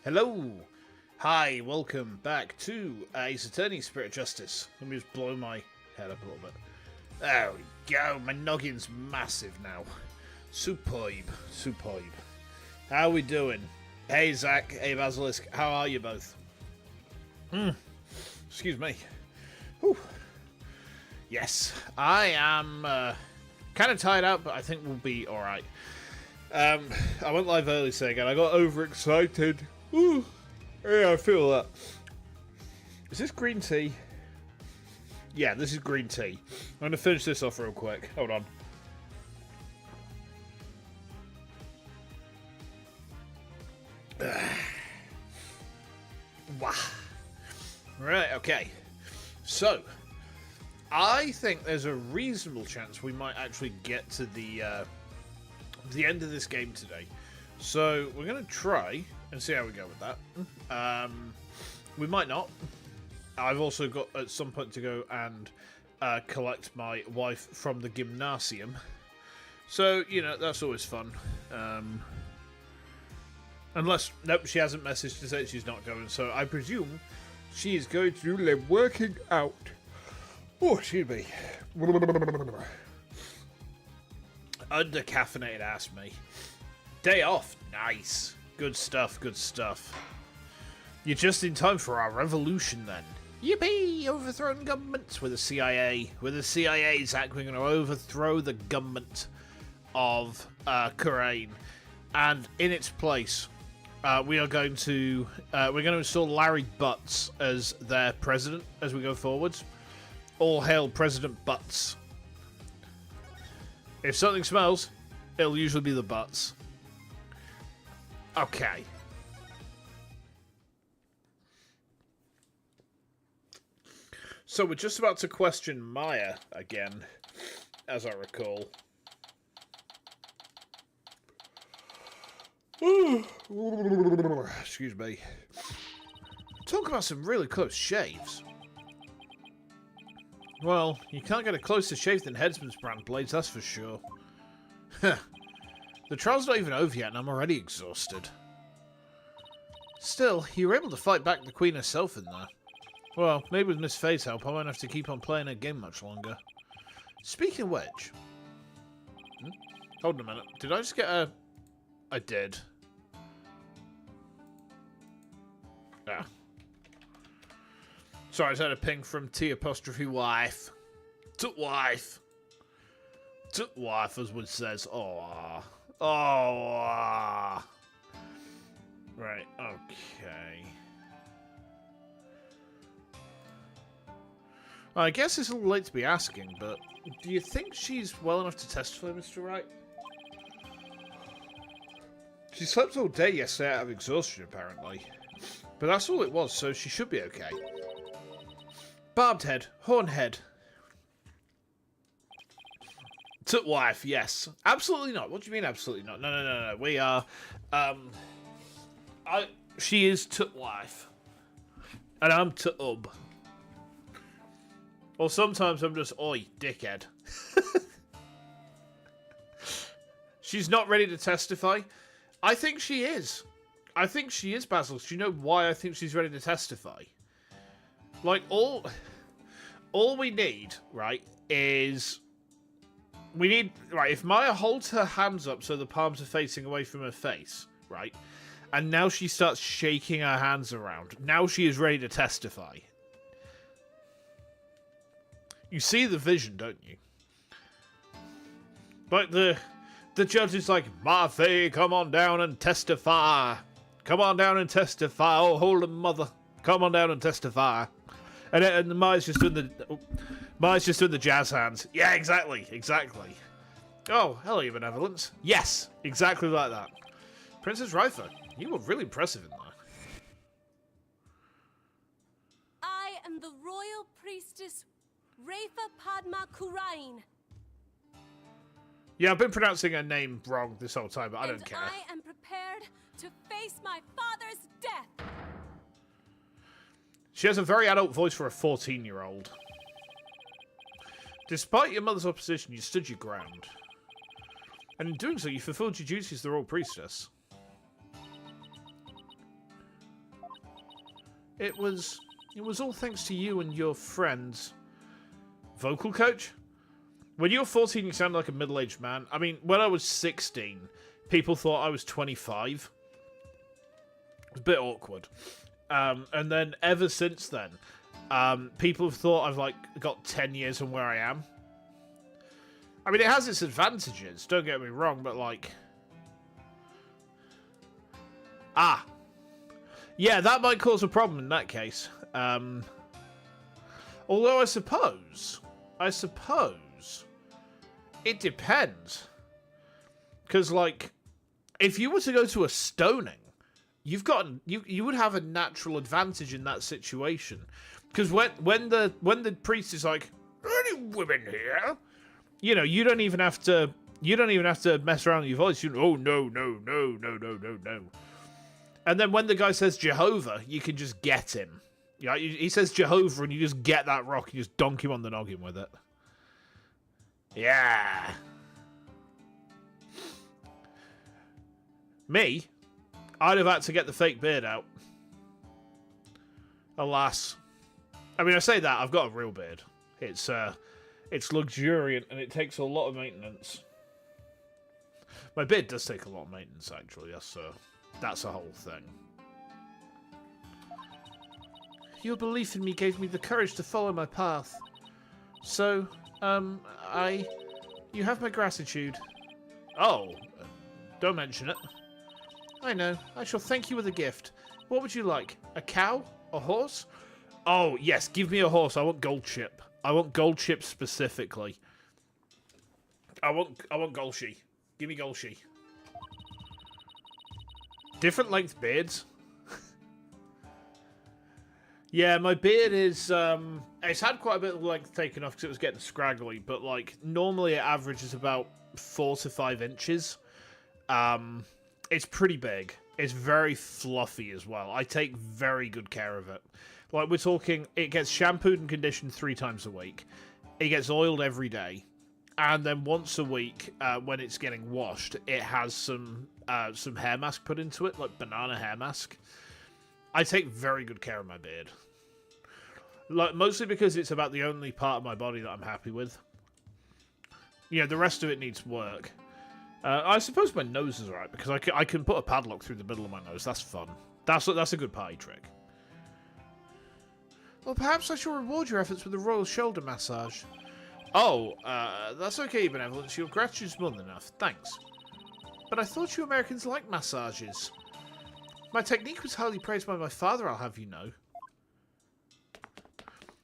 Hello! Hi, welcome back to Ace Attorney Spirit of Justice. Let me just blow my head up a little bit. There we go, my noggin's massive now. Superb, superb. How we doing? Hey Zach, hey Basilisk, how are you both? Excuse me. Whew. Yes, I am kind of tired out, but I think we'll be alright. I went live early saying and I got overexcited. Ooh. Yeah, I feel that. Is this green tea? Yeah, this is green tea. I'm going to finish this off real quick. Hold on. Wow. Right, okay. So, I think there's a reasonable chance we might actually get to the end of this game today. So, we're going to try and see how we go with that. We might not. I've also got at some point to go and collect my wife from the gymnasium. So, you know, that's always fun. Unless, nope, she hasn't messaged to say she's not going. So I presume she is going to do the working out. Oh, excuse me. Under-caffeinated ass me. Day off. Nice. Good stuff, good stuff. You're just in time for our revolution, then. Yippee! Overthrown governments with the CIA. With the CIA, Zach, we're going to overthrow the government of Kurumi. And in its place, we're going to install Larry Butts as their president as we go forwards. All hail President Butts. If something smells, it'll usually be the butts. Okay. So we're just about to question Maya again, as I recall. Excuse me. Talk about some really close shaves. Well, you can't get a closer shave than Headsman's brand blades, that's for sure. The trial's not even over yet and I'm already exhausted. Still, you were able to fight back the Queen herself in there. Well, maybe with Miss Faye's help I won't have to keep on playing her game much longer. Speaking of which... Hold on a minute. Did I just get a... I did. Yeah. Sorry, I just had a ping from T''wife. Wife. Wife, as one says. Oh. Oh. Right, okay. I guess it's a little late to be asking, but do you think she's well enough to testify, Mr. Wright? She slept all day yesterday out of exhaustion, apparently. But that's all it was, so she should be okay. Barbed head. Horn head. Wife, yes. Absolutely not. What do you mean absolutely not? No. We are... She is wife. And I'm ub. Or sometimes I'm just, oi, dickhead. She's not ready to testify. I think she is. I think she is, Basil. Do you know why I think she's ready to testify? Like, all we need, right, is... We need... Right, if Maya holds her hands up so the palms are facing away from her face, right, and now she starts shaking her hands around, now she is ready to testify. You see the vision, don't you? Like, the judge is like, Martha, come on down and testify. Come on down and testify. Oh, holy mother. Come on down and testify. And Maya's just doing the jazz hands. Yeah, exactly. Oh, hello, your benevolence. Yes, exactly like that. Princess Rifa, you were really impressive in there. I am the royal priestess Rafa Padma Kurain. Yeah, I've been pronouncing her name wrong this whole time, but I don't care. I am prepared to face my father's death. She has a very adult voice for a 14-year-old. Despite your mother's opposition, you stood your ground. And in doing so, you fulfilled your duties as the royal priestess. It was all thanks to you and your friends. Vocal coach? When you were 14, you sounded like a middle-aged man. I mean, when I was 16, people thought I was 25. It was a bit awkward. And then ever since then, people have thought I've, like, got 10 years on where I am. I mean, it has its advantages, don't get me wrong, but, like... Ah! Yeah, that might cause a problem in that case. Although I suppose, it depends. Because, like, if you were to go to a stoning, you would have a natural advantage in that situation. Because when the priest is like, any women here? You know, you don't even have to mess around with your voice. Oh no. And then when the guy says Jehovah, you can just get him. Yeah, he says Jehovah, and you just get that rock and you just donk him on the noggin with it. Yeah. Me, I'd have had to get the fake beard out. Alas. I mean, I say that, I've got a real beard. It's luxuriant, and it takes a lot of maintenance. My beard does take a lot of maintenance, actually. That's a whole thing. Your belief in me gave me the courage to follow my path. So, you have my gratitude. Oh, don't mention it. I know. I shall thank you with a gift. What would you like? A cow? A horse? Oh, yes, give me a horse. I want gold chip. I want gold chip specifically. I want Golshi. Give me Golshi. Different length beards. Yeah, my beard is, it's had quite a bit of length taken off because it was getting scraggly, but, like, normally it averages about 4 to 5 inches. It's pretty big. It's very fluffy as well. I take very good care of it. Like, we're talking, it gets shampooed and conditioned 3 times a week. It gets oiled every day. And then once a week, when it's getting washed, it has some hair mask put into it, like banana hair mask. I take very good care of my beard. Like, mostly because it's about the only part of my body that I'm happy with. You know, the rest of it needs work. I suppose my nose is alright, because I can put a padlock through the middle of my nose. That's fun. That's a good party trick. Well, perhaps I shall reward your efforts with a royal shoulder massage. Oh, that's okay, Benevolence. Your gratitude's more than enough. Thanks. But I thought you Americans liked massages. My technique was highly praised by my father, I'll have you know.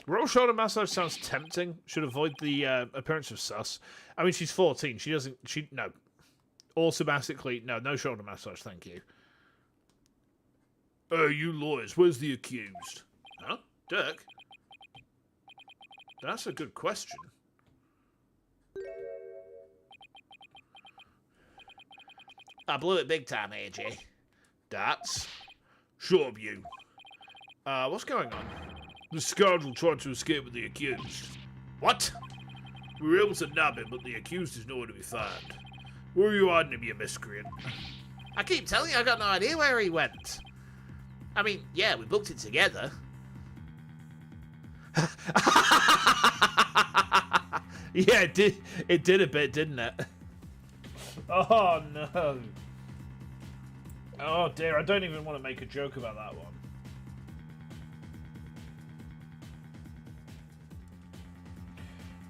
Royal shoulder massage sounds tempting. Should avoid the appearance of sus. I mean, she's 14. No. Automatically, no shoulder massage, thank you. You lawyers, where's the accused? Huh? Dirk? That's a good question. I blew it big time, AJ. That's... Shut up, you. What's going on? The scoundrel tried to escape with the accused. What? We were able to nab him, but the accused is nowhere to be found. Where are you hiding him, you miscreant? I keep telling you, I got no idea where he went. I mean, yeah, we booked it together. Yeah, it did a bit, didn't it? Oh, no. Oh, dear, I don't even want to make a joke about that one.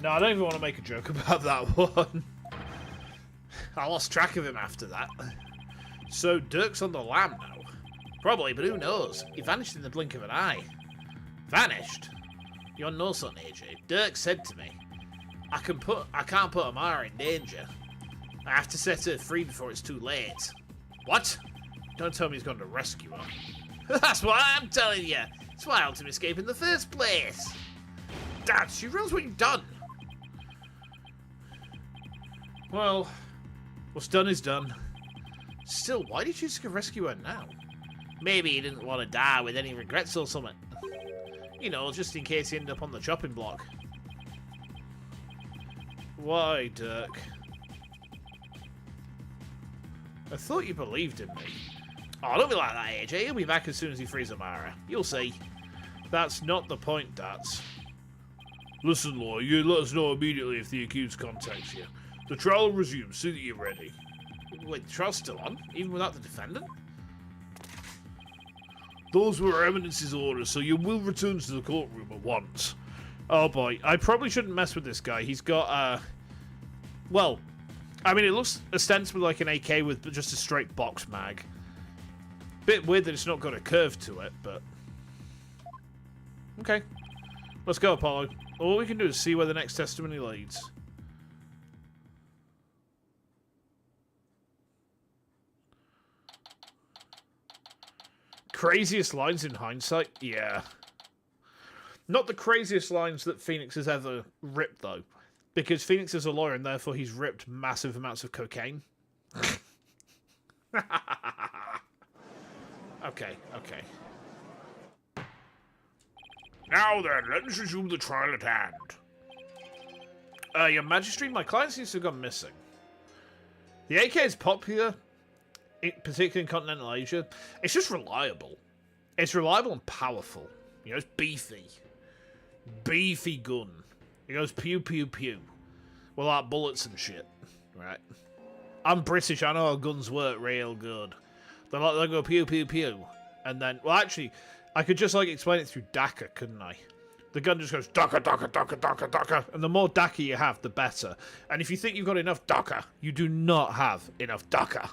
No, I don't even want to make a joke about that one. I lost track of him after that. So, Dirk's on the lam now. Probably, but who knows? He vanished in the blink of an eye. Vanished? You're no son, AJ. Dirk said to me, I can't put Amara in danger. I have to set her free before it's too late. What? Don't tell me he's going to rescue her. That's what I'm telling you. That's why I helped him escape in the first place. Dad, she realized what you've done. Well, what's done is done. Still, why did you choose to rescue her now? Maybe he didn't want to die with any regrets or something. You know, just in case he ended up on the chopping block. Why, Dirk? I thought you believed in me. Oh, don't be like that, AJ. He'll be back as soon as he frees Amara. You'll see. That's not the point, Dats. Listen, lawyer, you let us know immediately if the accused contacts you. The trial will resume, see that you're ready. Wait, the trial's still on? Even without the defendant? Those were Eminence's orders, so you will return to the courtroom at once. Oh boy, I probably shouldn't mess with this guy. He's got, well, I mean, it looks ostensibly like an AK with just a straight box mag. Bit weird that it's not got a curve to it, but... Okay. Let's go, Apollo. All we can do is see where the next testimony leads. Craziest lines in hindsight? Yeah. Not the craziest lines that Phoenix has ever ripped, though. Because Phoenix is a lawyer, and therefore he's ripped massive amounts of cocaine. Okay. Now then, let's resume the trial at hand. Your Majesty, my client seems to have gone missing. The AK is popular, particularly in continental Asia. It's just reliable. It's reliable and powerful. You know, it's beefy. Beefy gun. It goes pew pew pew. Well, like bullets and shit. Right. I'm British, I know how guns work real good. They go pew pew pew. And then, well actually, I could just like explain it through DACA, couldn't I? The gun just goes DACA, DACA, DACA, DACA, DACA. And the more DACA you have, the better. And if you think you've got enough DACA, you do not have enough DACA.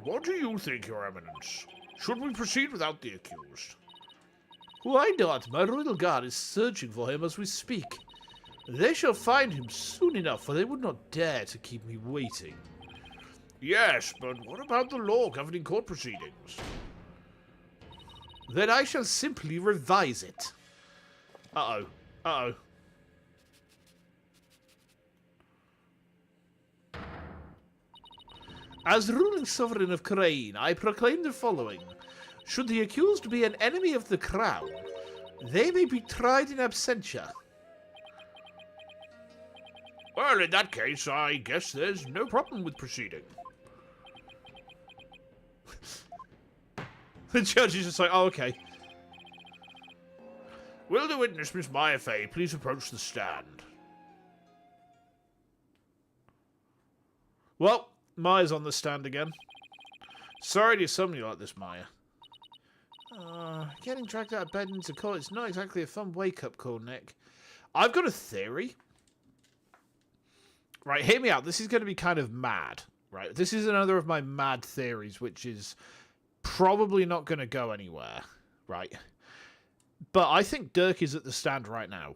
What do you think, Your Eminence? Should we proceed without the accused? Why not? My royal guard is searching for him as we speak. They shall find him soon enough, for they would not dare to keep me waiting. Yes, but what about the law governing court proceedings? Then I shall simply revise it. Uh-oh. Uh-oh. As ruling sovereign of Kurumi, I proclaim the following. Should the accused be an enemy of the crown, they may be tried in absentia. Well, in that case, I guess there's no problem with proceeding. The judge is just like, oh, okay. Will the witness, Miss Maya Fey, please approach the stand? Well, Maya's on the stand again. Sorry to summon you like this, Maya. Getting dragged out of bed into court is not exactly a fun wake-up call, Nick. I've got a theory. Right, hear me out. This is going to be kind of mad, right? This is another of my mad theories, which is probably not going to go anywhere, right? But I think Dirk is at the stand right now.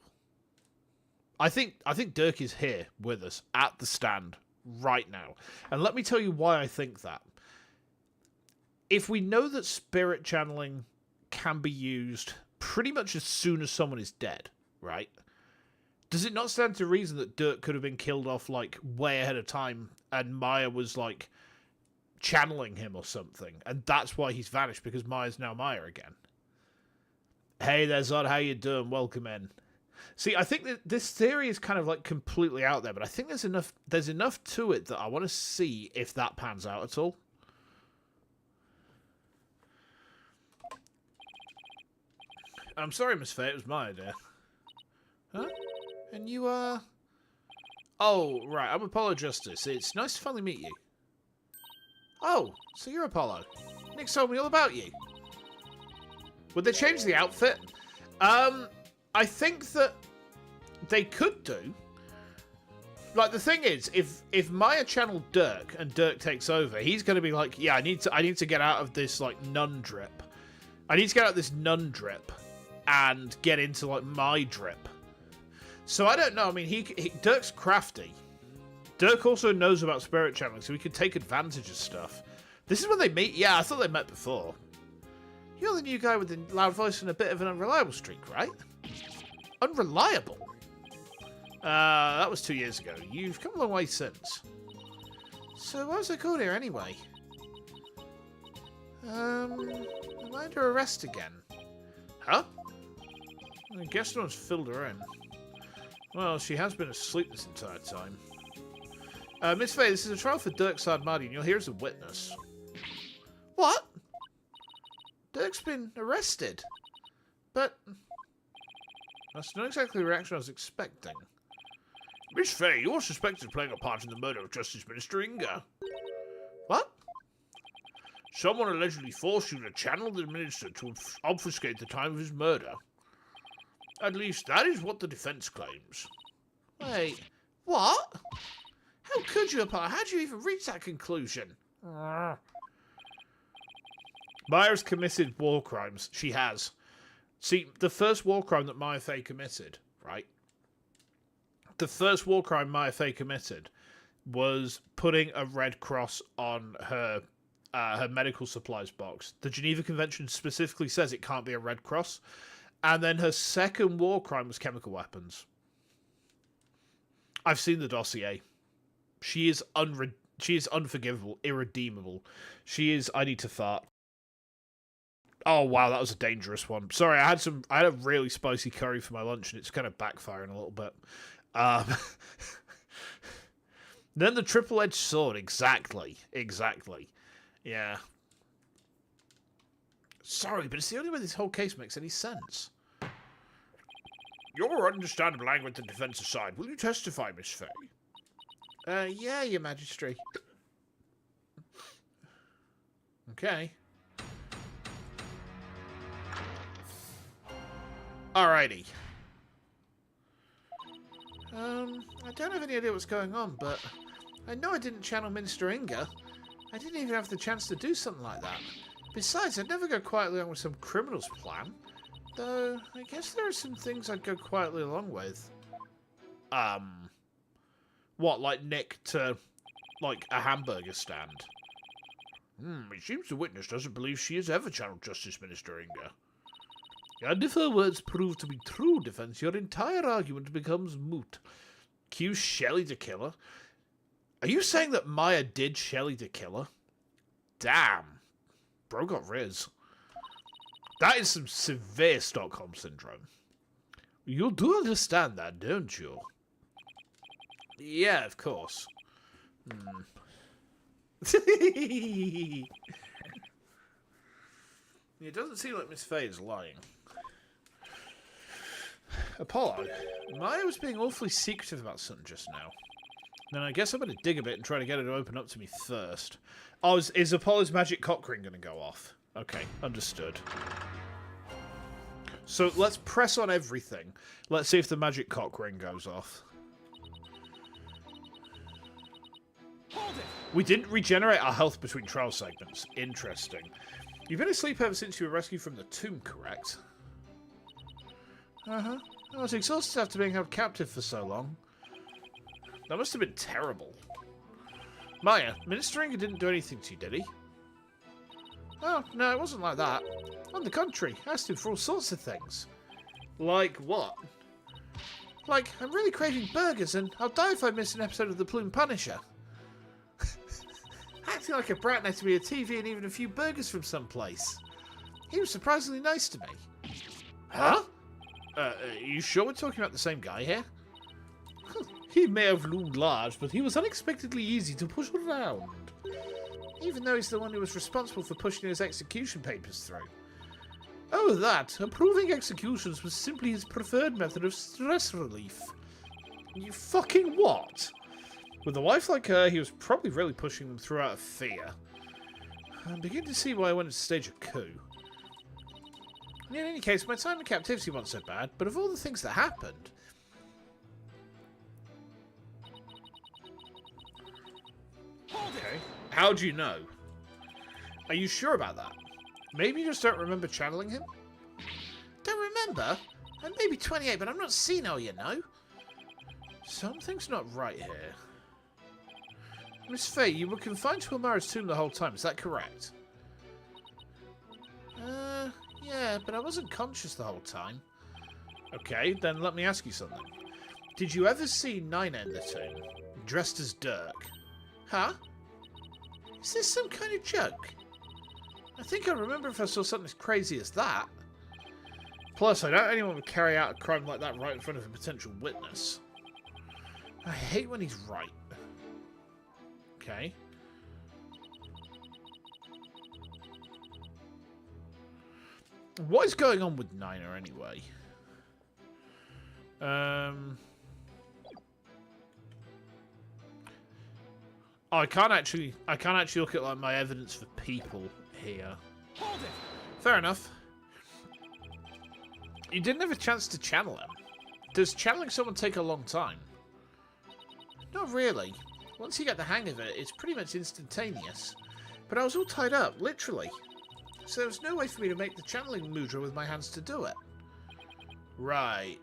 I think Dirk is here with us at the stand right now. And let me tell you why I think that. If we know that spirit channeling can be used pretty much as soon as someone is dead, right? Does it not stand to reason that Dirk could have been killed off, like, way ahead of time, and Maya was, like, channeling him or something, and that's why he's vanished, because Maya's now Maya again? Hey there, Zod, how you doing? Welcome in. See, I think that this theory is kind of, like, completely out there, but I think there's enough to it that I want to see if that pans out at all. I'm sorry, Miss Faye, it was my idea. Huh? And you, Oh, right, I'm Apollo Justice. It's nice to finally meet you. Oh, so you're Apollo. Nick told me all about you. Would they change the outfit? I think that they could do. Like, the thing is, if Maya channeled Dirk and Dirk takes over, he's going to be like, yeah, I need to get out of this, like, nun drip. I need to get out of this nun drip and get into, like, my drip. So I don't know. I mean, Dirk's crafty. Dirk also knows about spirit channeling, so he could take advantage of stuff. This is when they meet. Yeah, I thought they met before. You're the new guy with the loud voice and a bit of an unreliable streak, right? Unreliable? That was 2 years ago. You've come a long way since. So why was I called here anyway? Am I under arrest again? Huh? I guess no one's filled her in. Well, she has been asleep this entire time. Miss Faye, this is a trial for Dirk Sadmadi, and you're here as a witness. What? Dirk's been arrested. But that's not exactly the reaction I was expecting. Miss Faye, you're suspected of playing a part in the murder of Justice Minister Inga. What? Someone allegedly forced you to channel the minister to obfuscate the time of his murder. At least that is what the defense claims. Wait, what? How could you, Apollo? How did you even reach that conclusion? Maya's committed war crimes. She has. See, the first war crime that Maya Fey committed, right? The first war crime Maya Fey committed was putting a red cross on her medical supplies box. The Geneva Convention specifically says it can't be a red cross. And then her second war crime was chemical weapons. I've seen the dossier. She is unforgivable, irredeemable. She is. I need to fart. Oh wow, that was a dangerous one. Sorry, I had a really spicy curry for my lunch, and it's kind of backfiring a little bit. Then the triple-edged sword. Exactly. Yeah. Sorry, but it's the only way this whole case makes any sense. Your understandable language the defense aside, will you testify, Miss Fay? Yeah, Your Majesty. Okay. Alrighty. I don't have any idea what's going on, but I know I didn't channel Minister Inga. I didn't even have the chance to do something like that. Besides, I'd never go quietly along with some criminal's plan. Though, I guess there are some things I'd go quietly along with. What, like Nick to, like, a hamburger stand? It seems the witness doesn't believe she has ever channeled Justice Minister Inga. And if her words prove to be true, defense, your entire argument becomes moot. Accuse Shelley to kill her? Are you saying that Maya did Shelley to kill her? Damn. Bro got riz. That is some severe Stockholm Syndrome. You do understand that, don't you? Yeah, of course. It doesn't seem like Miss Fay is lying. Apollo, Maya was being awfully secretive about something just now. Then I guess I better dig a bit and try to get her to open up to me first. Oh, is Apollo's magic cock ring going to go off? Okay, understood. So let's press on everything. Let's see if the magic cock ring goes off. Hold it! We didn't regenerate our health between trial segments. Interesting. You've been asleep ever since you were rescued from the tomb, correct? Uh-huh. I was exhausted after being held captive for so long. That must have been terrible. Maya, Minister Inga didn't do anything to you, did he? Oh, no, it wasn't like that. On the contrary, I asked him for all sorts of things. Like what? Like, I'm really craving burgers and I'll die if I miss an episode of The Plume Punisher. Acting like a brat next to me, a TV and even a few burgers from someplace. He was surprisingly nice to me. Huh? Are you sure we're talking about the same guy here? He may have loomed large, but he was unexpectedly easy to push around. Even though he's the one who was responsible for pushing his execution papers through. Oh, that. Approving executions was simply his preferred method of stress relief. You fucking what? With a wife like her, he was probably really pushing them through out of fear. I'm beginning to see why I wanted to stage a coup. In any case, my time in captivity wasn't so bad, but of all the things that happened... Okay. How do you know? Are you sure about that? Maybe you just don't remember channeling him? Don't remember? I'm maybe 28, but I'm not senile, you know. Something's not right here. Miss Fay, you were confined to Amara's tomb the whole time, is that correct? Yeah, but I wasn't conscious the whole time. Okay, then let me ask you something. Did you ever see Nina in the tomb, dressed as Dirk? Huh? Is this some kind of joke? I think I remember if I saw something as crazy as that. Plus, I doubt anyone would carry out a crime like that right in front of a potential witness. I hate when he's right. Okay. What is going on with Nina anyway? Oh, I can't actually look at like my evidence for people here. Hold it! Fair enough. You didn't have a chance to channel him. Does channeling someone take a long time? Not really. Once you get the hang of it, it's pretty much instantaneous. But I was all tied up, literally. So there was no way for me to make the channeling mudra with my hands to do it. Right.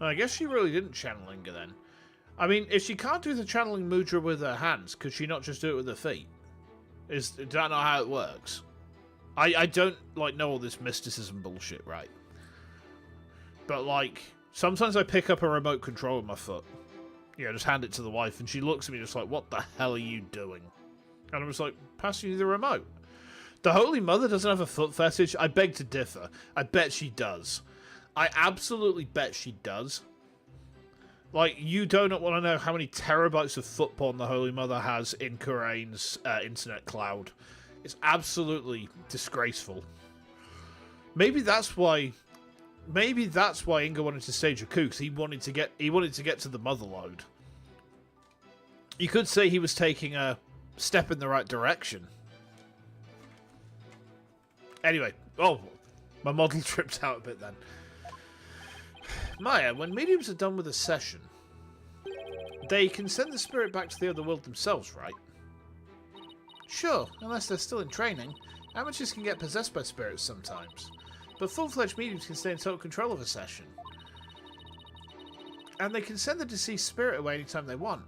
Well, I guess she really didn't channel Inga then. I mean, if she can't do the channeling mudra with her hands, could she not just do it with her feet? Is that not how it works? I don't, like, know all this mysticism bullshit, right? But, like, sometimes I pick up a remote control with my foot. You know, just hand it to the wife, and she looks at me just like, what the hell are you doing? And I'm just like, passing you the remote. The Holy Mother doesn't have a foot fetish? I beg to differ. I bet she does. I absolutely bet she does. Like, you do not want to know how many terabytes of foot porn the Holy Mother has in Kurain's internet cloud. It's absolutely disgraceful. Maybe that's why Inga wanted to stage a coup, because he wanted to get to the mother load. You could say he was taking a step in the right direction. Anyway, oh, my model tripped out a bit then. Maya, when mediums are done with a session, they can send the spirit back to the other world themselves, right? Sure, unless they're still in training. Amateurs can get possessed by spirits sometimes, but full-fledged mediums can stay in total control of a session. And they can send the deceased spirit away anytime they want.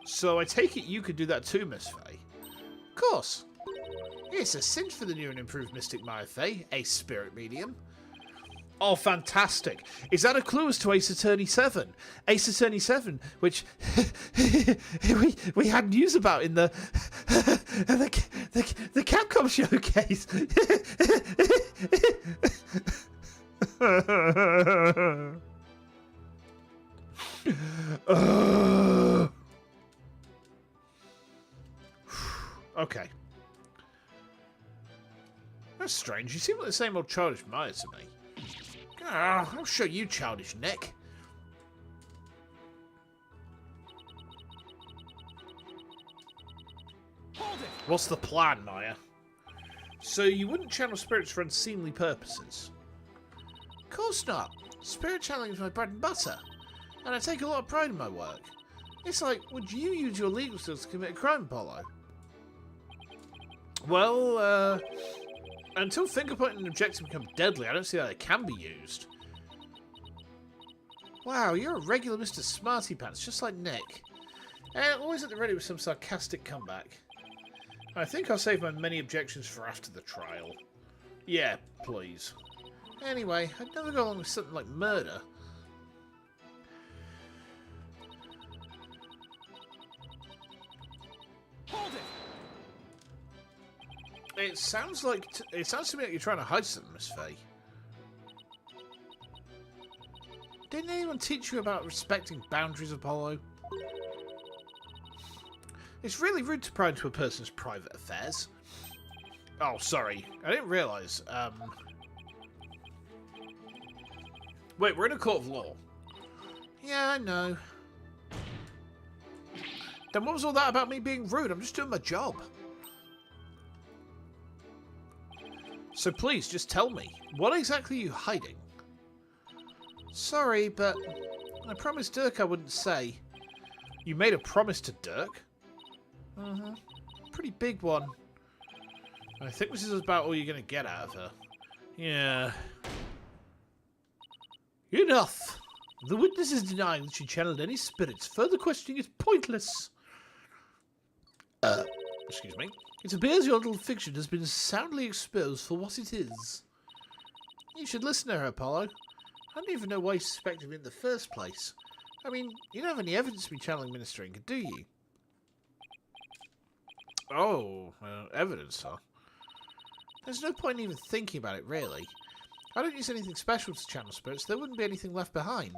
So I take it you could do that too, Miss Faye? Of course. It's a cinch for the new and improved Mystic Maya Faye, a spirit medium. Oh, fantastic. Is that a clue as to Ace Attorney 7? Ace Attorney 7, which we had news about in the Capcom showcase. Okay. That's strange. You seem like the same old childish Maya to me. Ah, I'll show you, childish Nick. Hold it! What's the plan, Maya? So you wouldn't channel spirits for unseemly purposes? Of course not. Spirit channeling is my bread and butter, and I take a lot of pride in my work. It's like, would you use your legal skills to commit a crime, Apollo? Well, until finger pointing and objective become deadly, I don't see how they can be used. Wow, you're a regular Mr. Smarty Pants, just like Nick. And always at the ready with some sarcastic comeback. I think I'll save my many objections for after the trial. Yeah, please. Anyway, I'd never go along with something like murder. Hold it! It sounds to me like you're trying to hide something, Miss Faye. Didn't anyone teach you about respecting boundaries, Apollo? It's really rude to pry into a person's private affairs. Oh, sorry. I didn't realise. Wait, we're in a court of law. Yeah, I know. Then what was all that about me being rude? I'm just doing my job. So please, just tell me, what exactly are you hiding? Sorry, but I promised Dirk I wouldn't say. You made a promise to Dirk? Mm-hmm. Pretty big one. I think this is about all you're going to get out of her. Yeah. Enough! The witness is denying that she channeled any spirits. Further questioning is pointless. Excuse me. It appears your little fiction has been soundly exposed for what it is. You should listen to her, Apollo. I don't even know why you suspected me in the first place. I mean, you don't have any evidence of me channeling ministering, do you? Oh, evidence, huh? There's no point in even thinking about it, really. I don't use anything special to channel spirits. There wouldn't be anything left behind.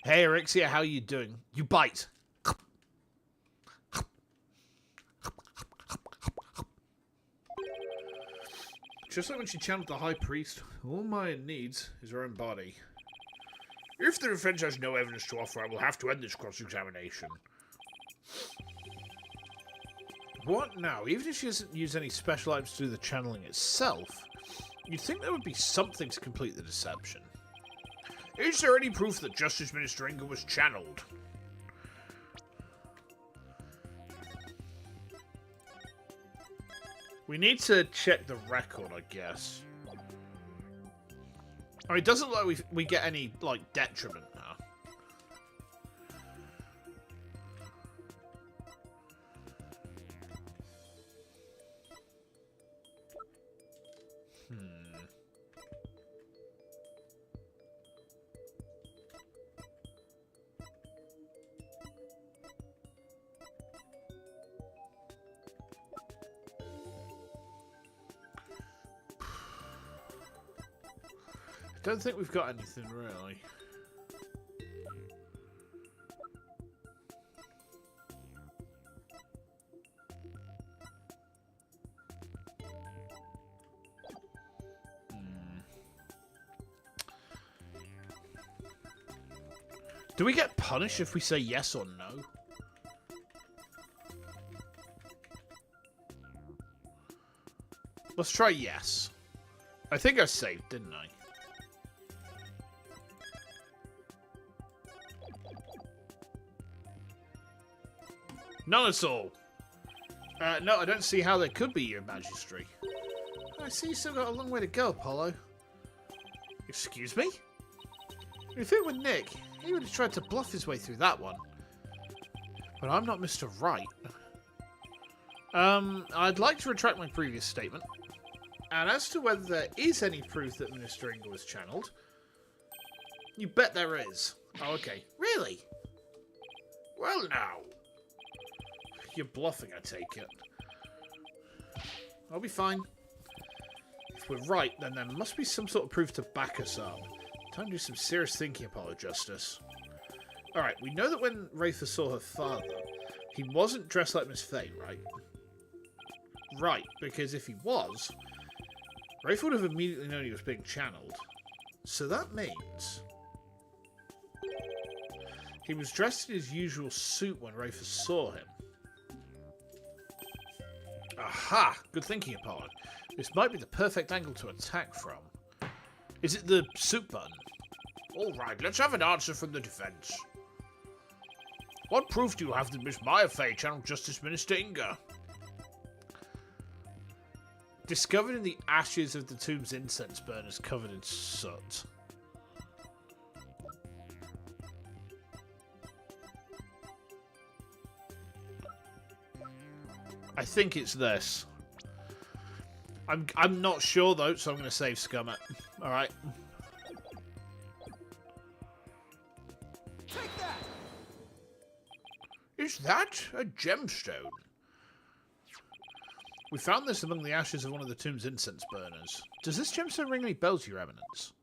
Hey, Erixia, how you doing? You bite. Just like when she channeled the High Priest, all Maya needs is her own body. If the defense has no evidence to offer, I will have to end this cross-examination. What now? Even if she doesn't use any special items to do the channeling itself, you'd think there would be something to complete the deception. Is there any proof that Justice Minister Inga was channeled? We need to check the record, I guess. I mean, it doesn't look like we get any, like, detriment now. Don't think we've got anything really. Do we get punished if we say yes or no? Let's try yes. I think I saved, didn't I? None at all. No, I don't see how there could be, Your Majesty. I see you still got a long way to go, Apollo. Excuse me? If it were Nick, he would have tried to bluff his way through that one. But I'm not Mr. Right. I'd like to retract my previous statement. And as to whether there is any proof that Minister Inga was channeled, you bet there is. Oh, okay. Really? Well, now. You're bluffing, I take it. I'll be fine. If we're right, then there must be some sort of proof to back us up. Time to do some serious thinking, Apollo Justice. Alright, we know that when Rafa saw her father, he wasn't dressed like Miss Faye, right? Right, because if he was, Rafa would have immediately known he was being channeled. So that means he was dressed in his usual suit when Rafa saw him. Aha! Good thinking, Apollo. This might be the perfect angle to attack from. Is it the suit button? Alright, let's have an answer from the defense. What proof do you have that Miss Maya Fey channeled Justice Minister Inga? Discovered in the ashes of the tomb's incense burners covered in soot. I think it's this. I'm not sure though, so I'm going to save Scummit. All right. Take that! Is that a gemstone? We found this among the ashes of one of the tomb's incense burners. Does this gemstone ring any bells, Your Eminence?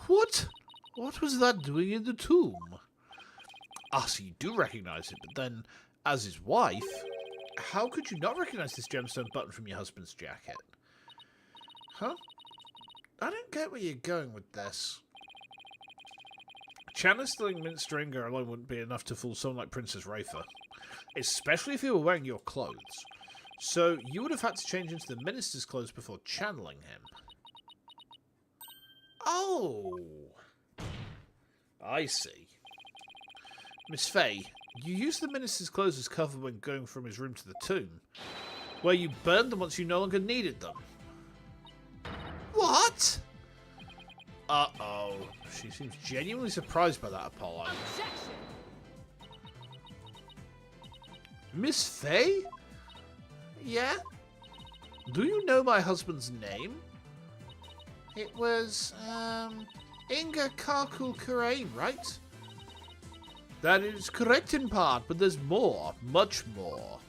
What? What was that doing in the tomb? Ah, so you do recognize it, but then, as his wife, how could you not recognize this gemstone button from your husband's jacket? Huh? I don't get where you're going with this. Channeling Minister Inga alone wouldn't be enough to fool someone like Princess Rafa, especially if he were wearing your clothes. So you would have had to change into the minister's clothes before channeling him. Oh, I see. Miss Faye, you used the minister's clothes as cover when going from his room to the tomb, where you burned them once you no longer needed them. What? Uh-oh. She seems genuinely surprised by that, Apollo. Objection! Miss Faye? Yeah? Do you know my husband's name? It was, Inga Kurumi, right? That is correct in part, but there's more. Much more.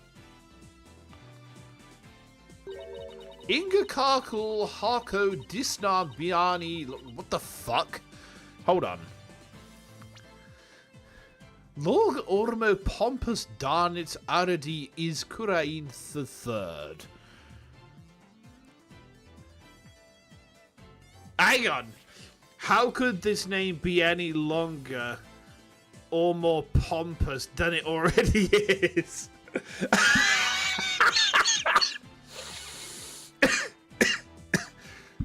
Inga Hako Disna Biani... What the fuck? Hold on. Log Ormo Pompous Darnit Aradi is Kurain the Third. Hang on. How could this name be any longer or more pompous than it already is?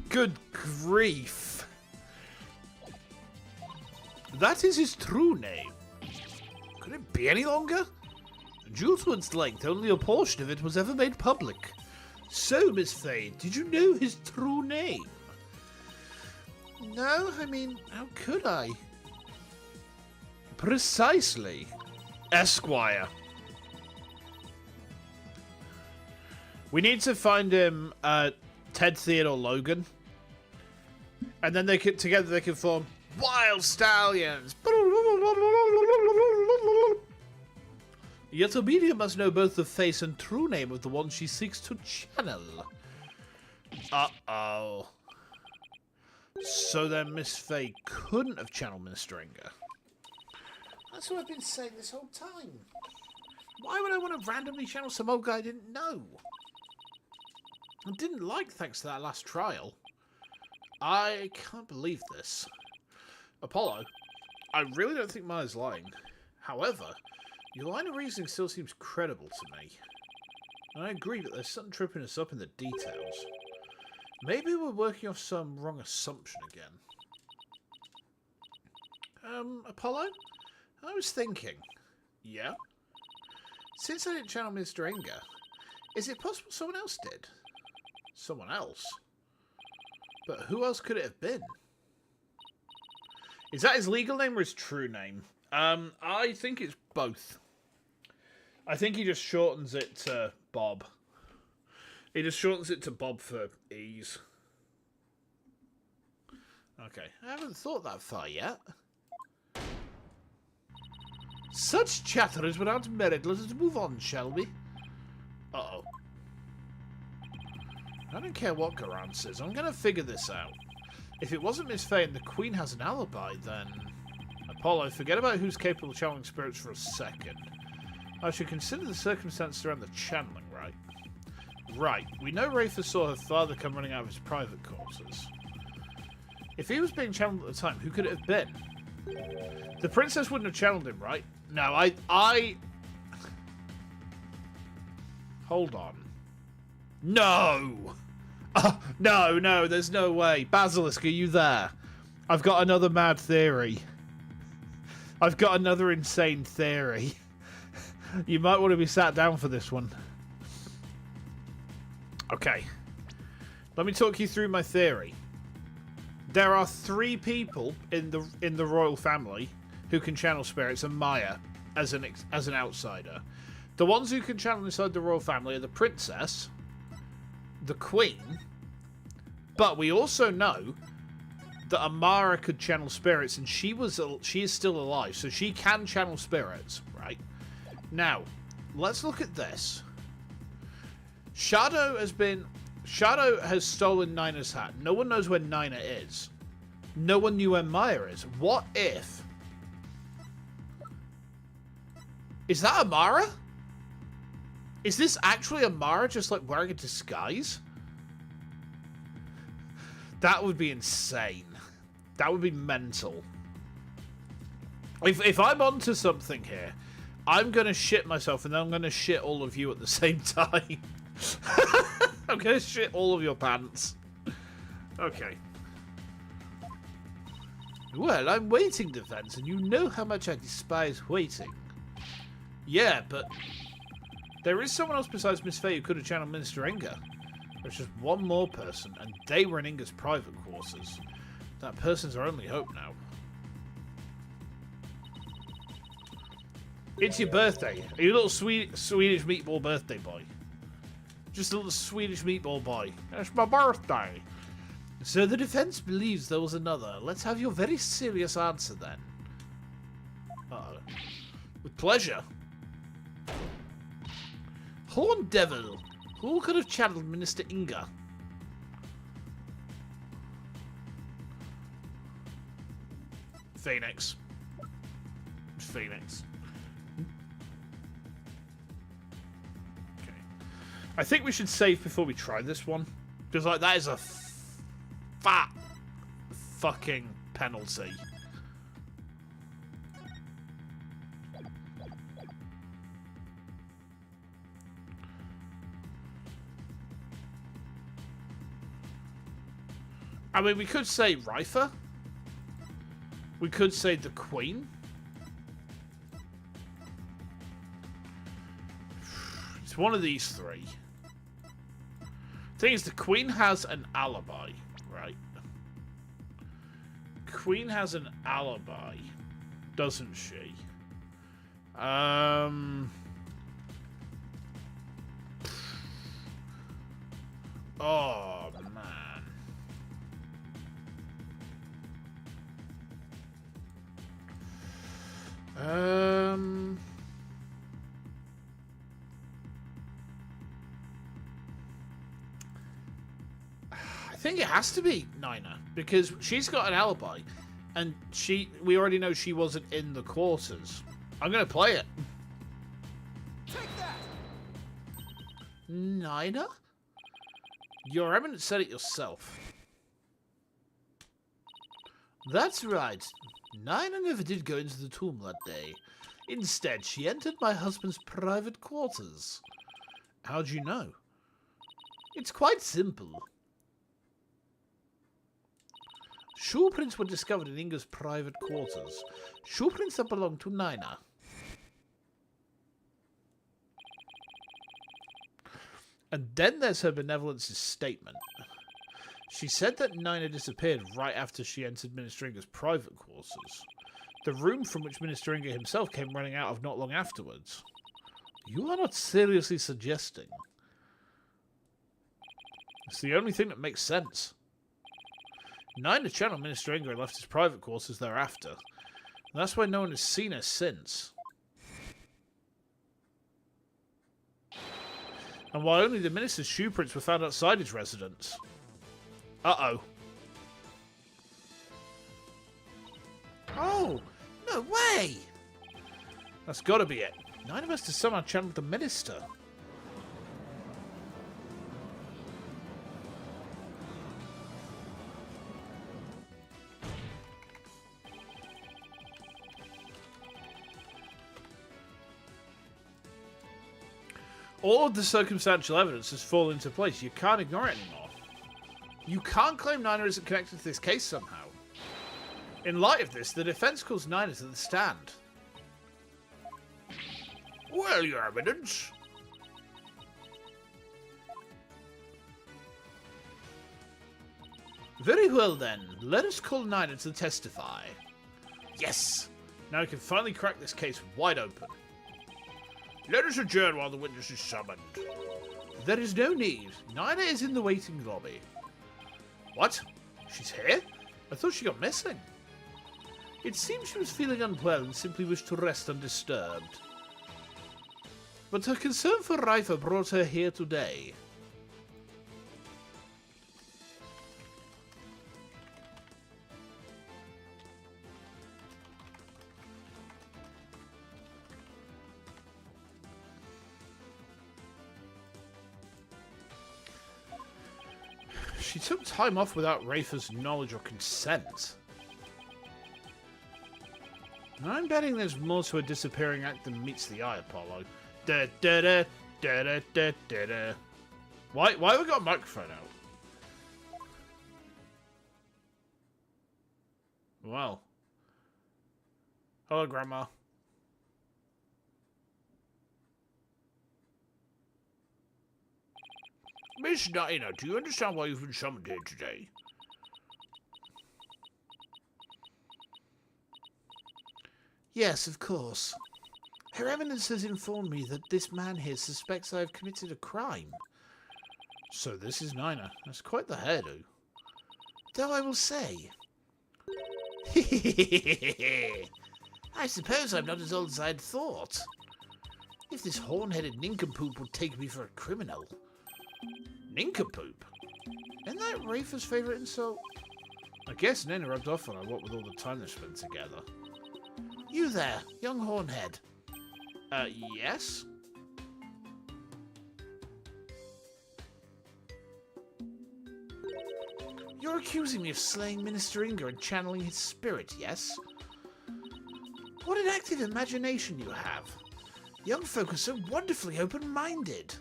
Good grief. That is his true name. Could it be any longer? Due to its length, only a portion of it was ever made public. So, Miss Faye, did you know his true name? No, I mean, how could I? Precisely. Esquire. We need to find him, Ted Theodore Logan. And then together they can form Wild Stallions. Yet a medium must know both the face and true name of the one she seeks to channel. Uh-oh. So then Miss Faye couldn't have channeled Minister Inga. That's what I've been saying this whole time. Why would I want to randomly channel some old guy I didn't know? I didn't like thanks to that last trial. I can't believe this. Apollo, I really don't think Maya's lying. However, your line of reasoning still seems credible to me. And I agree that there's something tripping us up in the details. Maybe we're working off some wrong assumption again. Apollo? I was thinking. Yeah? Since I didn't channel Mr. Inga, is it possible someone else did? Someone else? But who else could it have been? Is that his legal name or his true name? I think it's both. I think he just shortens it to Bob. He just shortens it to Bob for ease. Okay, I haven't thought that far yet. Such chatter is without merit. Let us move on, shall we? Uh-oh. I don't care what Garan says. I'm going to figure this out. If it wasn't Miss Faye and the Queen has an alibi, then... Apollo, forget about who's capable of channeling spirits for a second. I should consider the circumstances around the channeling, right? Right. We know Rafa saw her father come running out of his private quarters. If he was being channeled at the time, who could it have been? The princess wouldn't have channeled him, right? No, I... Hold on. No! No, there's no way. Basilisk, are you there? I've got another mad theory. I've got another insane theory. You might want to be sat down for this one. Okay. Let me talk you through my theory. There are 3 people in the royal family who can channel spirits, and Maya as an outsider. The ones who can channel inside the royal family are the princess, the queen, but we also know that Amara could channel spirits, and she is still alive, so she can channel spirits, right? Now, let's look at this. Shadow has stolen Nina's hat. No one knows where Nina is. No one knew where Maya is. What if... Is that Amara? Is this actually Amara just like wearing a disguise? That would be insane. That would be mental. If I'm onto something here, I'm going to shit myself and then I'm going to shit all of you at the same time. I'm going to shit all of your pants. Okay. Well, I'm waiting, Defense, and you know how much I despise waiting. Yeah, but there is someone else besides Miss Faye who could have channeled Minister Inga. There's just one more person, and they were in Inga's private quarters. That person's our only hope now. It's your birthday. Are you a little Swedish meatball birthday boy? Just a little Swedish meatball boy. It's my birthday. So the defense believes there was another. Let's have your very serious answer then. Uh-oh. With pleasure. Horn Devil. Who could have channeled Minister Inga? Phoenix. Phoenix. Okay. I think we should save before we try this one. Because, like, that is a fat fucking penalty. I mean, we could say Rifer. We could say the Queen. It's one of these three. Thing is, the Queen has an alibi, right? Queen has an alibi, doesn't she? Oh, man. I think it has to be Nina, because she's got an alibi, and we already know she wasn't in the quarters. I'm gonna play it. Take that! Nina? Your Eminence said it yourself. That's right. Nina never did go into the tomb that day. Instead, she entered my husband's private quarters. How'd you know? It's quite simple. Shoe prints were discovered in Inga's private quarters. Shoe prints that belonged to Nina. And then there's her benevolence's statement. She said that Nina disappeared right after she entered Minister Inga's private quarters. The room from which Minister Inga himself came running out of not long afterwards. You are not seriously suggesting. It's the only thing that makes sense. Nina channeled Minister Inga and left his private quarters thereafter. And that's why no one has seen her since. And why only the minister's shoe prints were found outside his residence. Uh-oh. Oh, no way! That's gotta be it. Nine of us to somehow channeled the minister. All of the circumstantial evidence has fallen into place. You can't ignore it anymore. You can't claim Nina isn't connected to this case somehow. In light of this, the defense calls Nina to the stand. Well, Your Eminence. Very well then, let us call Nina to testify. Yes! Now we can finally crack this case wide open. Let us adjourn while the witness is summoned. There is no need. Nina is in the waiting lobby. What? She's here? I thought she got missing. It seems she was feeling unwell and simply wished to rest undisturbed. But her concern for Rifer brought her here today. She took time off without Rifer's knowledge or consent. I'm betting there's more to her disappearing act than meets the eye, Apollo. Da da da da da da da da. Why have we got a microphone out? Well. Hello, Grandma. Miss Nina, do you understand why you've been summoned here today? Yes, of course. Her Eminence has informed me that this man here suspects I have committed a crime. So this is Nina. That's quite the hairdo. Though I will say... I suppose I'm not as old as I had thought. If this horn-headed nincompoop would take me for a criminal... Nincompoop? Isn't that Rifer's favourite insult? I guess Nina rubbed off on her, what with all the time they spent together. You there, young hornhead. Yes? You're accusing me of slaying Minister Inga and channeling his spirit, yes? What an active imagination you have. Young folk are so wonderfully open-minded.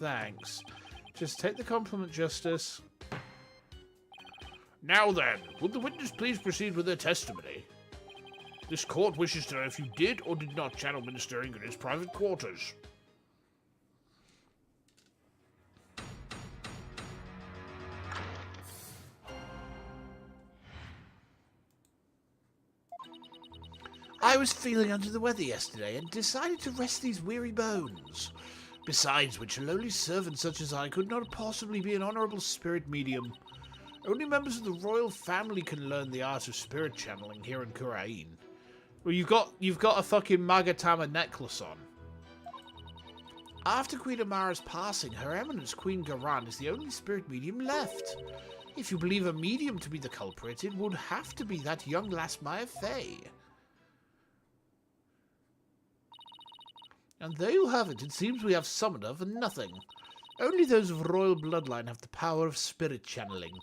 Thanks. Just take the compliment, Justice. Now then, would the witness please proceed with their testimony? This court wishes to know if you did or did not channel Minister Inga in his private quarters. I was feeling under the weather yesterday and decided to rest these weary bones. Besides which, a lowly servant such as I could not possibly be an honourable spirit medium. Only members of the royal family can learn the art of spirit channeling here in Kurain. Well, you've got a fucking Magatama necklace on. After Queen Amara's passing, Her Eminence Queen Garan is the only spirit medium left. If you believe a medium to be the culprit, it would have to be that young lass Maya Fey. And there you have it. It seems we have summoner for nothing. Only those of royal bloodline have the power of spirit channeling.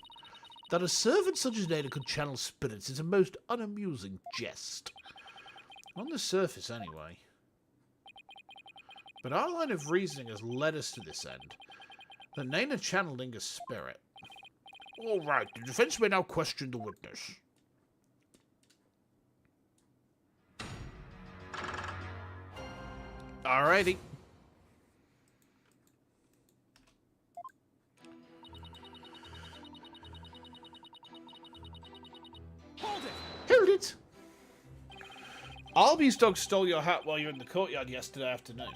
That a servant such as Nada could channel spirits is a most unamusing jest. On the surface, anyway. But our line of reasoning has led us to this end. That Nana channeled Inga's spirit. Alright, the defense may now question the witness. Alrighty. Hold it! Hold it! Alby's dog stole your hat while you were in the courtyard yesterday afternoon.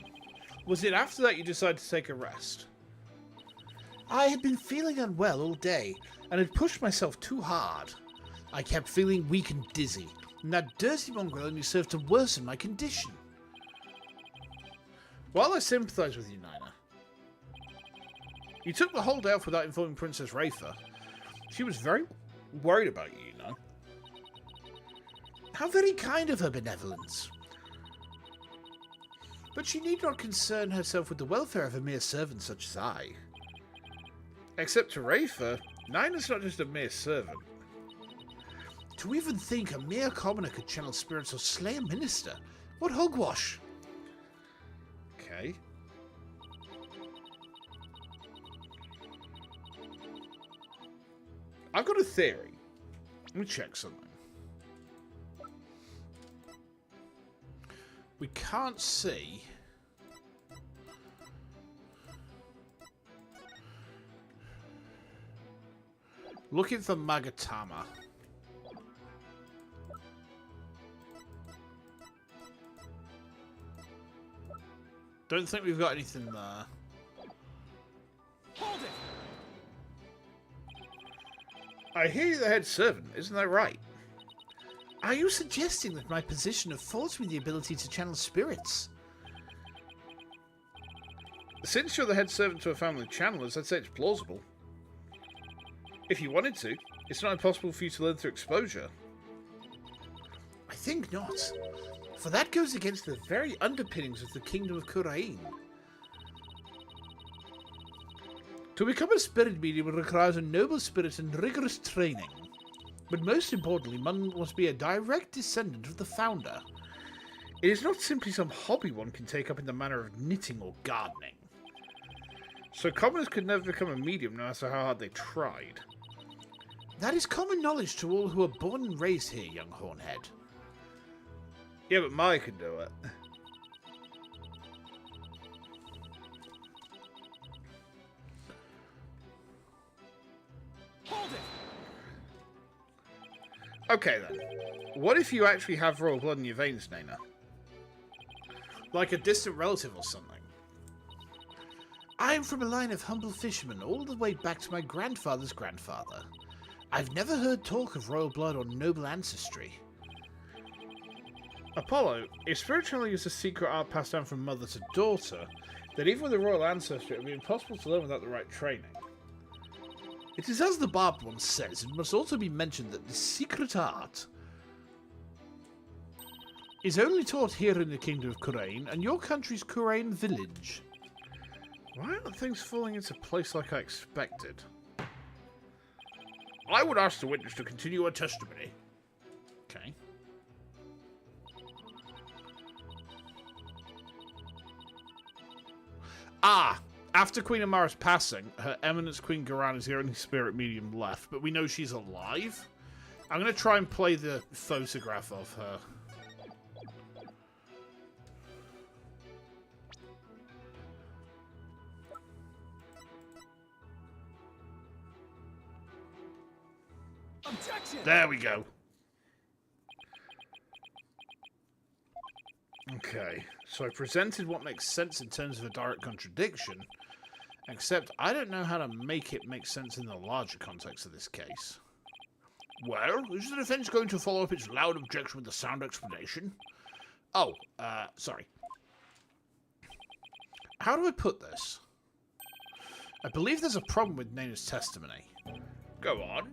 Was it after that you decided to take a rest? I had been feeling unwell all day, and had pushed myself too hard. I kept feeling weak and dizzy, and that dirty mongrel only served to worsen my condition. While I sympathise with you, Nina, you took the whole day off without informing Princess Rafa. She was very worried about you, you know. How very kind of her benevolence. But she need not concern herself with the welfare of a mere servant such as I. Except to Rafa, Nina's not just a mere servant. To even think a mere commoner could channel spirits or slay a minister, what hogwash! Okay. I've got a theory. Let me check something. We can't see. Looking for Magatama. Don't think we've got anything there. Hold it! I hear you're the head servant, isn't that right? Are you suggesting that my position affords me the ability to channel spirits? Since you're the head servant to a family of channelers, I'd say it's plausible. If you wanted to, it's not impossible for you to learn through exposure. I think not. For that goes against the very underpinnings of the Kingdom of Kurain. To become a spirit medium requires a noble spirit and rigorous training. But most importantly, one must be a direct descendant of the founder. It is not simply some hobby one can take up in the manner of knitting or gardening. So commoners could never become a medium no matter how hard they tried. That is common knowledge to all who are born and raised here, young hornhead. Yeah, but Maya can do it. Hold it! Okay then. What if you actually have royal blood in your veins, Nana? Like a distant relative or something? I am from a line of humble fishermen all the way back to my grandfather's grandfather. I've never heard talk of royal blood or noble ancestry. Apollo, if spirituality is a secret art passed down from mother to daughter, then even with a royal ancestry it would be impossible to learn without the right training. It is as the Barb once says, it must also be mentioned that this secret art is only taught here in the Kingdom of Kurain and your country's Kurain village. Why aren't things falling into place like I expected? I would ask the witness to continue her testimony. Okay. Ah! After Queen Amara's passing, her Eminence Queen Garan is the only spirit medium left, but we know she's alive. I'm going to try and play the photograph of her. Objection! There we go. Okay, so I presented what makes sense in terms of a direct contradiction, except I don't know how to make it make sense in the larger context of this case. Well, is the defense going to follow up its loud objection with a sound explanation? Oh, sorry. How do I put this? I believe there's a problem with Naina's testimony. Go on.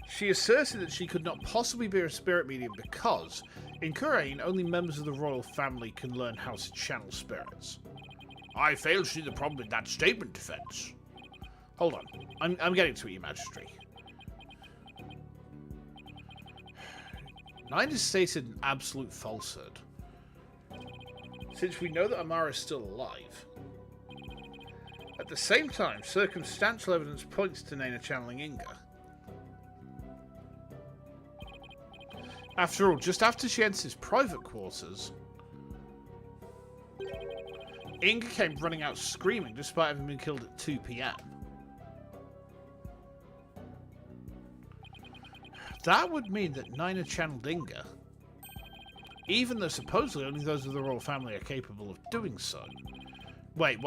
She asserted that she could not possibly be a spirit medium because, in Kurain, only members of the royal family can learn how to channel spirits. I fail to see the problem with that statement, defense. Hold on. I'm getting to it, Your Majesty. Naina stated an absolute falsehood. Since we know that Amara is still alive. At the same time, circumstantial evidence points to Naina channeling Inga. After all, just after she enters his private quarters, Inga came running out screaming despite having been killed at 2 PM. That would mean that Naina channeled Inga, even though supposedly only those of the royal family are capable of doing so. Wait.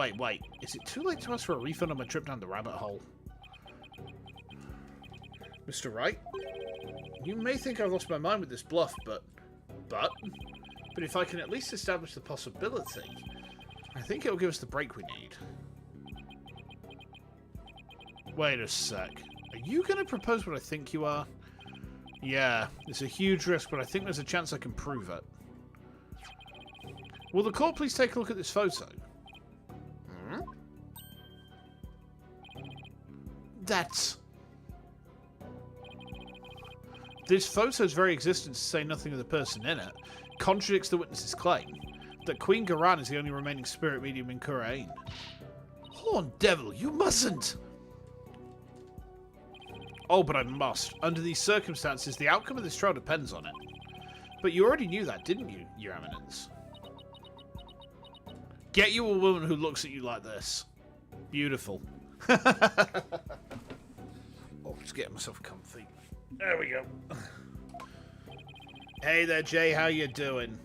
Is it too late to ask for a refund on my trip down the rabbit hole? Mr. Wright? You may think I've lost my mind with this bluff, but if I can at least establish the possibility, I think it'll give us the break we need. Wait a sec. Are you going to propose what I think you are? Yeah, it's a huge risk, but I think there's a chance I can prove it. Will the court please take a look at this photo? Hmm? This photo's very existence, to say nothing of the person in it, contradicts the witness's claim that Queen Garan is the only remaining spirit medium in Kurain. Horn devil, you mustn't! Oh, but I must. Under these circumstances, the outcome of this trial depends on it. But you already knew that, didn't you, Your Eminence? Get you a woman who looks at you like this. Beautiful. Oh, just getting myself comfy. There we go. Hey there, Jay. How you doing?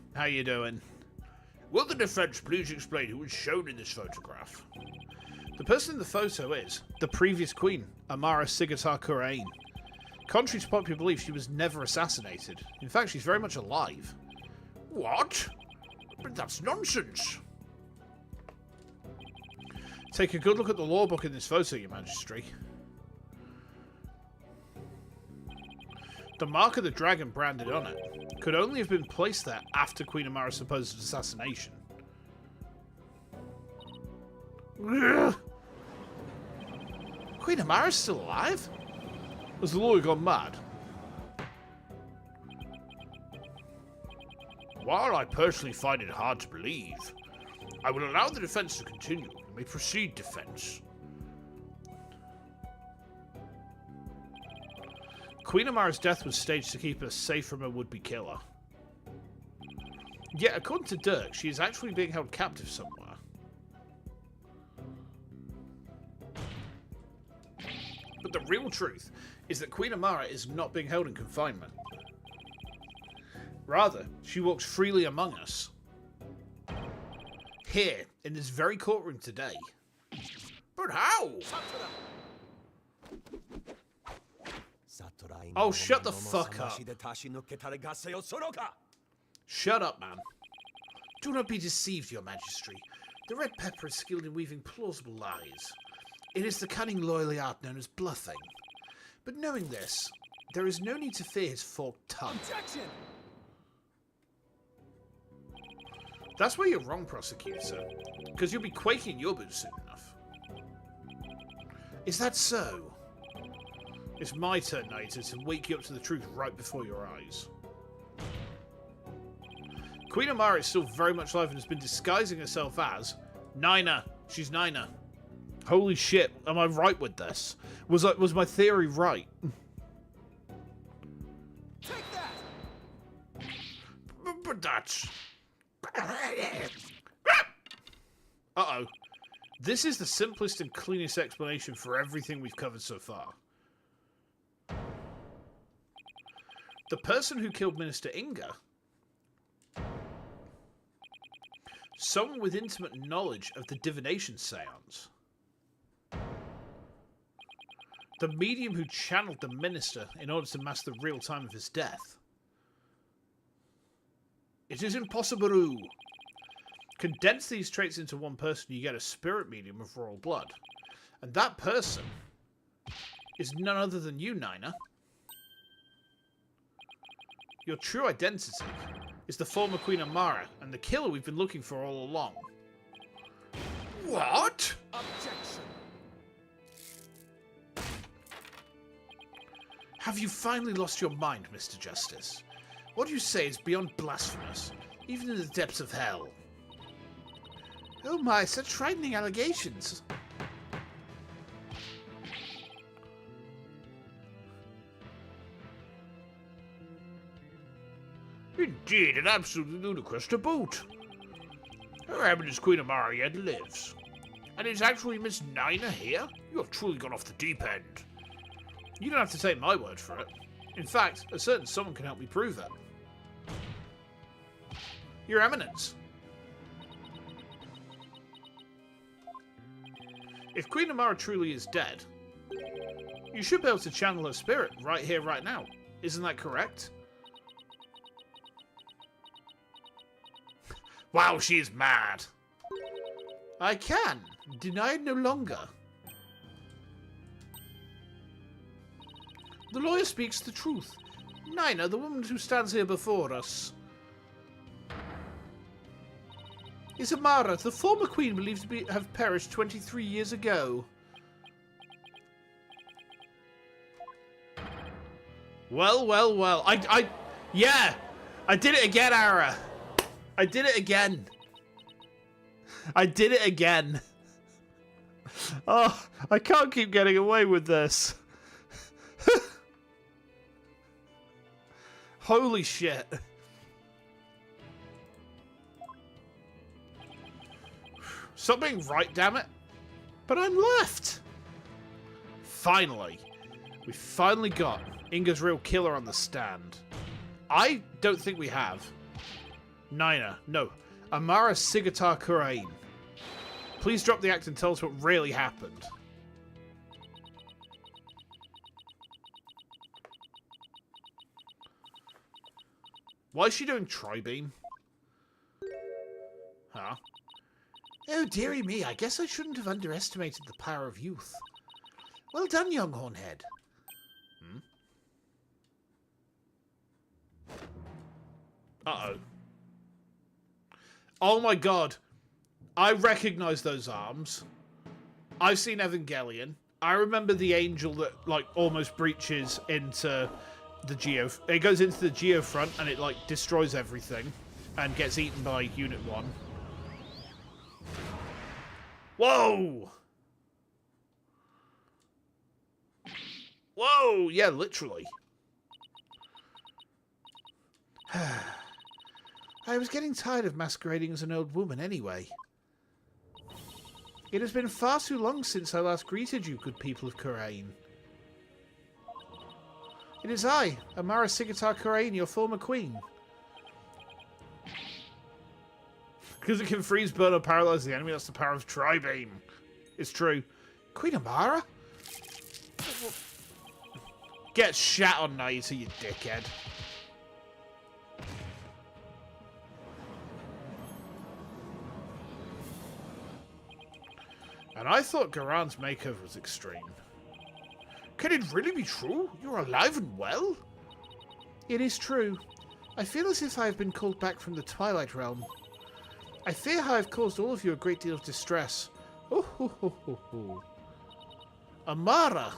Will the defense please explain who was shown in this photograph? The person in the photo is the previous queen, Amara Sigatar Kurain. Contrary to popular belief, she was never assassinated. In fact, she's very much alive. What? But that's nonsense. Take a good look at the law book in this photo, Your Majesty. The mark of the dragon branded on it could only have been placed there after Queen Amara's supposed assassination. Queen Amara's still alive? Has the lawyer gone mad? While I personally find it hard to believe, I will allow the defense to continue. You may proceed, defense. Queen Amara's death was staged to keep her safe from a would-be killer. Yet, according to Dirk, she is actually being held captive somewhere. But the real truth is that Queen Amara is not being held in confinement. Rather, she walks freely among us. Here, in this very courtroom today. But how? Oh, shut the fuck up. Shut up, man. Do not be deceived, Your Majesty. The Red Pepper is skilled in weaving plausible lies. It is the cunning loyally art known as bluffing. But knowing this, there is no need to fear his forked tongue. Objection! That's where you're wrong, prosecutor. Because you'll be quaking your boots soon enough. Is that so? It's my turn, Naita, to wake you up to the truth right before your eyes. Queen Amara is still very much alive and has been disguising herself as Nina. She's Nina. Holy shit, am I right with this? Was my theory right? Take that! But that's... Uh-oh. This is the simplest and cleanest explanation for everything we've covered so far. The person who killed Minister Inga, someone with intimate knowledge of the divination seance. The medium who channeled the minister in order to mask the real time of his death. It is impossible. Condense these traits into one person, you get a spirit medium of royal blood. And that person is none other than you, Nina. Your true identity is the former Queen Amara, and the killer we've been looking for all along. What? Objection. Have you finally lost your mind, Mr. Justice? What you say is beyond blasphemous, even in the depths of hell. Oh my, such frightening allegations. Indeed, and absolutely ludicrous to boot. Her Eminence Queen Amara yet lives. And it's actually Miss Nina here? You have truly gone off the deep end. You don't have to take my word for it. In fact, a certain someone can help me prove that. Your Eminence. If Queen Amara truly is dead, you should be able to channel her spirit right here, right now. Isn't that correct? Wow, she is mad. I can. Deny it no longer. The lawyer speaks the truth. Nina, the woman who stands here before us, is Amara, the former queen believed to have perished 23 years ago. Well, well, well. Yeah! I did it again, Ara! I did it again! I did it again! Oh, I can't keep getting away with this. Holy shit. Stop being right, damn it. But I'm left. Finally. We finally got Inga's real killer on the stand. I don't think we have. Nina, no. Amara Sigata Kurain. Please drop the act and tell us what really happened. Why is she doing tri-beam? Huh? Oh, dearie me, I guess I shouldn't have underestimated the power of youth. Well done, young hornhead. Uh-oh. Oh my god. I recognize those arms. I've seen Evangelion. I remember the angel that, like, almost breaches into the Geo... It goes into the Geo front and it, like, destroys everything and gets eaten by Unit 1. Whoa! Whoa! Yeah, literally. I was getting tired of masquerading as an old woman anyway. It has been far too long since I last greeted you, good people of Kurain. It is I, Amara Sigata Kurain, your former queen. Because it can freeze, burn, or paralyze the enemy, that's the power of Tri-Beam. It's true. Queen Amara? Get shat on, Naita, you dickhead. And I thought Garan's makeover was extreme. Can it really be true? You're alive and well? It is true. I feel as if I have been called back from the Twilight Realm. I fear how I've caused all of you a great deal of distress. Oh, ho, ho, ho, ho. Amara!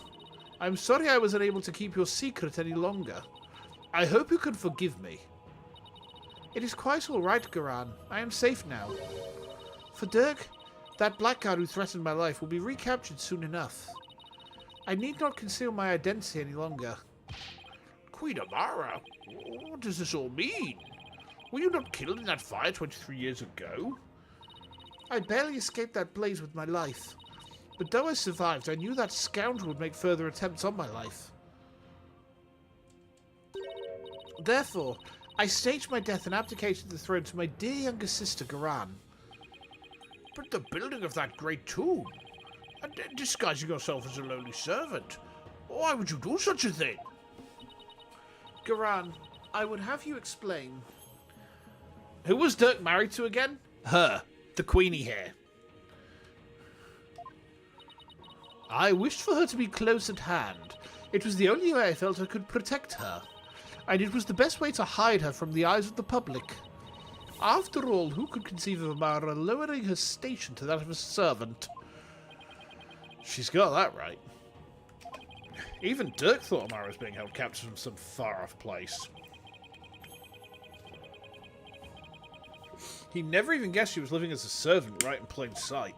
I'm sorry I was unable to keep your secret any longer. I hope you can forgive me. It is quite all right, Garan. I am safe now. For Dirk, that blackguard who threatened my life will be recaptured soon enough. I need not conceal my identity any longer. Queen Amara, what does this all mean? Were you not killed in that fire 23 years ago? I barely escaped that blaze with my life. But though I survived, I knew that scoundrel would make further attempts on my life. Therefore, I staged my death and abdicated the throne to my dear younger sister, Garan. But the building of that great tomb, and disguising yourself as a lowly servant, why would you do such a thing? Garan, I would have you explain. Who was Dirk married to again? Her, the queenie here. I wished for her to be close at hand. It was the only way I felt I could protect her. And it was the best way to hide her from the eyes of the public. After all, who could conceive of Amara lowering her station to that of a servant? She's got that right. Even Dirk thought Amara was being held captive from some far-off place. He never even guessed she was living as a servant right in plain sight.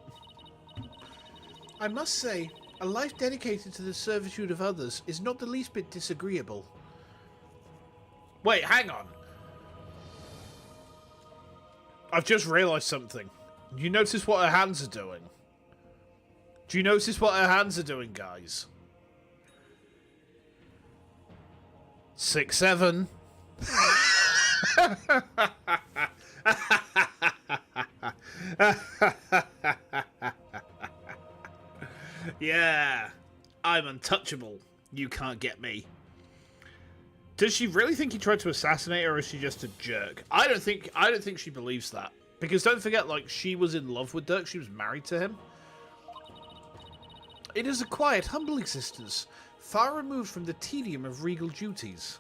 I must say, a life dedicated to the servitude of others is not the least bit disagreeable. Wait, hang on. I've just realised something. Do you notice what her hands are doing? Do you notice what her hands are doing, guys? 6, 7. Yeah, I'm untouchable. You can't get me. Does she really think he tried to assassinate her, or is she just a jerk? I don't think she believes that. Because don't forget, like, she was in love with Dirk. She was married to him. It is a quiet, humble existence, far removed from the tedium of regal duties.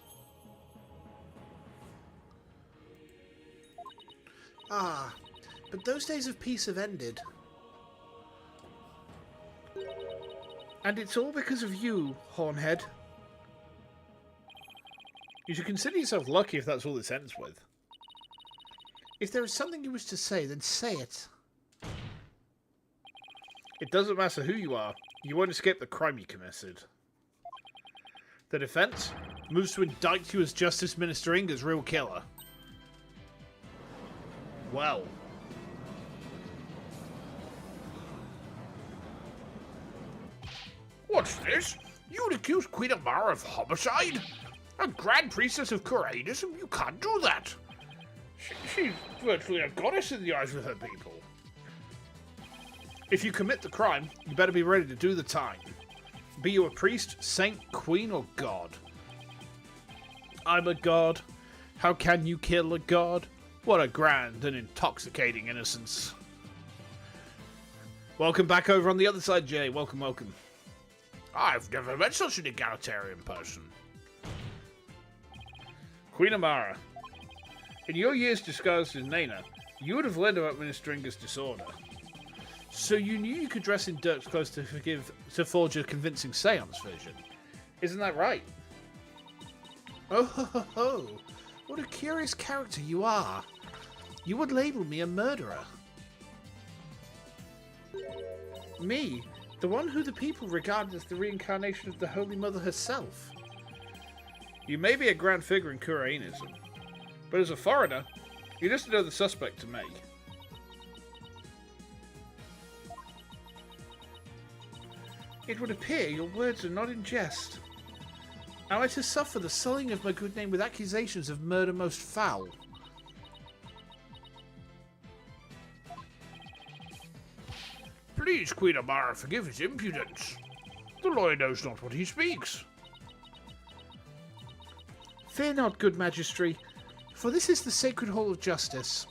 Ah, but those days of peace have ended. And it's all because of you, Hornhead. You should consider yourself lucky if that's all this ends with. If there is something you wish to say, then say it. It doesn't matter who you are. You won't escape the crime you committed. The defense moves to indict you as Justice Minister Inga's real killer. Well. What's this? You'd accuse Queen Amara of homicide? A Grand Priestess of Courageism? You can't do that. She's virtually a goddess in the eyes of her people. If you commit the crime, you better be ready to do the time. Be you a priest, saint, queen, or god. I'm a god. How can you kill a god? What a grand and intoxicating innocence. Welcome back over on the other side, Jay. Welcome, welcome. I've never met such an egalitarian person. Queen Amara, in your years disguised as Nena, you would have learned about Minister Inga's disorder. So you knew you could dress in Dirk's clothes to forge a convincing seance vision. Isn't that right? Oh ho ho ho! What a curious character you are. You would label me a murderer. Me, the one who the people regard as the reincarnation of the Holy Mother herself. You may be a grand figure in Kurainism, but as a foreigner, you're just another suspect to me. It would appear your words are not in jest. Am I to suffer the sullying of my good name with accusations of murder most foul? Please, Queen Amara, forgive his impudence. The lawyer knows not what he speaks. Fear not, good Magistry, for this is the sacred hall of justice.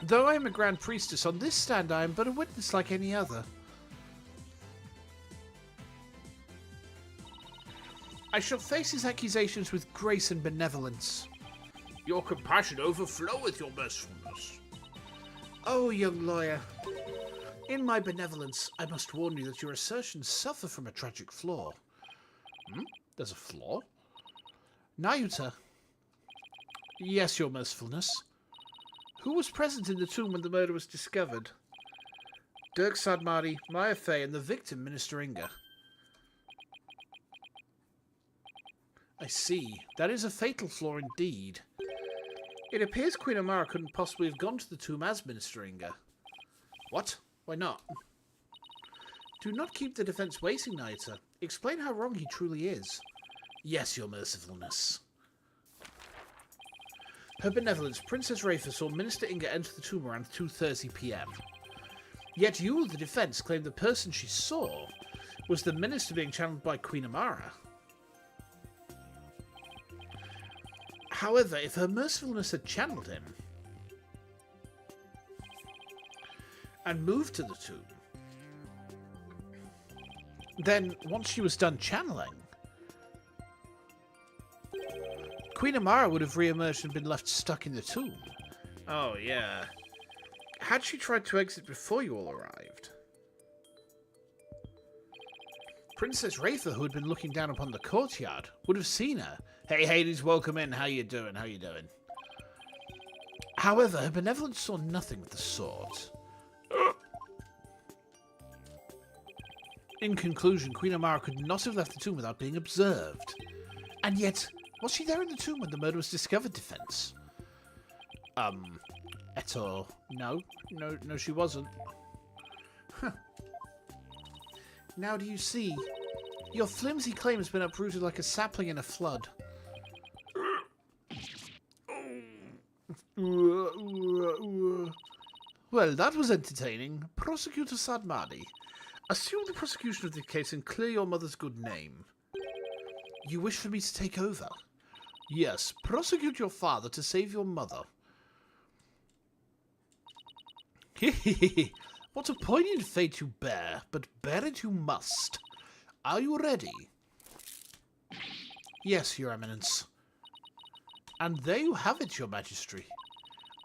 Though I am a grand priestess, on this stand I am but a witness like any other. I shall face his accusations with grace and benevolence. Your compassion overflow with your mercifulness. Oh, young lawyer, in my benevolence, I must warn you that your assertions suffer from a tragic flaw. There's a flaw. Nayuta. Yes, your mercifulness. Who was present in the tomb when the murder was discovered? Dirk Sadmari, Maya Fey, and the victim, Minister Inga. I see. That is a fatal flaw indeed. It appears Queen Amara couldn't possibly have gone to the tomb as Minister Inga. What? Why not? Do not keep the defense waiting, Naita. Explain how wrong he truly is. Yes, your mercifulness. Her benevolence, Princess Rafa saw Minister Inga enter the tomb around 2:30 p.m. Yet you, the defense, claim the person she saw was the minister being channeled by Queen Amara. However, if her mercifulness had channeled him and moved to the tomb, then once she was done channeling, Queen Amara would have re-emerged and been left stuck in the tomb. Oh, yeah. Had she tried to exit before you all arrived? Princess Rafa, who had been looking down upon the courtyard, would have seen her. Hey, Hades, welcome in. How you doing? How you doing? However, her benevolence saw nothing of the sort. In conclusion, Queen Amara could not have left the tomb without being observed. And yet, was she there in the tomb when the murder was discovered, defense? Eto, no, she wasn't. Huh. Now do you see? Your flimsy claim has been uprooted like a sapling in a flood. Well, that was entertaining. Prosecutor Sadmadi, assume the prosecution of the case and clear your mother's good name. You wish for me to take over? Yes, prosecute your father to save your mother. Hehehe, what a poignant fate you bear, but bear it you must. Are you ready? Yes, your eminence. And there you have it, your majesty.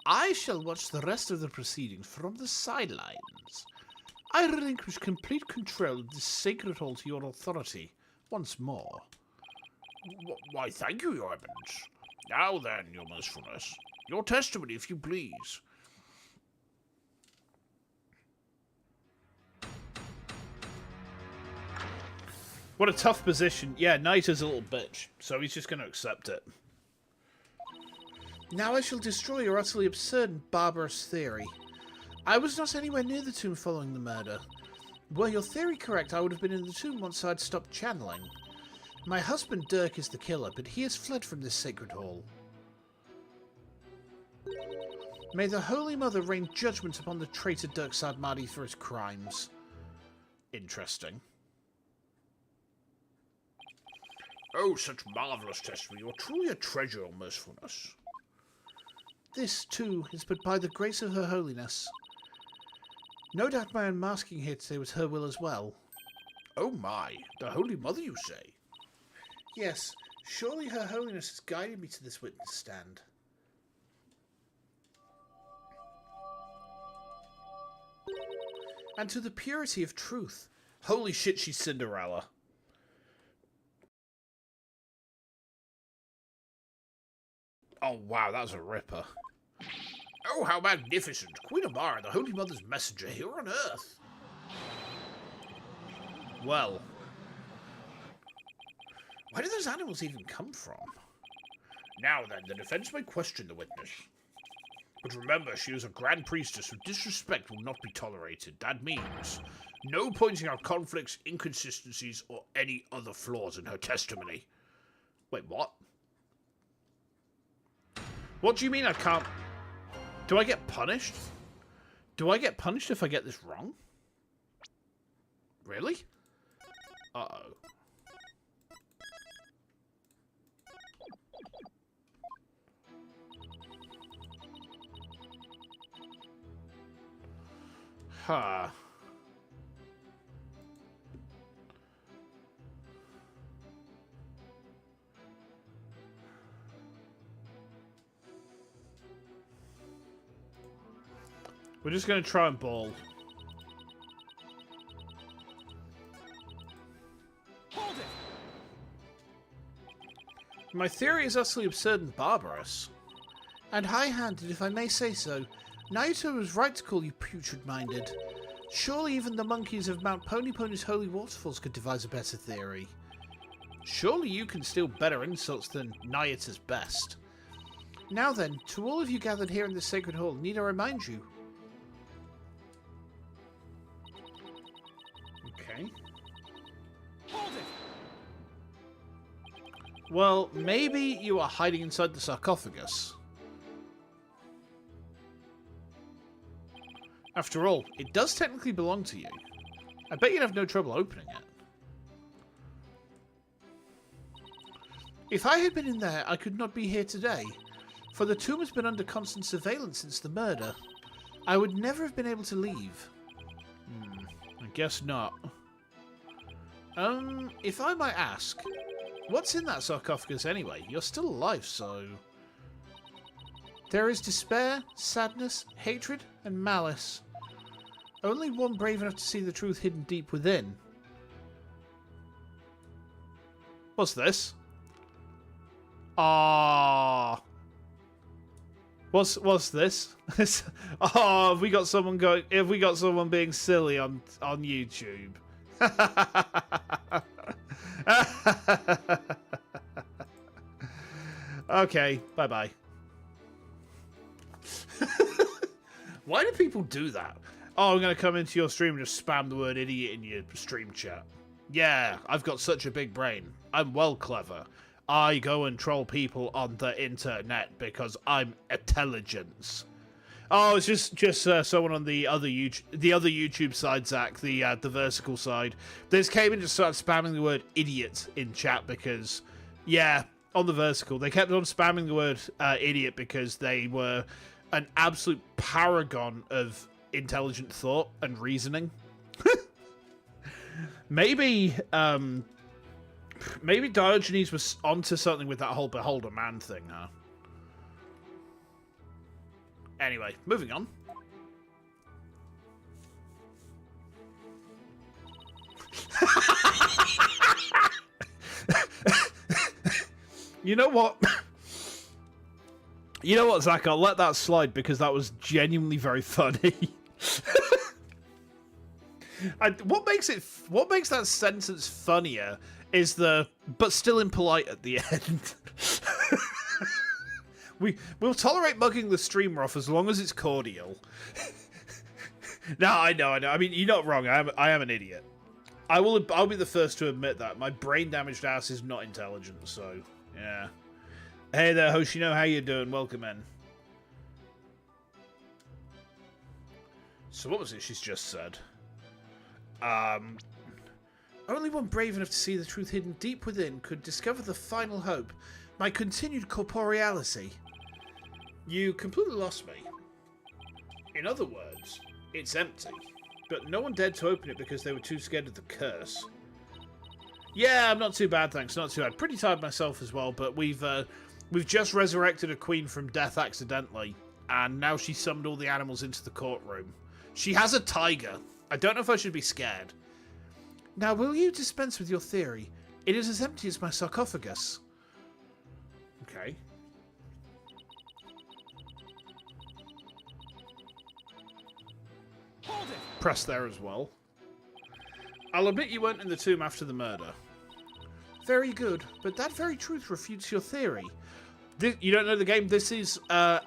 I shall watch the rest of the proceedings from the sidelines. I relinquish complete control of this sacred hall to your authority once more. Why, thank you, your eminence. Now then, your mercifulness. Your testimony, if you please. What a tough position. Yeah, Knight is a little bitch, so he's just going to accept it. Now I shall destroy your utterly absurd and barbarous theory. I was not anywhere near the tomb following the murder. Were your theory correct, I would have been in the tomb once I'd stopped channeling. My husband Dirk is the killer, but he has fled from this sacred hall. May the Holy Mother rain judgment upon the traitor Dirk Sadmadi for his crimes. Interesting. Oh, such marvellous testimony. You're truly a treasure, your mercifulness. This, too, is but by the grace of her holiness. No doubt my unmasking here today was her will as well. Oh my, the Holy Mother, you say? Yes, surely her holiness has guided me to this witness stand. And to the purity of truth. Holy shit, she's Cinderella. Oh wow, that was a ripper. Oh, how magnificent! Queen Amara, the Holy Mother's messenger here on Earth. Well, where did those animals even come from? Now then, the defense may question the witness. But remember, she is a Grand Priestess, so disrespect will not be tolerated. That means no pointing out conflicts, inconsistencies, or any other flaws in her testimony. Wait, what? What do you mean I can't... Do I get punished? Do I get punished if I get this wrong? Really? Uh-oh. Huh. We're just going to try and ball. Hold it! My theory is utterly absurd and barbarous. And high-handed, if I may say so. Naito was right to call you putrid-minded. Surely even the monkeys of Mount Pony's holy waterfalls could devise a better theory. Surely you can steal better insults than Nayata's best. Now then, to all of you gathered here in this sacred hall, need I remind you? Okay. Hold it! Well, maybe you are hiding inside the sarcophagus. After all, it does technically belong to you. I bet you'd have no trouble opening it. If I had been in there, I could not be here today, for the tomb has been under constant surveillance since the murder. I would never have been able to leave. I guess not. If I might ask, what's in that sarcophagus anyway? You're still alive, so... There is despair, sadness, hatred, and malice. Only one brave enough to see the truth hidden deep within. What's this? Ah. What's this? Oh, have we got someone going? Have we got someone being silly on YouTube? Okay, bye bye. Why do people do that? Oh, I'm going to come into your stream and just spam the word idiot in your stream chat. Yeah, I've got such a big brain. I'm well clever. I go and troll people on the internet because I'm intelligence. Oh, it's just someone on the other YouTube side, Zach, the vertical side. They just came and just started spamming the word idiot in chat because, yeah, on the vertical. They kept on spamming the word idiot because they were an absolute paragon of intelligent thought and reasoning. Maybe Diogenes was onto something with that whole beholder man thing, huh? Anyway, moving on. You know what? You know what, Zach? I'll let that slide because that was genuinely very funny. What makes that sentence funnier is the "but still impolite" at the end. We'll tolerate mugging the streamer off as long as it's cordial. No, I know. I mean, you're not wrong. I am an idiot. I'll be the first to admit that. My brain-damaged ass is not intelligent, so, yeah. Hey there, Hoshino, how you doing? Welcome in. So what was it she's just said? Only one brave enough to see the truth hidden deep within could discover the final hope, my continued corporeality. You completely lost me. In other words, it's empty. But no one dared to open it because they were too scared of the curse. Yeah, I'm not too bad, thanks. Not too bad. Pretty tired myself as well, but we've just resurrected a queen from death accidentally, and now she summoned all the animals into the courtroom. She has a tiger. I don't know if I should be scared. Now, will you dispense with your theory? It is as empty as my sarcophagus. Okay. Hold it! Press there as well. I'll admit you weren't in the tomb after the murder. Very good, but that very truth refutes your theory. You don't know the game? This is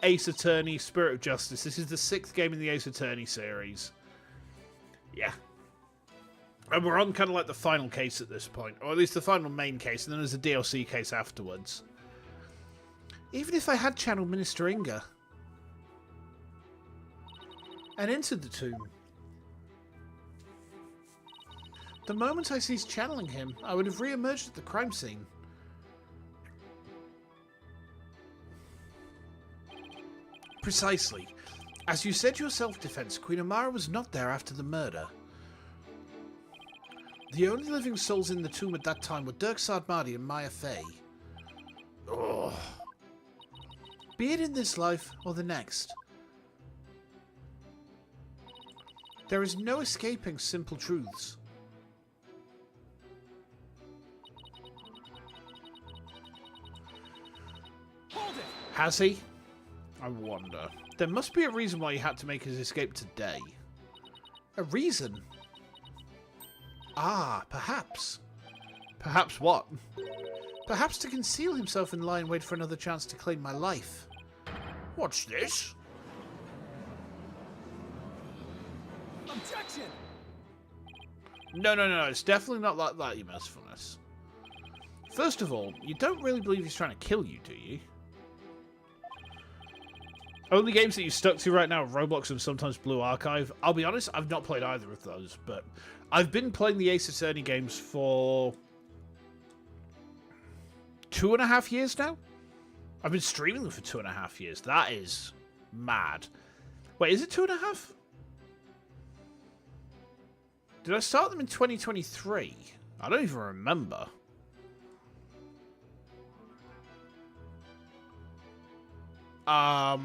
Ace Attorney Spirit of Justice. This is the 6th game in the Ace Attorney series. Yeah. And we're on kind of like the final case at this point, or at least the final main case, and then there's a DLC case afterwards. Even if I had channeled Minister Inga and entered the tomb, the moment I ceased channeling him, I would have re-emerged at the crime scene. Precisely. As you said your self-defense, Queen Amara was not there after the murder. The only living souls in the tomb at that time were Dirk Sardmadi and Maya Fey. Ugh. Be it in this life or the next, there is no escaping simple truths. Has he? I wonder. There must be a reason why he had to make his escape today. A reason? Ah, perhaps. Perhaps what? Perhaps to conceal himself and lie in wait for another chance to claim my life. What's this? Objection! No, it's definitely not like that, you mercifulness. First of all, you don't really believe he's trying to kill you, do you? Only games that you stuck to right now are Roblox and sometimes Blue Archive. I'll be honest, I've not played either of those, but I've been playing the Ace Attorney games for 2.5 years now? I've been streaming them for 2.5 years. That is mad. Wait, is it 2.5? Did I start them in 2023? I don't even remember. I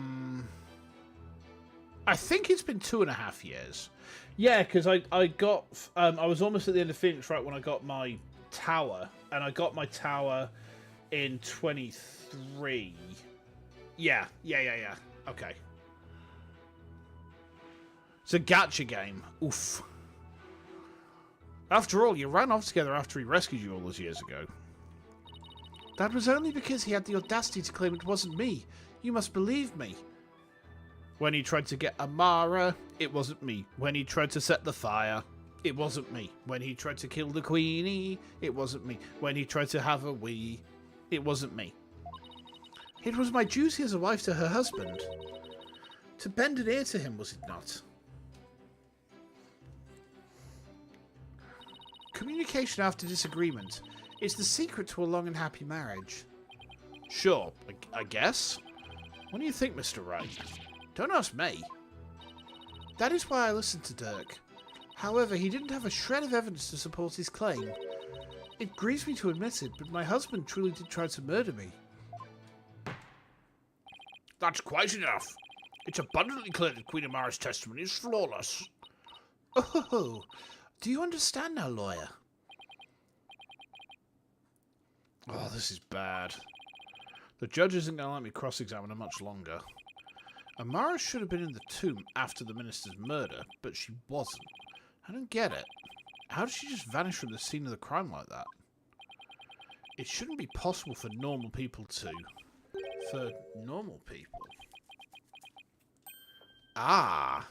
think it's been 2.5 years. Yeah, because I got... I was almost at the end of Phoenix right when I got my tower. And I got my tower in 23. Yeah. Okay. It's a gacha game. Oof. After all, you ran off together after he rescued you all those years ago. That was only because he had the audacity to claim it wasn't me. You must believe me. When he tried to get Amara, it wasn't me. When he tried to set the fire, it wasn't me. When he tried to kill the queenie, it wasn't me. When he tried to have a wee, it wasn't me. It was my duty as a wife to her husband. To bend an ear to him, was it not? Communication after disagreement is the secret to a long and happy marriage. Sure, I guess. What do you think, Mr. Wright? Don't ask me. That is why I listened to Dirk. However, he didn't have a shred of evidence to support his claim. It grieves me to admit it, but my husband truly did try to murder me. That's quite enough. It's abundantly clear that Queen Amara's testimony is flawless. Oh, do you understand now, lawyer? Oh, this is bad. The judge isn't going to let me cross-examine her much longer. Amara should have been in the tomb after the minister's murder, but she wasn't. I don't get it. How did she just vanish from the scene of the crime like that? It shouldn't be possible for normal people to... For normal people? Ah...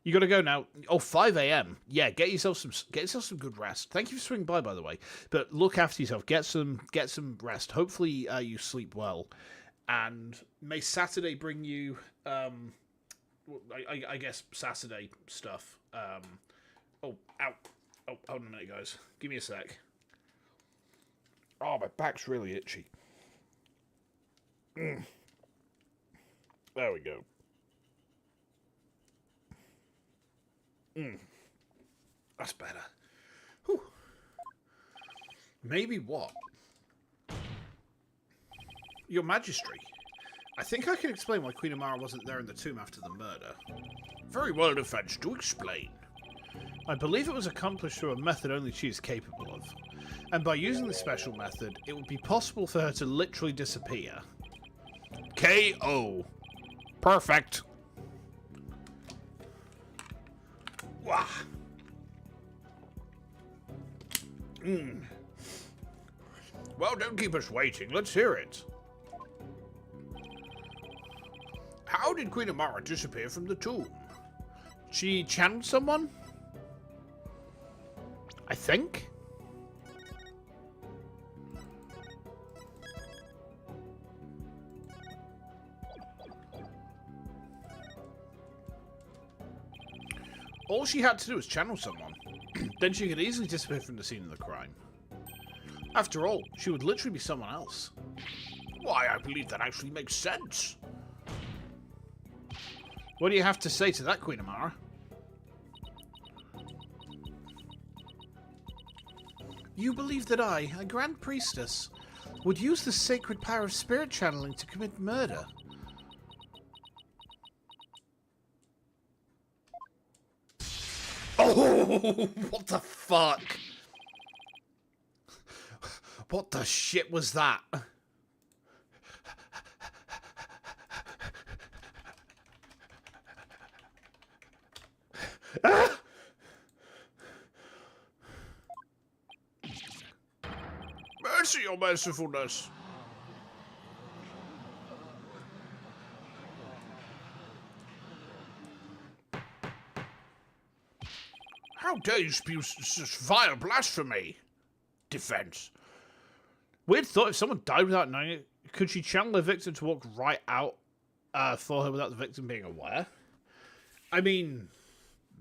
You gotta go now. Oh, 5 a.m. Yeah, get yourself some good rest. Thank you for swinging by the way. But look after yourself. Get some rest. Hopefully you sleep well. And may Saturday bring you I guess Saturday stuff. Oh, ow. Oh, hold on a minute, guys. Give me a sec. Oh, my back's really itchy. There we go. That's better. Whew. Maybe what? Your Majesty, I think I can explain why Queen Amara wasn't there in the tomb after the murder. Very well, defense. Do explain. I believe it was accomplished through a method only she is capable of. And by using this special method, it would be possible for her to literally disappear. K.O. Perfect. Wah. Well, don't keep us waiting. Let's hear it. How did Queen Amara disappear from the tomb? She channeled someone? I think? All she had to do was channel someone. Then she could easily disappear from the scene of the crime. After all, she would literally be someone else. Why, I believe that actually makes sense. What do you have to say to that, Queen Amara? You believe that I, a Grand Priestess, would use the sacred power of spirit channeling to commit murder? Oh, what the fuck? What the shit was that? your mercifulness. How dare you spew such vile blasphemy? Defense. Weird thought, if someone died without knowing it, could she channel the victim to walk right out for her without the victim being aware? I mean,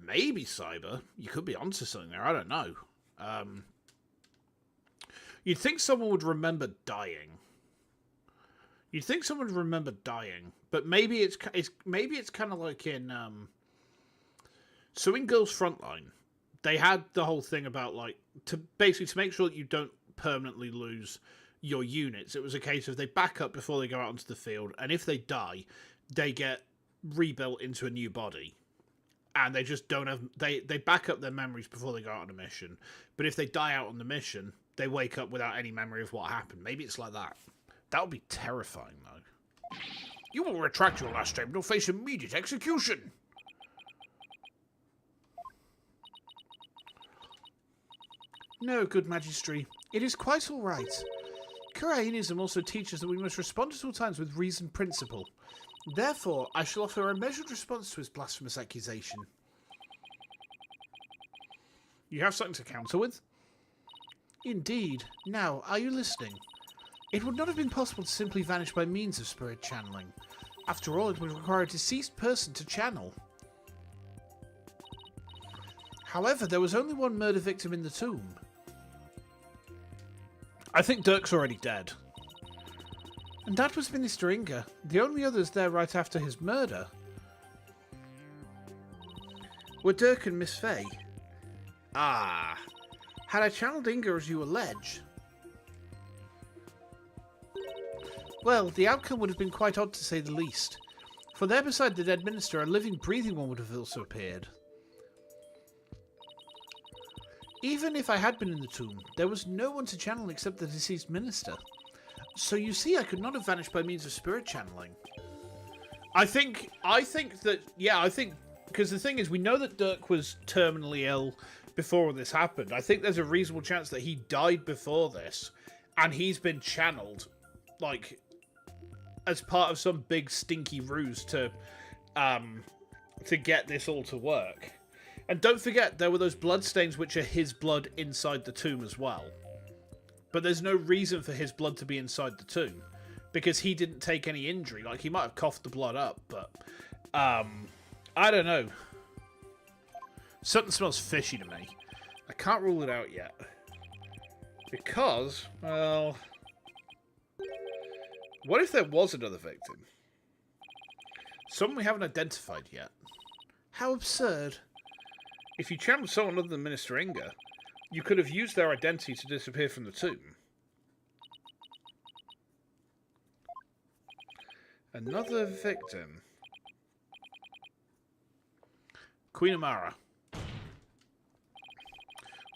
maybe, Cyber. You could be onto something there. I don't know. You'd think someone would remember dying. You'd think someone would remember dying, but maybe it's kind of like in so in Girls Frontline, they had the whole thing about like to make sure that you don't permanently lose your units. It was a case of they back up before they go out onto the field, and if they die, they get rebuilt into a new body. And they just don't have... They back up their memories before they go out on a mission. But if they die out on the mission, they wake up without any memory of what happened. Maybe it's like that. That would be terrifying, though. You will retract your last statement or face immediate execution. No, good Magistry. It is quite all right. Kurainism also teaches that we must respond at all times with reasoned principle. Therefore, I shall offer a measured response to his blasphemous accusation. You have something to counter with? Indeed. Now, are you listening? It would not have been possible to simply vanish by means of spirit channeling. After all, it would require a deceased person to channel. However, there was only one murder victim in the tomb. I think Dirk's already dead. And that was Minister Inga. The only others there right after his murder were Dirk and Miss Faye. Ah. Had I channeled Inga as you allege, well, the outcome would have been quite odd to say the least. For there beside the dead minister, a living, breathing one would have also appeared. Even if I had been in the tomb, there was no one to channel except the deceased minister. So you see, I could not have vanished by means of spirit channeling. I think that, yeah, because the thing is, we know that Dirk was terminally ill before all this happened. I think there's a reasonable chance that he died before this, and he's been channeled, like, as part of some big stinky ruse to get this all to work. And don't forget, there were those bloodstains which are his blood inside the tomb as well. But there's no reason for his blood to be inside the tomb, because he didn't take any injury. Like, he might have coughed the blood up, but I don't know. Something smells fishy to me. I can't rule it out yet. Because, well, what if there was another victim? Someone we haven't identified yet. How absurd. If you channeled someone other than Minister Inga, you could have used their identity to disappear from the tomb. Another victim. Queen Amara.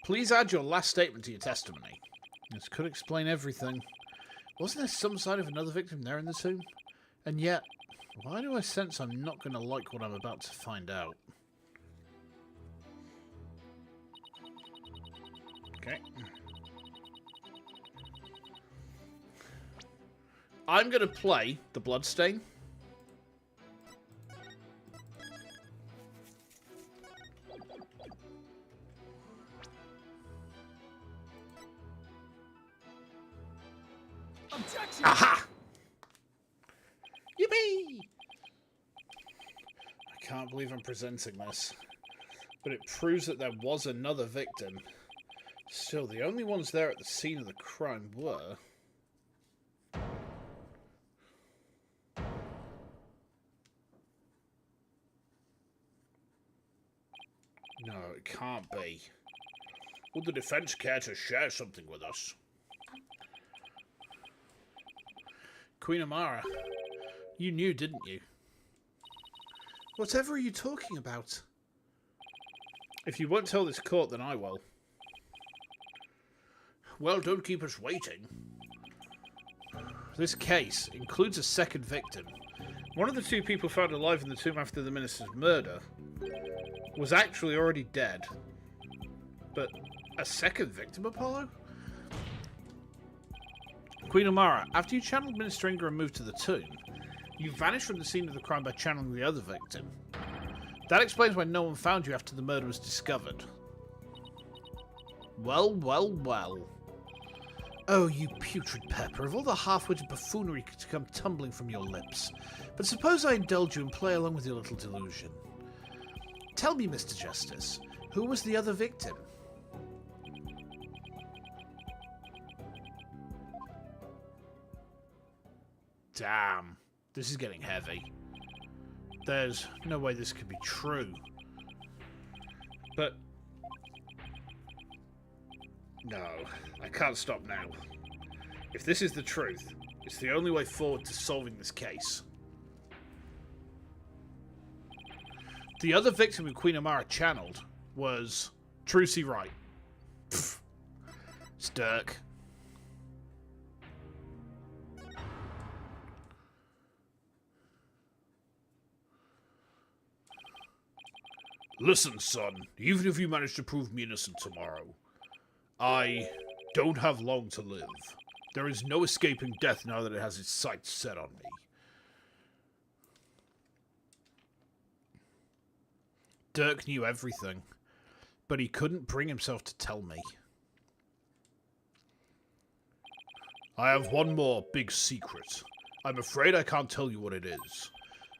Please add your last statement to your testimony. This could explain everything. Wasn't there some sign of another victim there in the tomb? And yet, why do I sense I'm not going to like what I'm about to find out? Okay. I'm going to play the Bloodstain. Objection! Aha! Yippee! I can't believe I'm presenting this. But it proves that there was another victim. Still, the only ones there at the scene of the crime were... No, it can't be. Would the defense care to share something with us? Queen Amara, you knew, didn't you? Whatever are you talking about? If you won't tell this court, then I will. Well, don't keep us waiting. This case includes a second victim. One of the two people found alive in the tomb after the minister's murder was actually already dead. But a second victim, Apollo? Queen Amara, after you channeled Ministringer and moved to the tomb, you vanished from the scene of the crime by channeling the other victim. That explains why no one found you after the murder was discovered. Well, well, well. Oh, you putrid Pepper, of all the half-witted buffoonery to come tumbling from your lips. But suppose I indulge you and play along with your little delusion. Tell me, Mr. Justice, who was the other victim? Damn, this is getting heavy. There's no way this could be true. But... no, I can't stop now. If this is the truth, it's the only way forward to solving this case. The other victim who Queen Amara channeled was Trucy Wright. Pfft. It's Dirk. Listen, son, even if you manage to prove me innocent tomorrow, I don't have long to live. There is no escaping death now that it has its sights set on me. Dirk knew everything, but he couldn't bring himself to tell me. I have one more big secret. I'm afraid I can't tell you what it is.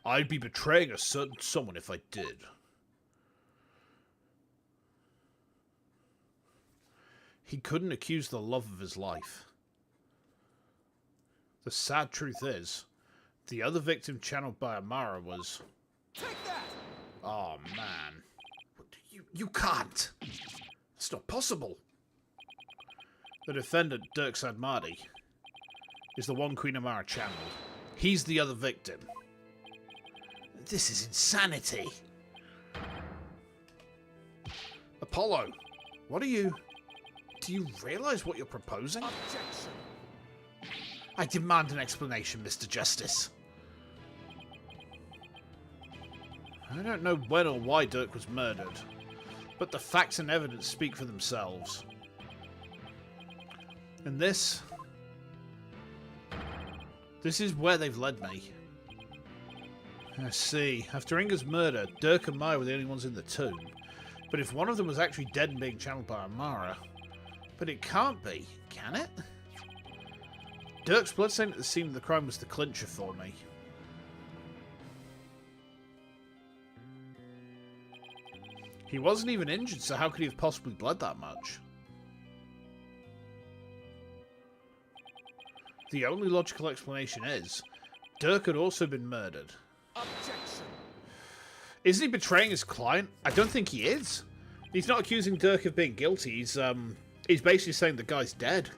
I'd be betraying a certain someone if I did. He couldn't accuse the love of his life. The sad truth is, the other victim channeled by Amara was... Take that! Oh, man. You can't! It's not possible! The defendant, Dirk Sadmadi, is the one Queen Amara channeled. He's the other victim. This is insanity! Apollo, what are you... Do you realise what you're proposing? Objection! I demand an explanation, Mr. Justice. I don't know when or why Dirk was murdered, but the facts and evidence speak for themselves. And this is where they've led me. I see. After Inga's murder, Dirk and Maya were the only ones in the tomb. But if one of them was actually dead and being channeled by Amara... But it can't be, can it? Dirk's bloodstain at the scene of the crime was the clincher for me. He wasn't even injured, so how could he have possibly bled that much? The only logical explanation is, Dirk had also been murdered. Objection! Isn't he betraying his client? I don't think he is. He's not accusing Dirk of being guilty, he's basically saying the guy's dead.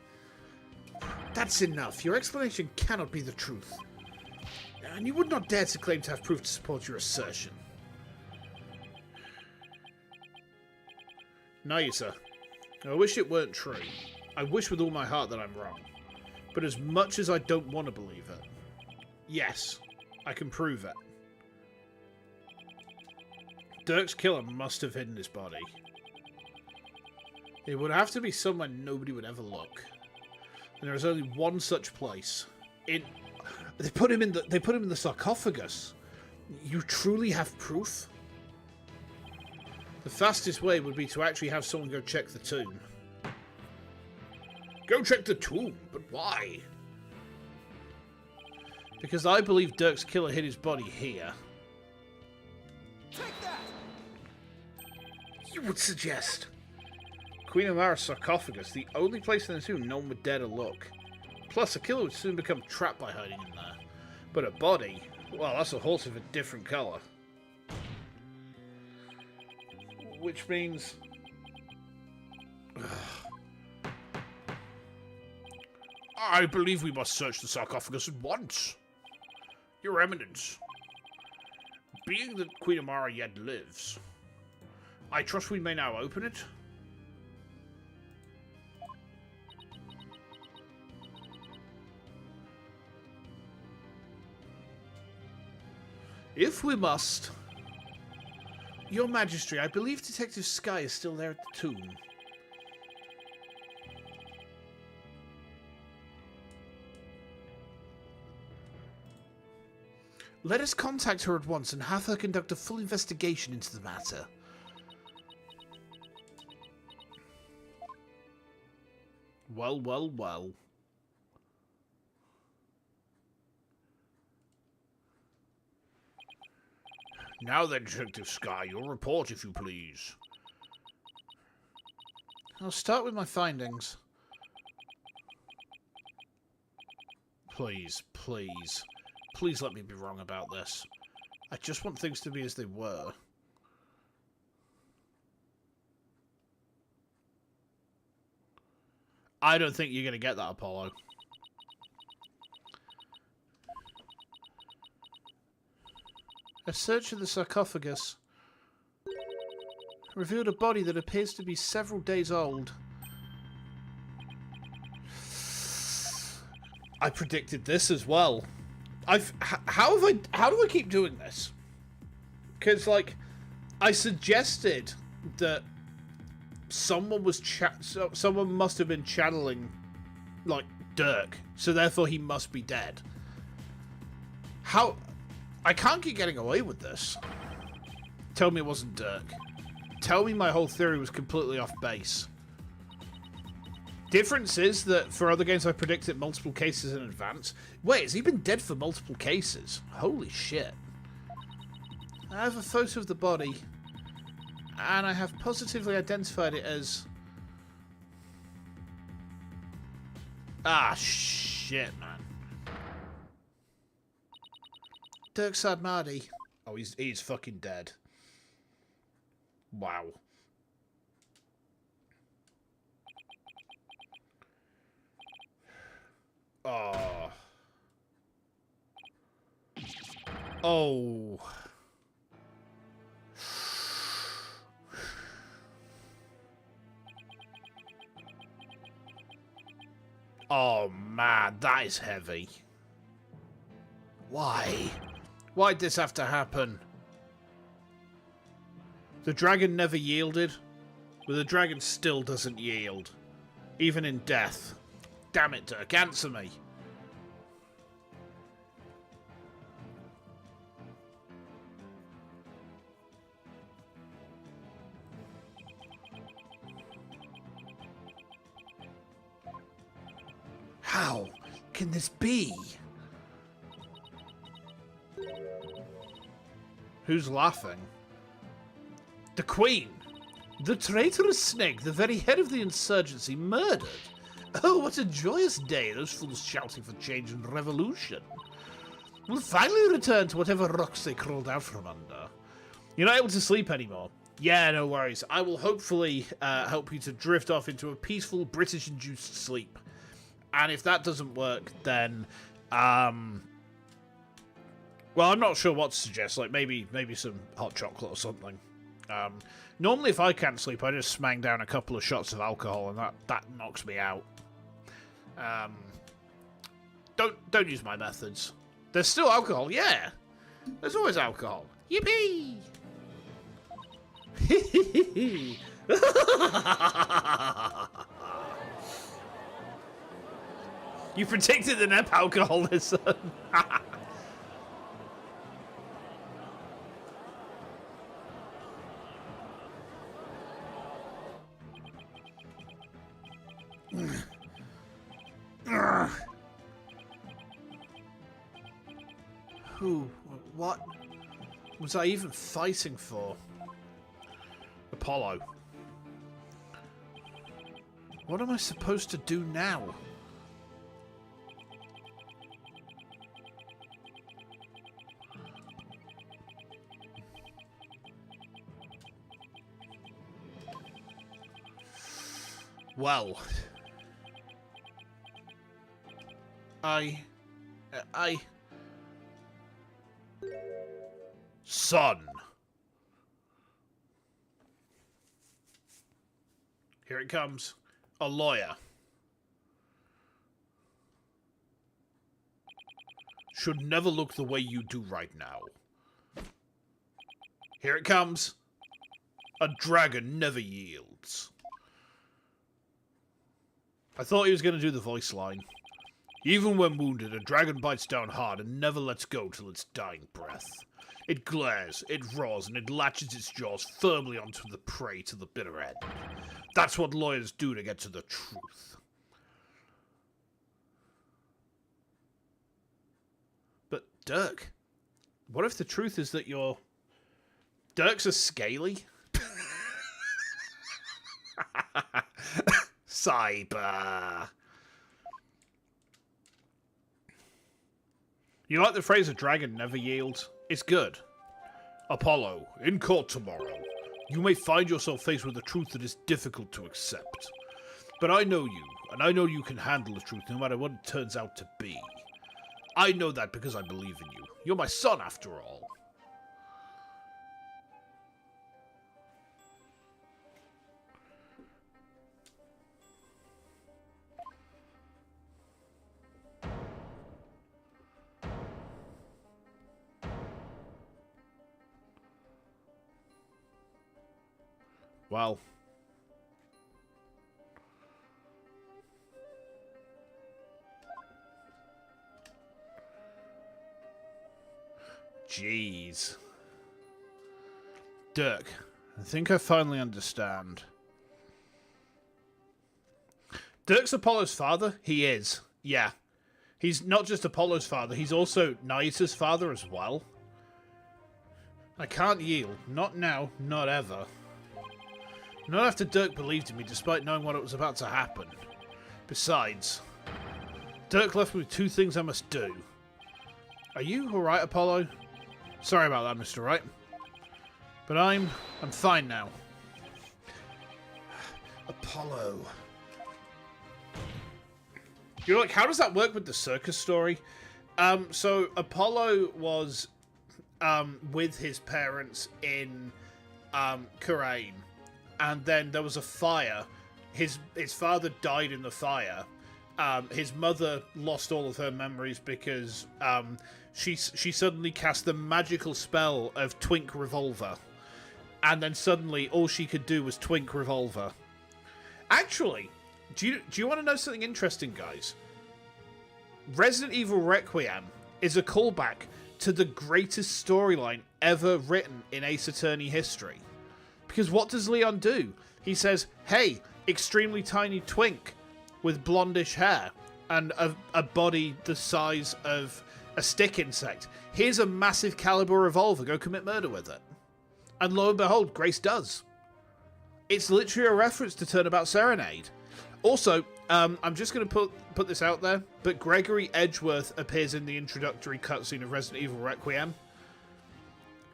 That's enough. Your explanation cannot be the truth. And you would not dare to claim to have proof to support your assertion. Nagisa, I wish it weren't true. I wish with all my heart that I'm wrong. But as much as I don't want to believe it, yes, I can prove it. Dirk's killer must have hidden his body. It would have to be somewhere nobody would ever look. And there is only one such place. They put him in the sarcophagus. You truly have proof? The fastest way would be to actually have someone go check the tomb. Go check the tomb, but why? Because I believe Dirk's killer hid his body here. Take that! You would suggest... Queen Amara's sarcophagus, the only place in the tomb no one would dare to look. Plus, a killer would soon become trapped by hiding in there. But a body, well, that's a horse of a different colour. Which means... I believe we must search the sarcophagus at once. Your Eminence, being that Queen Amara yet lives, I trust we may now open it. If we must. Your Majesty, I believe Detective Sky is still there at the tomb. Let us contact her at once and have her conduct a full investigation into the matter. Well, well, well. Now then, Detective Sky, your report, if you please. I'll start with my findings. Please, please. Please let me be wrong about this. I just want things to be as they were. I don't think you're going to get that, Apollo. A search of the sarcophagus revealed a body that appears to be several days old. I predicted this as well. How do I keep doing this? Because, like, I suggested that someone must have been channeling, like, Dirk, so therefore he must be dead. How? I can't keep getting away with this. Tell me it wasn't Dirk. Tell me my whole theory was completely off base. Difference is that for other games I predicted multiple cases in advance. Wait, has he been dead for multiple cases? Holy shit. I have a photo of the body, and I have positively identified it as... Ah, shit, man. Dirk Sadmadi. Oh, he's fucking dead. Wow. Oh. Oh. Oh, man, that is heavy. Why? Why'd this have to happen? The dragon never yielded, but the dragon still doesn't yield. Even in death. Damn it, Dirk, answer me. How can this be? Who's laughing? The Queen! The traitorous snake, the very head of the insurgency, murdered! Oh, what a joyous day, those fools shouting for change and revolution. We'll finally return to whatever rocks they crawled out from under. You're not able to sleep anymore. Yeah, no worries. I will hopefully help you to drift off into a peaceful British-induced sleep. And if that doesn't work, then... well, I'm not sure what to suggest. Like, maybe some hot chocolate or something. Normally, if I can't sleep, I just smang down a couple of shots of alcohol, and that knocks me out. Don't use my methods. There's still alcohol, yeah. There's always alcohol. Yippee! You predicted an ep alcoholism. Who? What was I even fighting for? Apollo. What am I supposed to do now? Well, Son. Here it comes. A lawyer. Should never look the way you do right now. Here it comes. A dragon never yields. I thought he was going to do the voice line. Even when wounded, a dragon bites down hard and never lets go till its dying breath. It glares, it roars, and it latches its jaws firmly onto the prey to the bitter end. That's what lawyers do to get to the truth. But, Dirk, what if the truth is that you're... Dirk's a scaly? Cyber. You like the phrase "a dragon never yields"? It's good. Apollo, in court tomorrow, you may find yourself faced with a truth that is difficult to accept. But I know you, and I know you can handle the truth no matter what it turns out to be. I know that because I believe in you. You're my son, after all. Well, jeez. Dirk, I think I finally understand. Dirk's Apollo's father? He is. Yeah. He's not just Apollo's father, he's also Naisa's father as well. I can't yield. Not now, not ever. Not after Dirk believed in me, despite knowing what was about to happen. Besides, Dirk left me with two things I must do. Are you alright, Apollo? Sorry about that, Mr. Wright. But I'm fine now. Apollo. You're like, how does that work with the circus story? So Apollo was with his parents in Kurumi. And then there was a fire. His father died in the fire. His mother lost all of her memories because she suddenly cast the magical spell of Twink Revolver. And then suddenly all she could do was Twink Revolver. Actually, do you want to know something interesting, guys? Resident Evil Requiem is a callback to the greatest storyline ever written in Ace Attorney history. Because what does Leon do? He says, hey, extremely tiny twink with blondish hair and a body the size of a stick insect. Here's a massive caliber revolver. Go commit murder with it. And lo and behold, Grace does. It's literally a reference to Turnabout Serenade. Also, I'm just going to put this out there, but Gregory Edgeworth appears in the introductory cutscene of Resident Evil Requiem.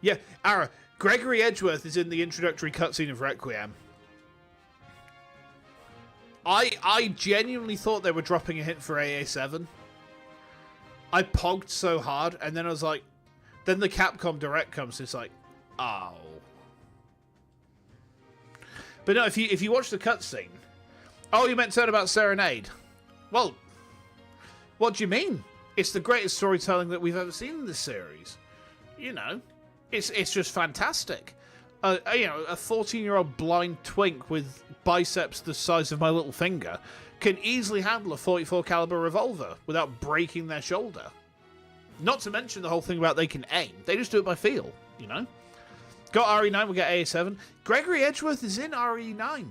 Yeah, Ara, Gregory Edgeworth is in the introductory cutscene of Requiem. I genuinely thought they were dropping a hint for AA7. I pogged so hard, and then I was like... Then the Capcom Direct comes, it's like... Oh. But no, if you watch the cutscene... Oh, you meant Turnabout Serenade? Well, what do you mean? It's the greatest storytelling that we've ever seen in this series. You know... It's just fantastic. A 14-year-old blind twink with biceps the size of my little finger can easily handle a .44 caliber revolver without breaking their shoulder. Not to mention the whole thing about they can aim. They just do it by feel, you know? Got RE9, we get AA7. Gregory Edgeworth is in RE9.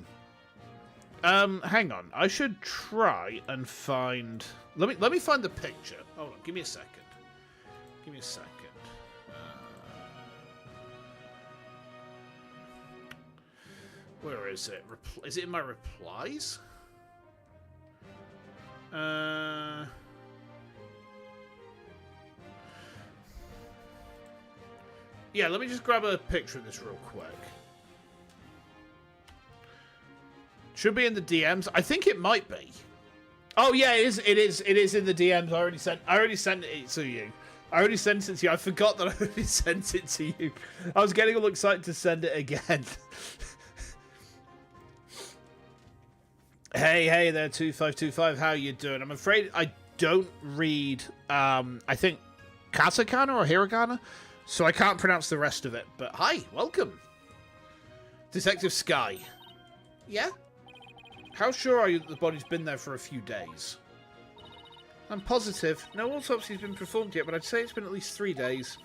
Hang on. I should try and find... Let me find the picture. Hold on, give me a second. Give me a second. Where is it? Is it in my replies? Yeah, let me just grab a picture of this real quick. Should be in the DMs. I think it might be. Oh yeah, it is in the DMs. I already sent it to you. I forgot that I already sent it to you. I was getting all excited to send it again. Hey there, 2525. How you doing? I'm afraid I don't read, I think, katakana or hiragana, so I can't pronounce the rest of it. But hi, welcome. Detective Sky. Yeah? How sure are you that the body's been there for a few days? I'm positive. No autopsy's been performed yet, but I'd say it's been at least 3 days.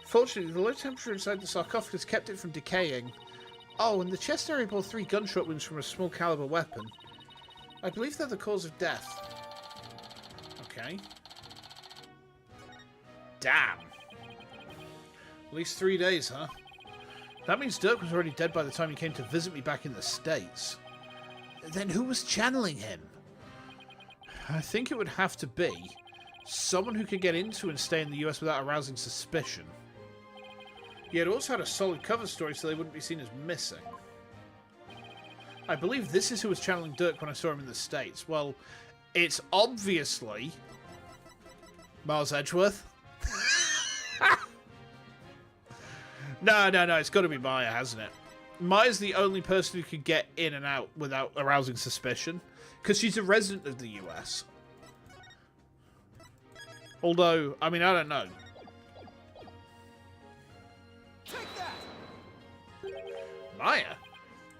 Fortunately, the low temperature inside the sarcophagus kept it from decaying. Oh, and the chest area bore 3 gunshot wounds from a small caliber weapon. I believe they're the cause of death. Okay. Damn. At least 3 days, huh? That means Dirk was already dead by the time he came to visit me back in the States. Then who was channeling him? I think it would have to be someone who could get into and stay in the US without arousing suspicion. He had also had a solid cover story so they wouldn't be seen as missing. I believe this is who was channeling Dirk when I saw him in the States. Well, it's obviously Miles Edgeworth. No, it's got to be Maya, hasn't it? Maya's the only person who could get in and out without arousing suspicion, because she's a resident of the US. Although, I mean, I don't know. Take that! Maya?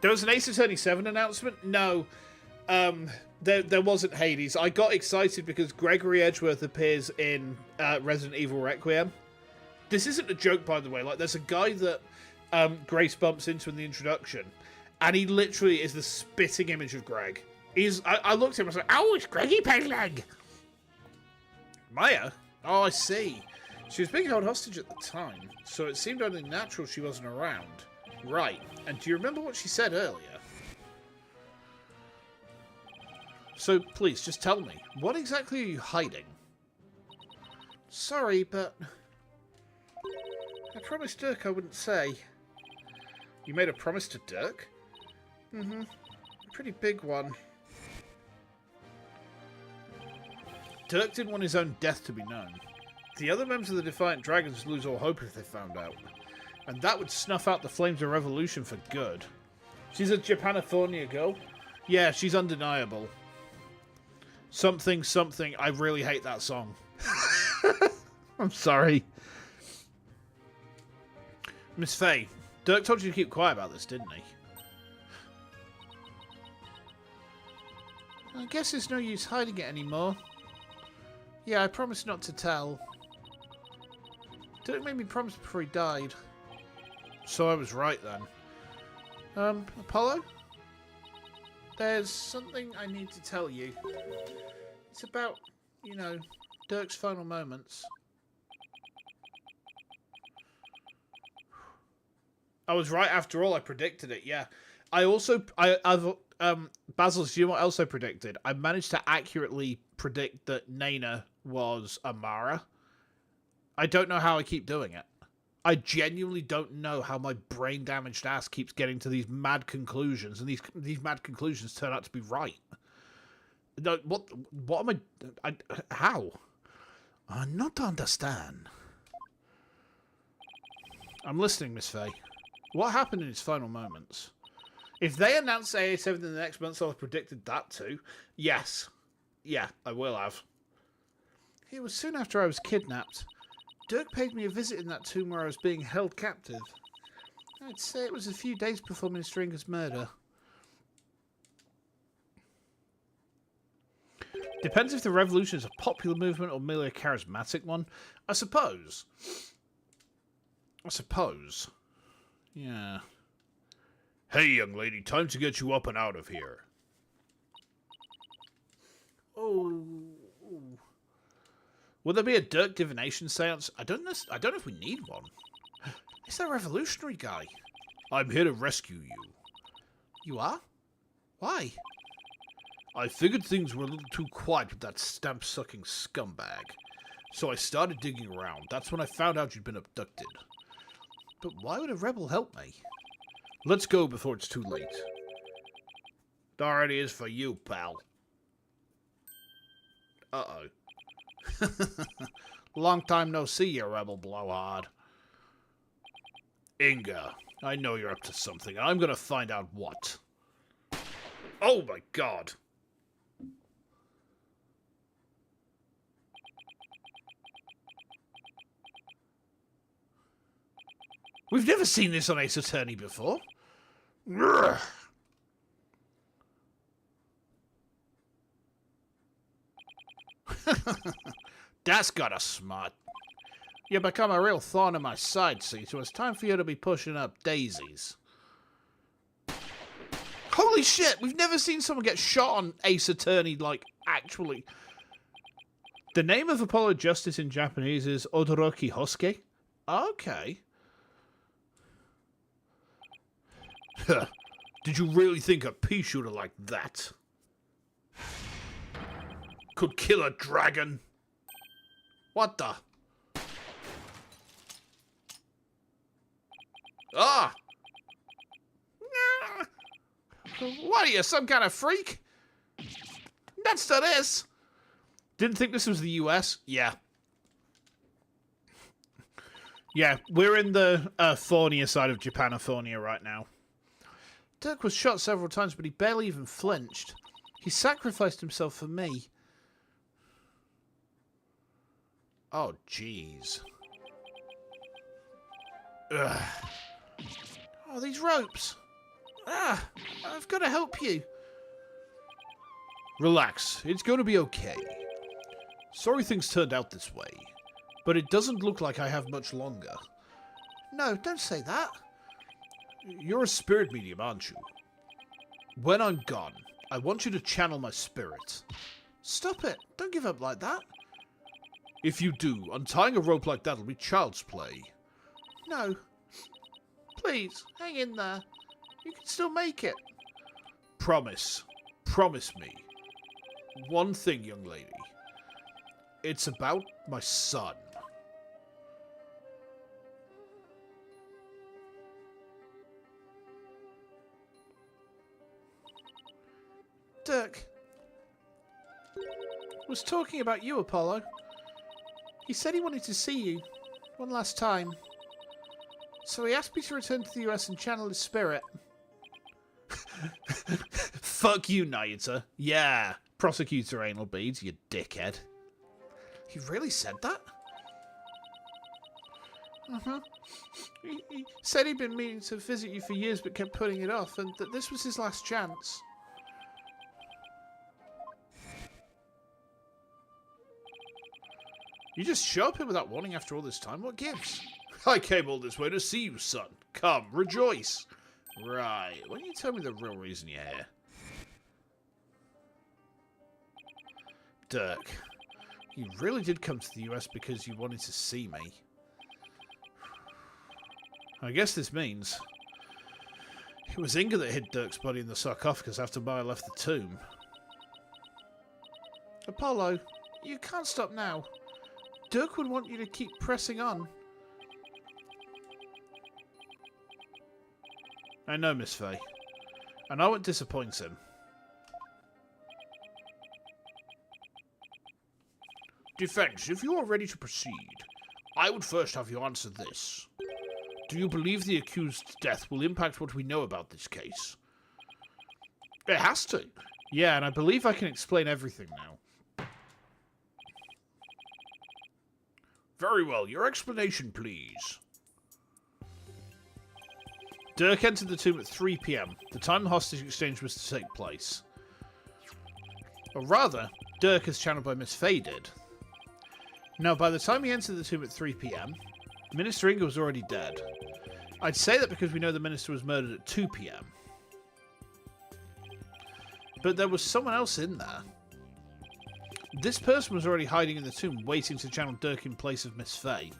There was an Ace Attorney 7 announcement? No. There wasn't Hades. I got excited because Gregory Edgeworth appears in Resident Evil Requiem. This isn't a joke, by the way. Like, there's a guy that Grace bumps into in the introduction, and he literally is the spitting image of Greg. I looked at him, I was like, oh, it's Greggy Pegleg! Maya? Oh, I see. She was being held hostage at the time, so it seemed only natural she wasn't around. Right. And do you remember what she said earlier? So, please, just tell me, what exactly are you hiding? Sorry, but I promised Dirk I wouldn't say. You made a promise to Dirk? Mm-hmm. A pretty big one. Dirk didn't want his own death to be known. The other members of the Defiant Dragons lose all hope if they found out. And that would snuff out the flames of revolution for good. She's a Japanifornia girl? Yeah, she's undeniable. Something, I really hate that song. I'm sorry. Miss Faye, Dirk told you to keep quiet about this, didn't he? I guess there's no use hiding it anymore. Yeah, I promised not to tell. Dirk made me promise before he died. So I was right then. Apollo? There's something I need to tell you. It's about, you know, Dirk's final moments. I was right after all, I predicted it, yeah. Basil, do you know what else I predicted? I managed to accurately predict that Naina was Amara. I don't know how I keep doing it. I genuinely don't know how my brain-damaged ass keeps getting to these mad conclusions, and these mad conclusions turn out to be right. No, what am I how? I not understand. I'm listening, Miss Faye. What happened in his final moments? If they announce AA7 in the next month, I'll have predicted that too. Yes. Yeah, I will have. It was soon after I was kidnapped. Dirk paid me a visit in that tomb where I was being held captive. I'd say it was a few days before ministering his murder. Depends if the revolution is a popular movement or merely a charismatic one. I suppose. Yeah. Hey, young lady, time to get you up and out of here. Oh. Will there be a Dirk divination seance? I don't know if we need one. It's that revolutionary guy. I'm here to rescue you. You are? Why? I figured things were a little too quiet with that stamp-sucking scumbag. So I started digging around. That's when I found out you'd been abducted. But why would a rebel help me? Let's go before it's too late. It already is for you, pal. Uh-oh. Long time no see, you rebel blowhard. Inga, I know you're up to something, and I'm gonna find out what. Oh my god. We've never seen this on Ace Attorney before. Urgh. That's got us smart. You become a real thorn in my side, see, so it's time for you to be pushing up daisies. Holy shit, we've never seen someone get shot on Ace Attorney, like, actually. The name of Apollo Justice in Japanese is Odoroki Hosuke. Okay. Did you really think a pea shooter like that could kill a dragon? What the? Ah! What are you, some kind of freak? That's to this. Didn't think this was the US? Yeah. Yeah, we're in the thornier side of Japanophornia right now. Dirk was shot several times, but he barely even flinched. He sacrificed himself for me. Oh, jeez. Ugh. Oh, these ropes. Ah, I've got to help you. Relax, it's going to be okay. Sorry things turned out this way, but it doesn't look like I have much longer. No, don't say that. You're a spirit medium, aren't you? When I'm gone, I want you to channel my spirit. Stop it, don't give up like that. If you do, untying a rope like that will be child's play. No. Please, hang in there. You can still make it. Promise. Promise me. One thing, young lady. It's about my son. Dirk was talking about you, Apollo. He said he wanted to see you one last time. So he asked me to return to the US and channel his spirit. Fuck you, Naita. Yeah, prosecutor anal beads, you dickhead. He really said that? Uh-huh. He said he'd been meaning to visit you for years but kept putting it off, and that this was his last chance. You just show up here without warning after all this time? What gives? I came all this way to see you, son. Come, rejoice. Right, why don't you tell me the real reason you're here? Dirk, you really did come to the US because you wanted to see me. I guess this means it was Inga that hid Dirk's body in the sarcophagus after Maya left the tomb. Apollo, you can't stop now. Dirk would want you to keep pressing on. I know, Miss Faye. And I won't disappoint him. Defense, if you are ready to proceed, I would first have you answer this. Do you believe the accused's death will impact what we know about this case? It has to. Yeah, and I believe I can explain everything now. Very well, your explanation, please. Dirk entered the tomb at 3 PM, the time the hostage exchange was to take place. Or rather, Dirk is channeled by Miss Faye did. Now, by the time he entered the tomb at 3 PM, Minister Inga was already dead. I'd say that because we know the minister was murdered at 2 PM. But there was someone else in there. This person was already hiding in the tomb, waiting to channel Dirk in place of Miss Faye.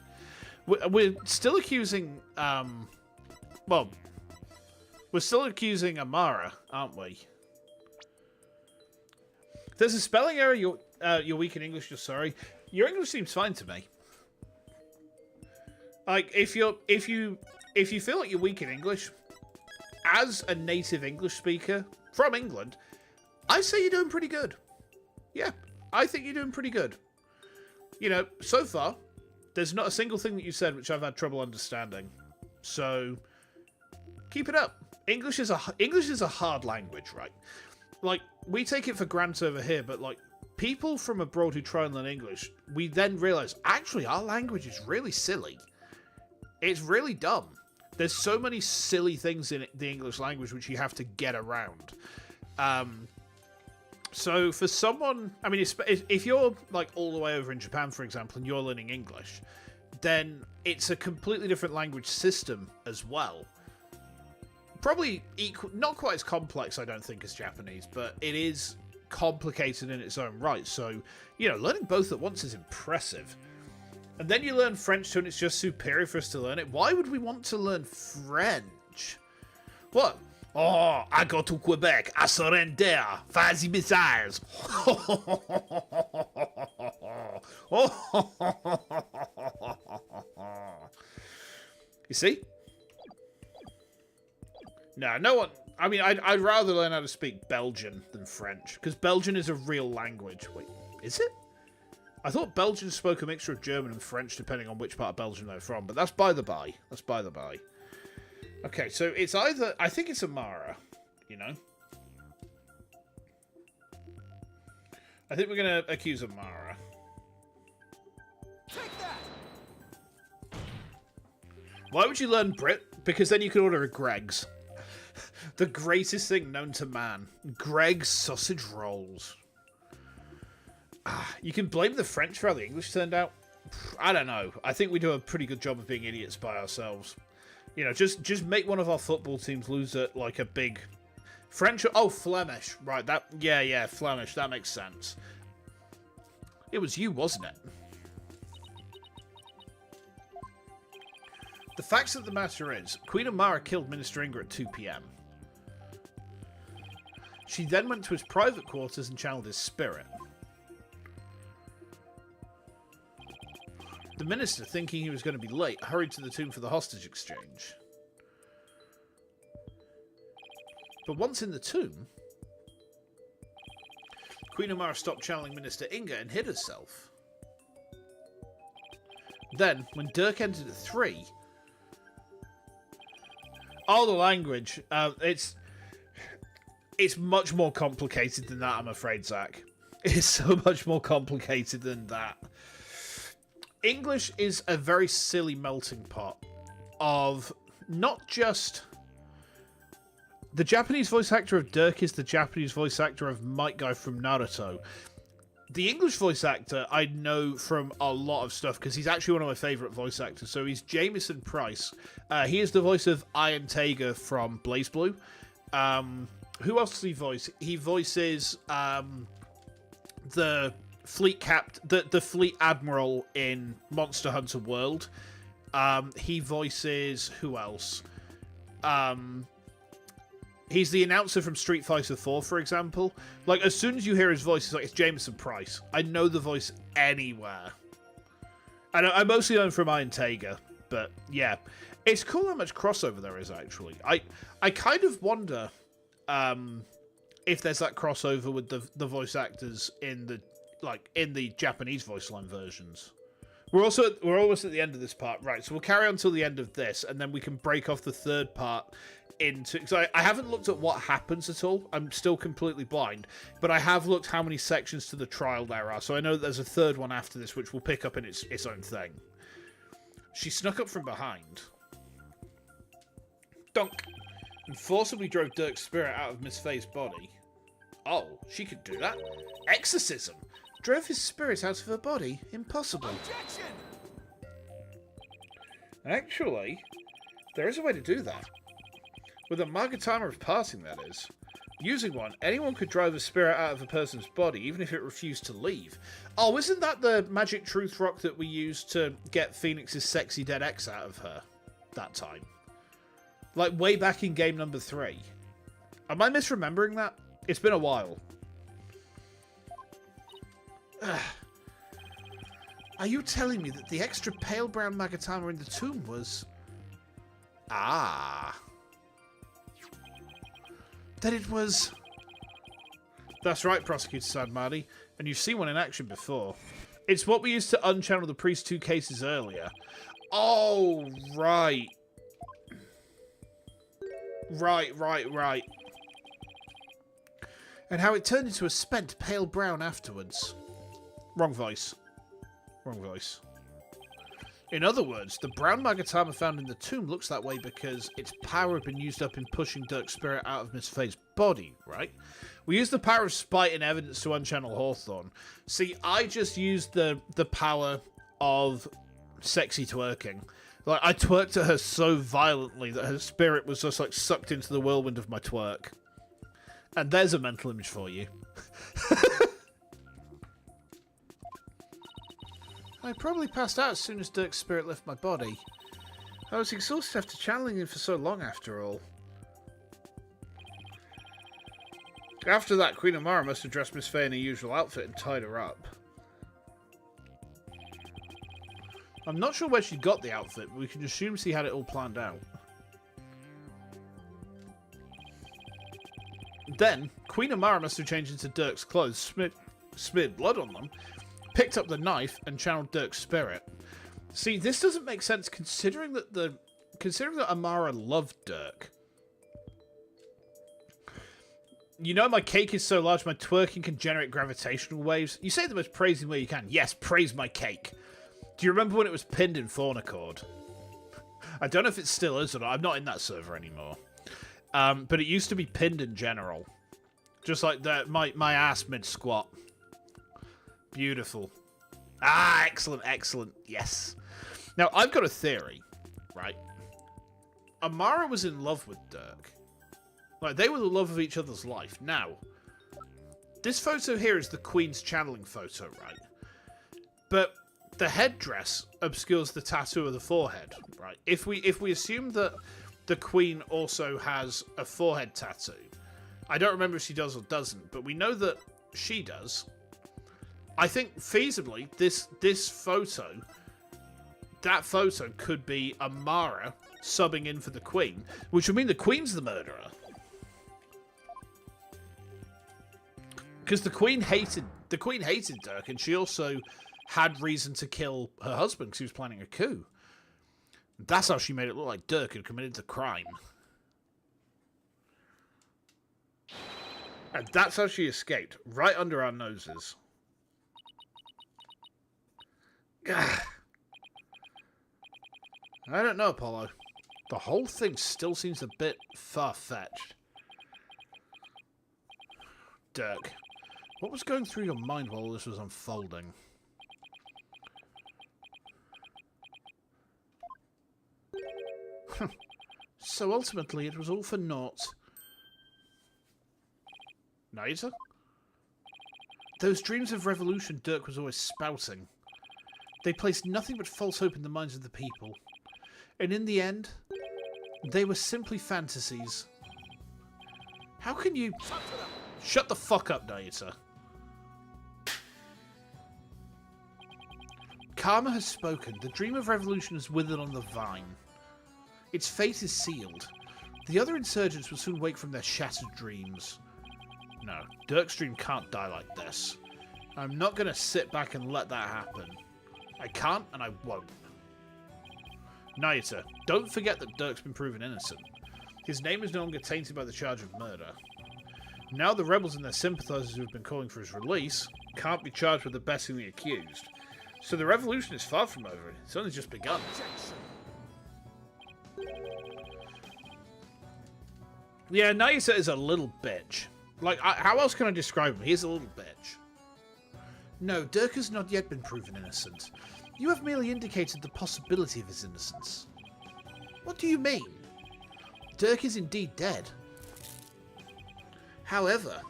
We're still accusing, well, we're still accusing Amara, aren't we? There's a spelling error. You're weak in English. You're sorry. Your English seems fine to me. Like, if you feel like you're weak in English, as a native English speaker from England, I say you're doing pretty good. Yeah, I think you're doing pretty good. You know, so far, there's not a single thing that you said which I've had trouble understanding. So, keep it up. English is a hard language, right? Like, we take it for granted over here, but like, people from abroad who try and learn English, we then realise, actually, our language is really silly. It's really dumb. There's so many silly things in the English language which you have to get around. So for someone, I mean, if you're like all the way over in Japan, for example, and you're learning English, then it's a completely different language system as well. Probably equal, not quite as complex, I don't think, as Japanese, but it is complicated in its own right. So, you know, learning both at once is impressive. And then you learn French too, and it's just superior for us to learn it. Why would we want to learn French? What? Oh, I go to Quebec. I surrender. Fancy missiles. You see? No one... I mean, I'd rather learn how to speak Belgian than French, because Belgian is a real language. Wait, is it? I thought Belgians spoke a mixture of German and French, depending on which part of Belgium they're from, but that's by the by. That's by the by. Okay, so it's either... I think it's Amara, you know? I think we're going to accuse Amara. Take that! Why would you learn Brit? Because then you can order a Greg's. The greatest thing known to man. Greg's sausage rolls. You can blame the French for how the English turned out. I don't know. I think we do a pretty good job of being idiots by ourselves. You know, just make one of our football teams lose at like a big French. Oh, Flemish, right? That yeah, Flemish. That makes sense. It was you, wasn't it? The facts of the matter is, Queen Amara killed Minister Inga at 2 p.m. She then went to his private quarters and channeled his spirit. The minister, thinking he was going to be late, hurried to the tomb for the hostage exchange. But once in the tomb, Queen Amara stopped channeling Minister Inga and hid herself. Then, when Dirk entered at 3... Oh, the language. It's much more complicated than that, I'm afraid, Zach. It's so much more complicated than that. English is a very silly melting pot of not just... The Japanese voice actor of Dirk is the Japanese voice actor of Might Guy from Naruto. The English voice actor I know from a lot of stuff because he's actually one of my favourite voice actors. So he's Jameson Price. He is the voice of Iron Taiga from Blaze Blue. Who else does he voice? He voices the the fleet admiral in Monster Hunter World. He voices who else? He's the announcer from Street Fighter 4, for example. Like, as soon as you hear his voice, it's like, it's Jameson Price. I know the voice anywhere. And I mostly know him from Iron Taiga, but yeah. It's cool how much crossover there is, actually. I kind of wonder if there's that crossover with the voice actors in the Japanese voice line versions. We're almost at the end of this part, right? So we'll carry on till the end of this, and then we can break off the third part into... Because I haven't looked at what happens at all. I'm still completely blind. But I have looked how many sections to the trial there are. So I know that there's a third one after this, which will pick up in its own thing. She snuck up from behind. Dunk. And forcibly drove Dirk's spirit out of Miss Faye's body. Oh, she could do that. Exorcism. Drove his spirit out of her body. Impossible. Objection! Actually, there is a way to do that. With a Magatama of passing, that is. Using one, anyone could drive a spirit out of a person's body, even if it refused to leave. Oh, isn't that the magic truth rock that we used to get Phoenix's sexy dead ex out of her that time? Like, way back in game number 3. Am I misremembering that? It's been a while. Are you telling me that the extra pale brown Magatama in the tomb was... Ah... That it was... That's right, Prosecutor Sadmadi. And you've seen one in action before. It's what we used to unchannel the priest's 2 cases earlier. Oh, right. Right. And how it turned into a spent pale brown afterwards. Wrong voice. In other words, the brown Magatama found in the tomb looks that way because its power had been used up in pushing Dirk's spirit out of Miss Faye's body, right? We use the power of spite and evidence to unchannel Hawthorne. See, I just used the power of sexy twerking. Like, I twerked at her so violently that her spirit was just, like, sucked into the whirlwind of my twerk. And there's a mental image for you. I probably passed out as soon as Dirk's spirit left my body. I was exhausted after channeling him for so long, after all. After that, Queen Amara must have dressed Miss Faye in her usual outfit and tied her up. I'm not sure where she got the outfit, but we can assume she had it all planned out. Then, Queen Amara must have changed into Dirk's clothes, smeared blood on them, picked up the knife, and channeled Dirk's spirit. See, this doesn't make sense considering that Amara loved Dirk. You know my cake is so large my twerking can generate gravitational waves? You say the most praising way you can. Yes, praise my cake. Do you remember when it was pinned in Faunaccord? I don't know if it still is or not. I'm not in that server anymore. But it used to be pinned in general. Just like that, my ass mid-squat. Beautiful. Ah, excellent, excellent. Yes. Now, I've got a theory, right? Amara was in love with Dirk. Like, they were the love of each other's life. Now, this photo here is the Queen's channeling photo, right? But the headdress obscures the tattoo of the forehead, right? If we assume that the Queen also has a forehead tattoo, I don't remember if she does or doesn't, but we know that she does. I think feasibly this photo, that photo could be Amara subbing in for the Queen, which would mean the Queen's the murderer. Because the Queen hated Dirk, and she also had reason to kill her husband because he was planning a coup. That's how she made it look like Dirk had committed the crime. And that's how she escaped, right under our noses. Gah. I don't know, Apollo. The whole thing still seems a bit far-fetched. Dirk, what was going through your mind while this was unfolding? So ultimately, it was all for naught. Naita? Those dreams of revolution Dirk was always spouting. They placed nothing but false hope in the minds of the people. And in the end, they were simply fantasies. How can you... Shut the fuck up, Naita. Karma has spoken. The dream of revolution is withered on the vine. Its fate is sealed. The other insurgents will soon wake from their shattered dreams. No, Dirk's dream can't die like this. I'm not going to sit back and let that happen. I can't and I won't. Naita, don't forget that Dirk's been proven innocent. His name is no longer tainted by the charge of murder. Now the rebels and their sympathizers who have been calling for his release can't be charged with abetting the accused. So the revolution is far from over. It's only just begun. Yeah, Naisa is a little bitch. Like, how else can I describe him? He's a little bitch. No, Dirk has not yet been proven innocent. You have merely indicated the possibility of his innocence. What do you mean? Dirk is indeed dead. However,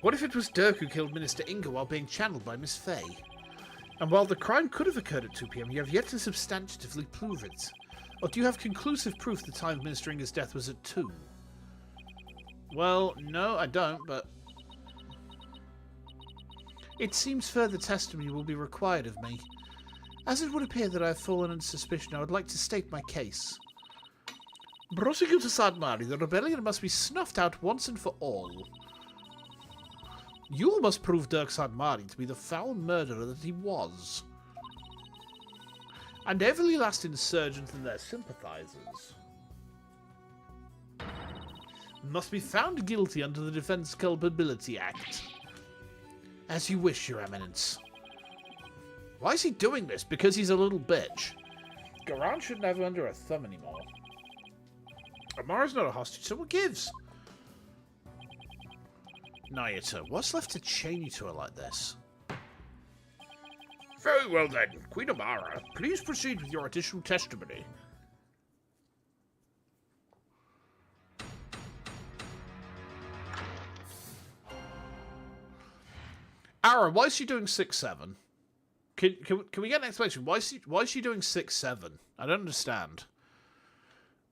what if it was Dirk who killed Minister Inga while being channeled by Miss Faye? And while the crime could have occurred at 2 PM, you have yet to substantively prove it. Or do you have conclusive proof the time of Minister Inga's death was at 2? Well, no, I don't, but... It seems further testimony will be required of me. As it would appear that I have fallen under suspicion, I would like to state my case. Prosecutor Sadmari, the rebellion must be snuffed out once and for all. You must prove Dirk Sadmari to be the foul murderer that he was. And every last insurgent and their sympathizers must be found guilty under the Defense Culpability Act. As you wish, Your Eminence. Why is he doing this? Because he's a little bitch. Garan shouldn't have him under a thumb anymore. Amara's not a hostage, so what gives? Nayata, what's left to chain you to her like this? Very well then, Queen Amara, please proceed with your additional testimony. Ara, why is she doing 6-7? Can we get an explanation? Why is she doing 6-7? I don't understand.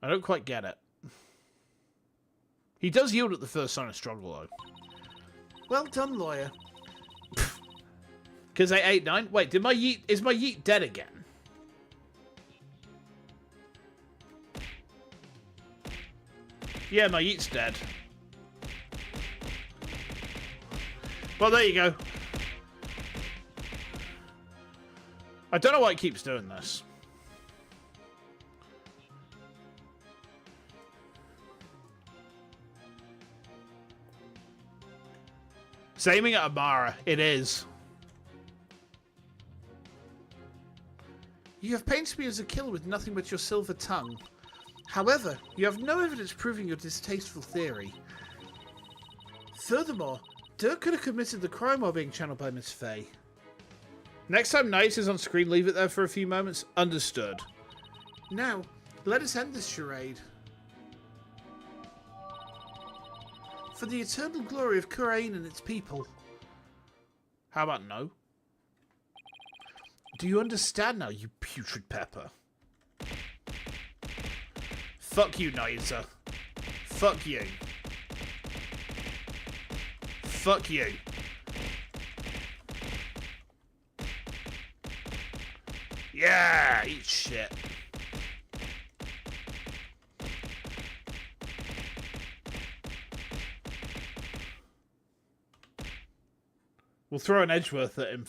I don't quite get it. He does yield at the first sign of struggle, though. Well done, lawyer. Because they 8-9. Wait, is my yeet dead again? Yeah, my yeet's dead. Well, there you go. I don't know why it keeps doing this. It's aiming at Amara. It is. You have painted me as a killer with nothing but your silver tongue. However, you have no evidence proving your distasteful theory. Furthermore, Dirk could have committed the crime while being channeled by Miss Faye. Next time Knight is on screen, leave it there for a few moments. Understood. Now, let us end this charade. For the eternal glory of Kurain and its people. How about no? Do you understand now, you putrid pepper? Fuck you, Naisa. Fuck you. Fuck you. Yeah, eat shit. We'll throw an Edgeworth at him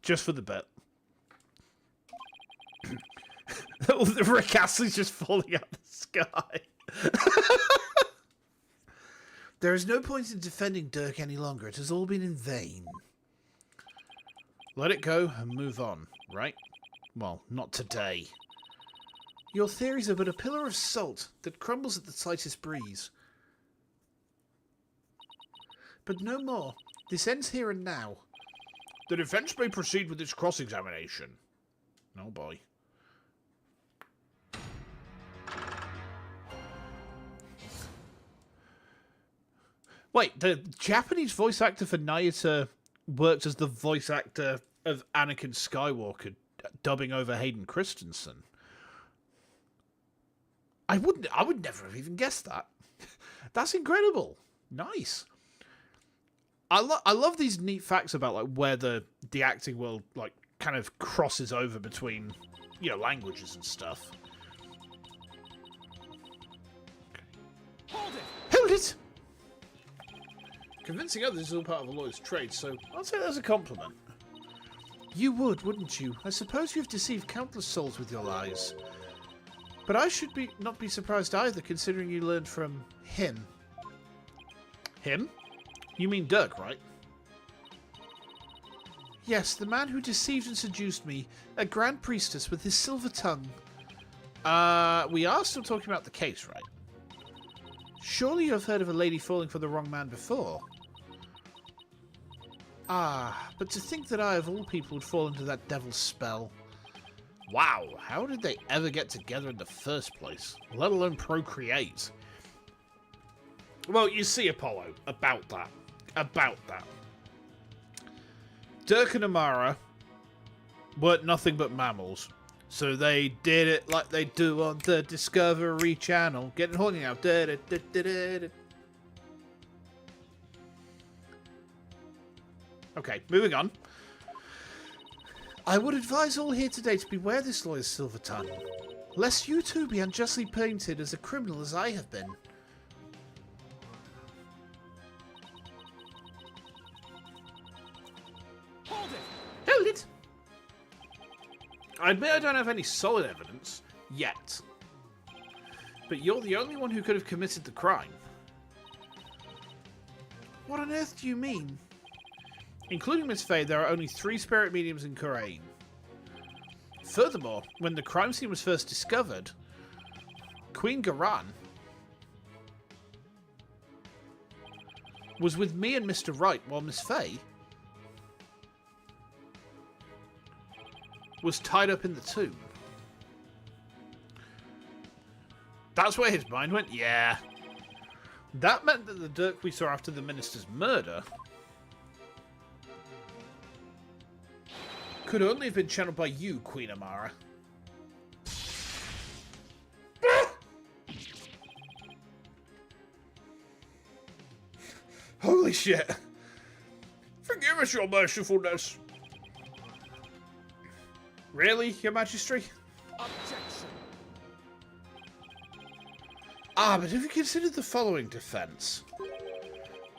just for the bit. Rick Astley's just falling out of the sky. There is no point in defending Dirk any longer. It has all been in vain. Let it go and move on, right? Well, not today. Your theories are but a pillar of salt that crumbles at the slightest breeze. But no more. This ends here and now. The defense may proceed with its cross-examination. Oh boy. Wait, the Japanese voice actor for Nayata worked as the voice actor of Anakin Skywalker, dubbing over Hayden Christensen. I would never have even guessed that. That's incredible. Nice. I love these neat facts about like where the acting world like kind of crosses over between, you know, languages and stuff. Hold it! Hold it! Convincing others is all part of a lawyer's trade, so I'll say that's a compliment. You would, wouldn't you? I suppose you've deceived countless souls with your lies. But I should not be surprised either, considering you learned from him. Him? You mean Dirk, right? Yes, the man who deceived and seduced me, a grand priestess with his silver tongue. We are still talking about the case, right? Surely you have heard of a lady falling for the wrong man before. Ah, but to think that I, of all people, would fall into that devil's spell. Wow, how did they ever get together in the first place? Let alone procreate. Well, you see, Apollo, about that. About that. Dirk and Amara weren't nothing but mammals. So they did it like they do on the Discovery Channel. Getting horny now. Okay, moving on. I would advise all here today to beware this lawyer's silver tongue, lest you too be unjustly painted as a criminal as I have been. Hold it! Hold it! I admit I don't have any solid evidence, yet. But you're the only one who could have committed the crime. What on earth do you mean? Including Miss Faye, there are only 3 spirit mediums in Kurain. Furthermore, when the crime scene was first discovered, Queen Garan, was with me and Mr. Wright while Miss Fay was tied up in the tomb. That's where his mind went? Yeah. That meant that the Dirk we saw after the minister's murder could only have been channeled by you, Queen Amara. Holy shit. Forgive us, your mercifulness. Really, your majesty? Objection. Ah, but have you considered the following defense?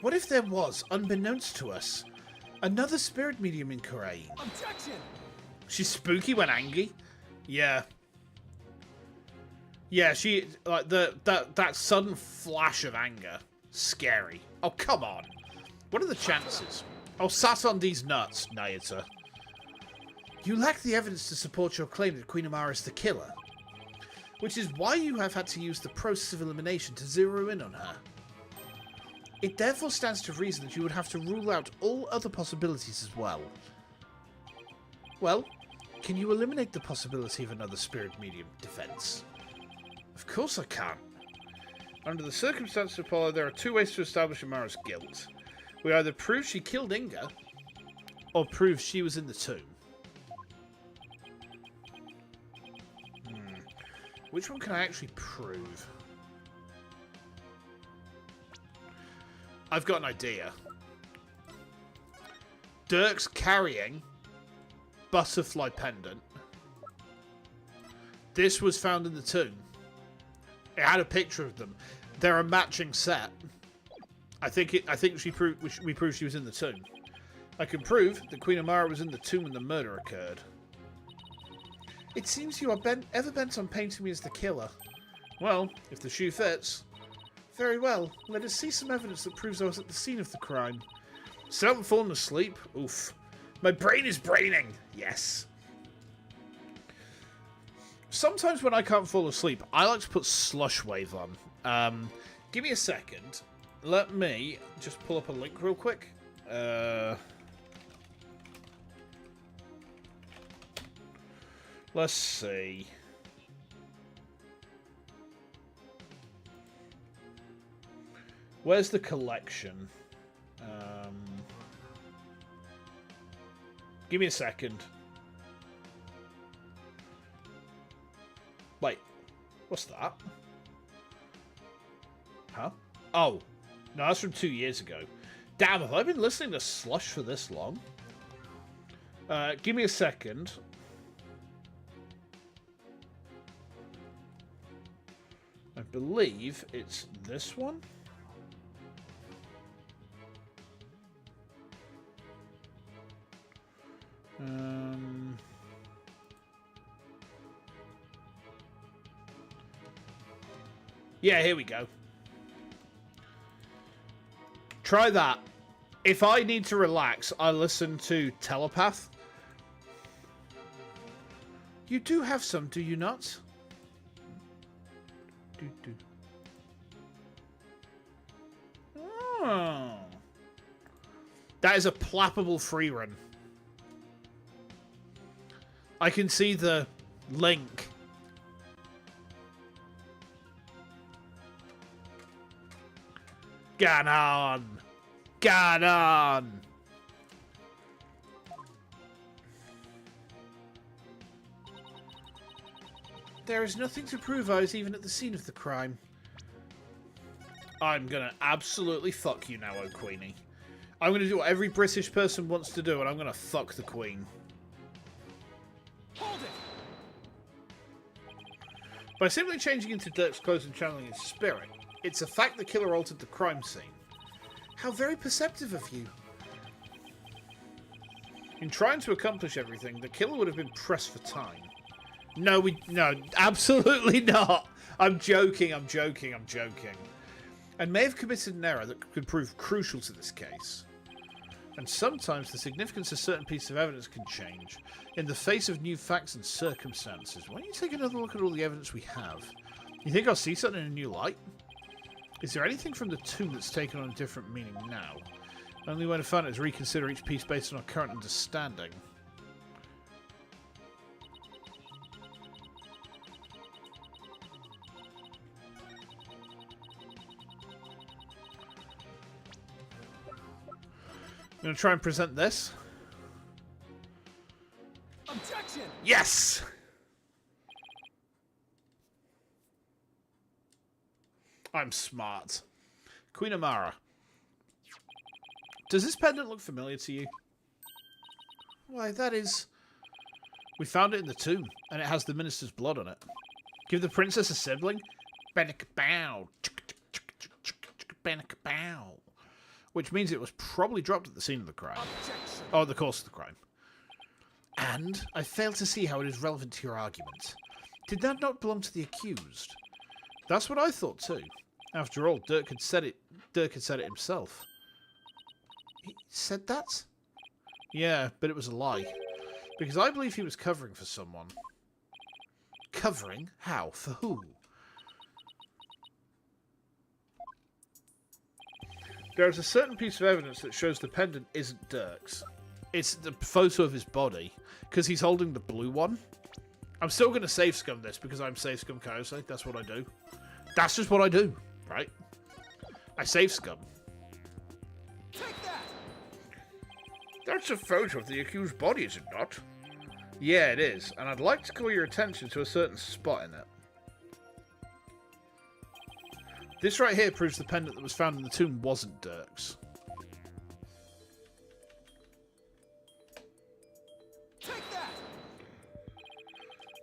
What if there was, unbeknownst to us, another spirit medium in Kurumi? Objection. She's spooky when angry. Yeah. Yeah, she like that sudden flash of anger. Scary. Oh, come on. What are the chances? Oh, sat on these nuts, Nayata. You lack the evidence to support your claim that Queen Amara is the killer, which is why you have had to use the process of elimination to zero in on her. It therefore stands to reason that you would have to rule out all other possibilities as well. Well, can you eliminate the possibility of another spirit medium defense? Of course I can. Under the circumstances of Apollo, there are two ways to establish Amara's guilt. We either prove she killed Inga, or prove she was in the tomb. Which one can I actually prove? I've got an idea. Dirk's carrying butterfly pendant. This was found in the tomb. It had a picture of them. They're a matching set. I think we proved she was in the tomb. I can prove that Queen Amara was in the tomb when the murder occurred. It seems you are ever bent on painting me as the killer. Well, if the shoe fits. Very well. Let us see some evidence that proves I was at the scene of the crime. Still haven't fallen asleep? Oof. My brain is braining. Yes. Sometimes when I can't fall asleep, I like to put Slush Wave on. Give me a second. Let me just pull up a link real quick. Let's see. Where's the collection? Give me a second. Wait, what's that? Huh? Oh, no, that's from 2 years ago. Damn, have I been listening to Slush for this long? Give me a second. I believe it's this one. Yeah, here we go. Try that. If I need to relax, I listen to Telepath. You do have some, do you not? Oh. That is a plappable free run. I can see the link. Ganon! Ganon! There is nothing to prove I was even at the scene of the crime. I'm gonna absolutely fuck you now, oh Queenie. I'm gonna do what every British person wants to do, and I'm gonna fuck the Queen. Hold it. By simply changing into Dirk's clothes and channeling his spirit, it's a fact the killer altered the crime scene. How very perceptive of you. In trying to accomplish everything, the killer would have been pressed for time. No, absolutely not. I'm joking. And may have committed an error that could prove crucial to this case. And sometimes the significance of certain pieces of evidence can change in the face of new facts and circumstances. Why don't you take another look at all the evidence we have? You think I'll see something in a new light? Is there anything from the tomb that's taken on a different meaning now? Only when I found it is reconsider each piece based on our current understanding. I'm going to try and present this. Objection! Yes! I'm smart. Queen Amara. Does this pendant look familiar to you? Why, that is... We found it in the tomb, and it has the minister's blood on it. Give the princess a sibling? Benikabow. Benikabow. Which means it was probably dropped at the scene of the crime. Objection! Oh, the course of the crime. And I fail to see how it is relevant to your argument. Did that not belong to the accused? That's what I thought too. After all, Dirk had said it himself. He said that? Yeah, but it was a lie. Because I believe he was covering for someone. Covering? How? For who? There is a certain piece of evidence that shows the pendant isn't Dirk's. It's the photo of his body, because he's holding the blue one. I'm still going to save scum this, because I'm save scum Kaiose. That's what I do. That's just what I do, right? I save scum. Take that! That's a photo of the accused body, is it not? Yeah, it is, and I'd like to call your attention to a certain spot in it. This right here proves the pendant that was found in the tomb wasn't Dirk's. Take that!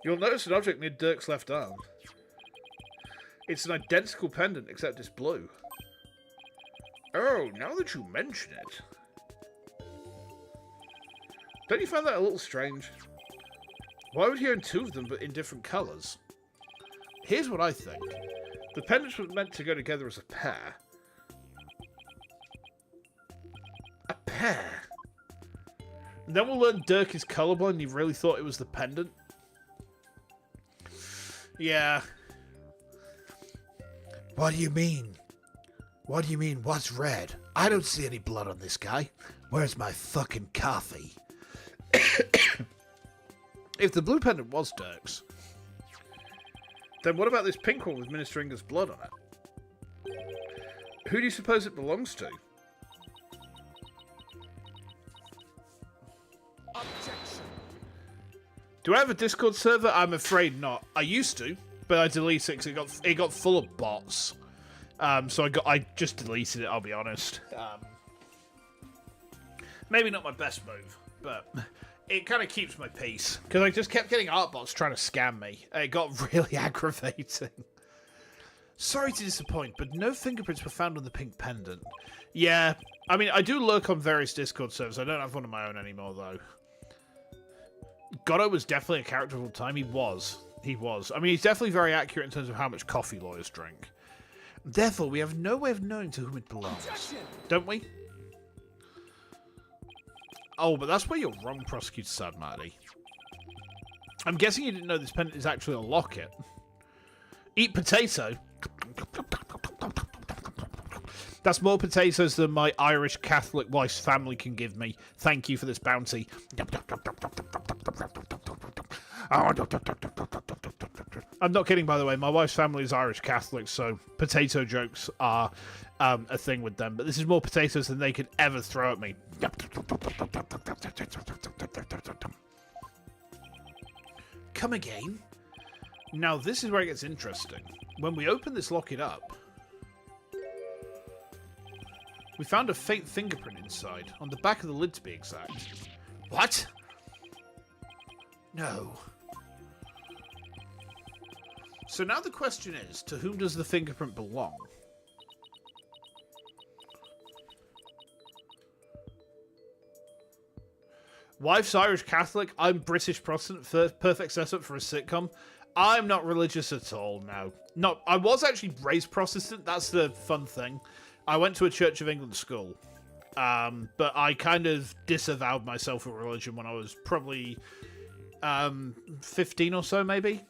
You'll notice an object near Dirk's left arm. It's an identical pendant, except it's blue. Oh, now that you mention it. Don't you find that a little strange? Why would he own two of them, but in different colours? Here's what I think. The pendants were meant to go together as a pair. A pair? And then we'll learn Dirk is colourblind and he really thought it was the pendant. Yeah. What do you mean? What do you mean, what's red? I don't see any blood on this guy. Where's my fucking coffee? If the blue pendant was Dirk's, then what about this pink one with Minister Inger's blood on it? Who do you suppose it belongs to? Objection! Do I have a Discord server? I'm afraid not. I used to, but I deleted it because it got full of bots. So I just deleted it, I'll be honest. Maybe not my best move, but it kind of keeps my peace. Because I just kept getting art bots trying to scam me. It got really aggravating. Sorry to disappoint, but no fingerprints were found on the pink pendant. Yeah, I mean, I do lurk on various Discord servers. I don't have one of my own anymore, though. Goddo was definitely a character of all time. He was. He was. I mean, he's definitely very accurate in terms of how much coffee lawyers drink. Therefore, we have no way of knowing to whom it belongs. Objection! Don't we? Oh, but that's where you're wrong, Prosecutor Sad Marty. I'm guessing you didn't know this pendant is actually a locket. Eat potato? That's more potatoes than my Irish Catholic wife's family can give me. Thank you for this bounty. I'm not kidding, by the way. My wife's family is Irish Catholic, so potato jokes are a thing with them. But this is more potatoes than they could ever throw at me. Come again? Now, this is where it gets interesting. When we open this locket up, we found a faint fingerprint inside, on the back of the lid to be exact. What? No. So now the question is, to whom does the fingerprint belong? Wife's Irish Catholic, I'm British Protestant, perfect setup for a sitcom. I'm not religious at all, no. No, I was actually raised Protestant, that's the fun thing. I went to a Church of England school, but I kind of disavowed myself of religion when I was probably 15 or so, maybe.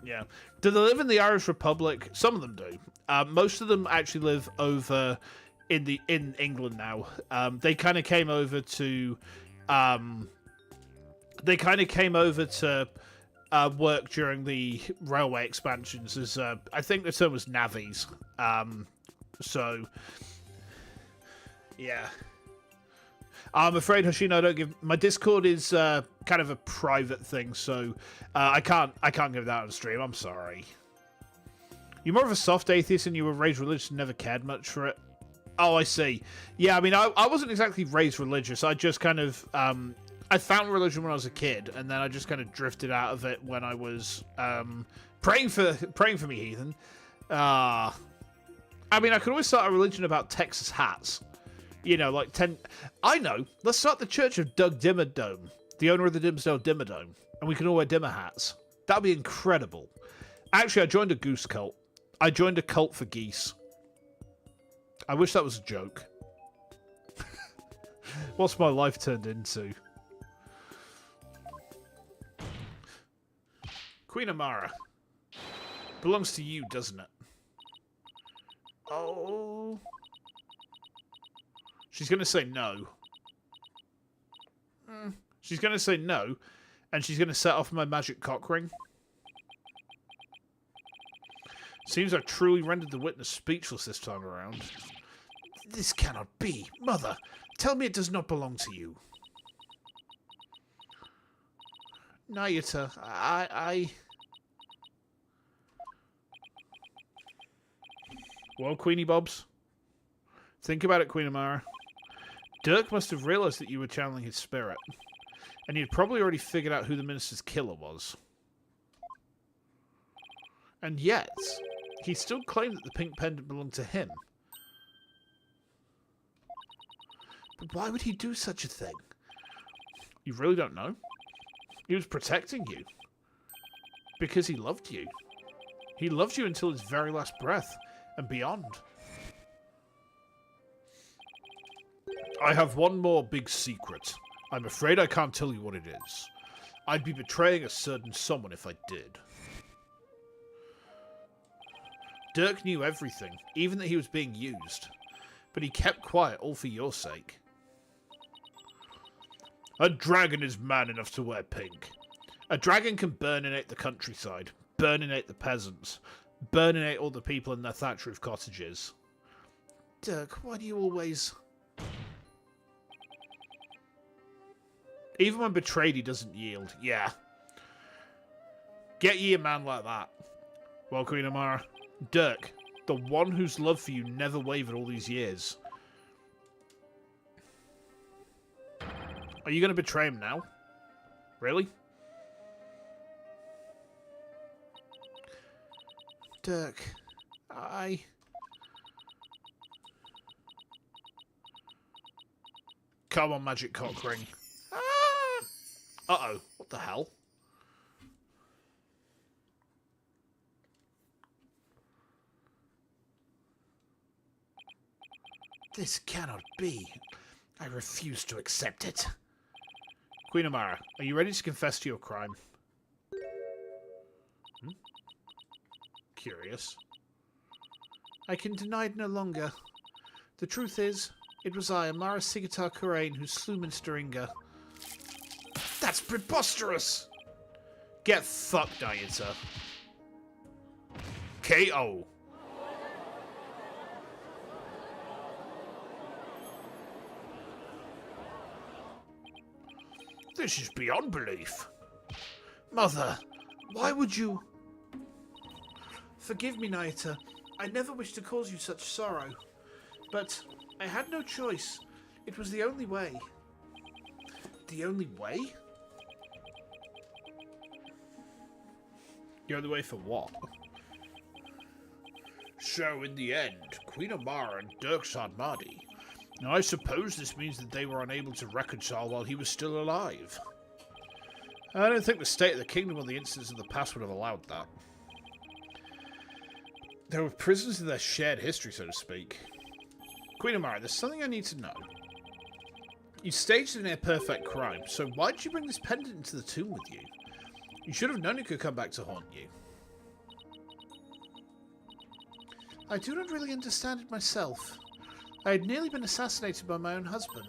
Yeah. Do they live in the Irish Republic? Some of them do. Most of them actually live over in England now. They kind of came over to work during the railway expansions as I think the term was navvies. So yeah. I'm afraid, Hoshino, I don't give... My Discord is kind of a private thing, so I can't give that on stream. I'm sorry. You're more of a soft atheist and you were raised religious and never cared much for it. Oh, I see. Yeah, I mean, I wasn't exactly raised religious. I just kind of... I found religion when I was a kid, and then I just kind of drifted out of it when I was praying for me, heathen. I mean, I could always start a religion about Texas hats. You know, like 10... I know. Let's start the Church of Doug Dimmadome, the owner of the Dimsdale Dimmadome, and we can all wear dimmer hats. That'd be incredible. Actually, I joined a goose cult. I joined a cult for geese. I wish that was a joke. What's my life turned into? Queen Amara. Belongs to you, doesn't it? Oh... She's going to say no. She's going to say no, and she's going to set off my magic cock ring. Seems I've truly rendered the witness speechless this time around. This cannot be. Mother, tell me it does not belong to you. Nayuta, Well, Queenie Bobs. Think about it, Queen Amara. Dirk must have realised that you were channeling his spirit, and he'd probably already figured out who the minister's killer was. And yet, he still claimed that the pink pendant belonged to him. But why would he do such a thing? You really don't know? He was protecting you. Because he loved you. He loved you until his very last breath, and beyond. I have one more big secret. I'm afraid I can't tell you what it is. I'd be betraying a certain someone if I did. Dirk knew everything, even that he was being used. But he kept quiet, all for your sake. A dragon is man enough to wear pink. A dragon can burninate the countryside, burninate the peasants, burninate all the people in their thatch roof cottages. Dirk, why do you always... Even when betrayed, he doesn't yield. Yeah. Get ye a man like that. Well, Queen Amara, Dirk, the one whose love for you never wavered all these years. Are you going to betray him now? Really? Dirk, Come on, magic cock ring. Uh-oh. What the hell? This cannot be. I refuse to accept it. Queen Amara, are you ready to confess to your crime? Curious. I can deny it no longer. The truth is, it was I, Amara Sigatar Kurain, who slew Minster Inga. That's preposterous! Get fucked, Ayata. KO. This is beyond belief. Mother, why would you... Forgive me, Naita. I never wished to cause you such sorrow. But I had no choice. It was the only way. The only way? The only way for what? So, in the end, Queen Amara and Dirk Sadmadi. Now, I suppose this means that they were unable to reconcile while he was still alive. I don't think the state of the kingdom or the incidents of the past would have allowed that. They were prisoners of their shared history, so to speak. Queen Amara, there's something I need to know. You staged a near-perfect crime, so why did you bring this pendant into the tomb with you? You should have known it could come back to haunt you. I do not really understand it myself. I had nearly been assassinated by my own husband,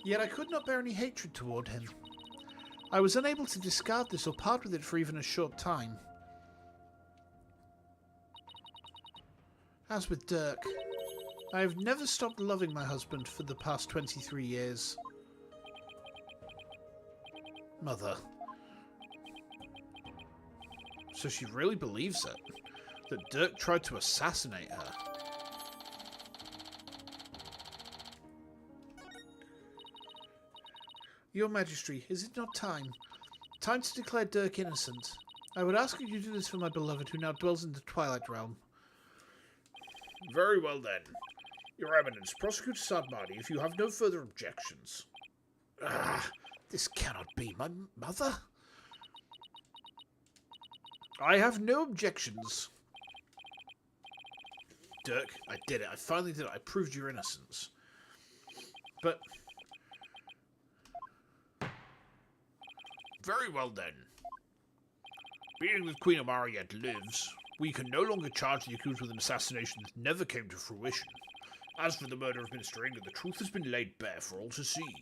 yet I could not bear any hatred toward him. I was unable to discard this or part with it for even a short time. As with Dirk, I have never stopped loving my husband for the past 23 years. Mother. So she really believes it? That Dirk tried to assassinate her? Your Majesty, is it not time? Time to declare Dirk innocent. I would ask you to do this for my beloved who now dwells in the Twilight Realm. Very well then. Your Eminence, prosecute Sadmadi if you have no further objections. This cannot be my mother. I have no objections. Dirk, I did it. I finally did it. I proved your innocence. But... Very well then. Being that Queen Amara yet lives, we can no longer charge the accused with an assassination that never came to fruition. As for the murder of Minister Inga, the truth has been laid bare for all to see.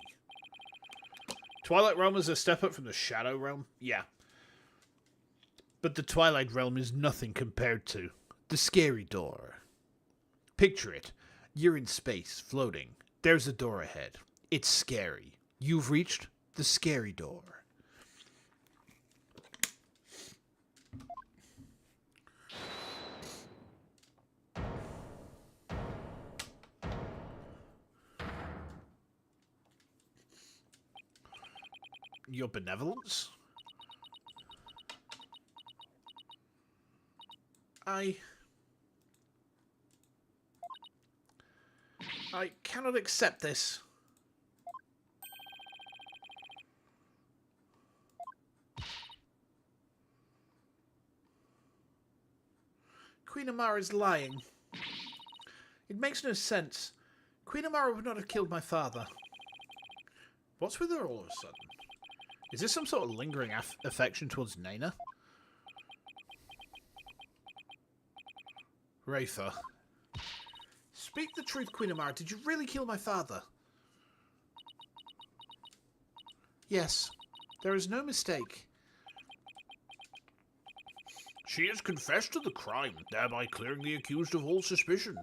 Twilight Realm is a step up from the Shadow Realm? Yeah. But the Twilight Realm is nothing compared to the scary door. Picture it. You're in space, floating. There's a door ahead. It's scary. You've reached the scary door. Your benevolence? I cannot accept this. Queen Amara is lying. It makes no sense. Queen Amara would not have killed my father. What's with her all of a sudden? Is this some sort of lingering affection towards Naina? Rafa. Speak the truth, Queen Amara. Did you really kill my father? Yes. There is no mistake. She has confessed to the crime, thereby clearing the accused of all suspicion.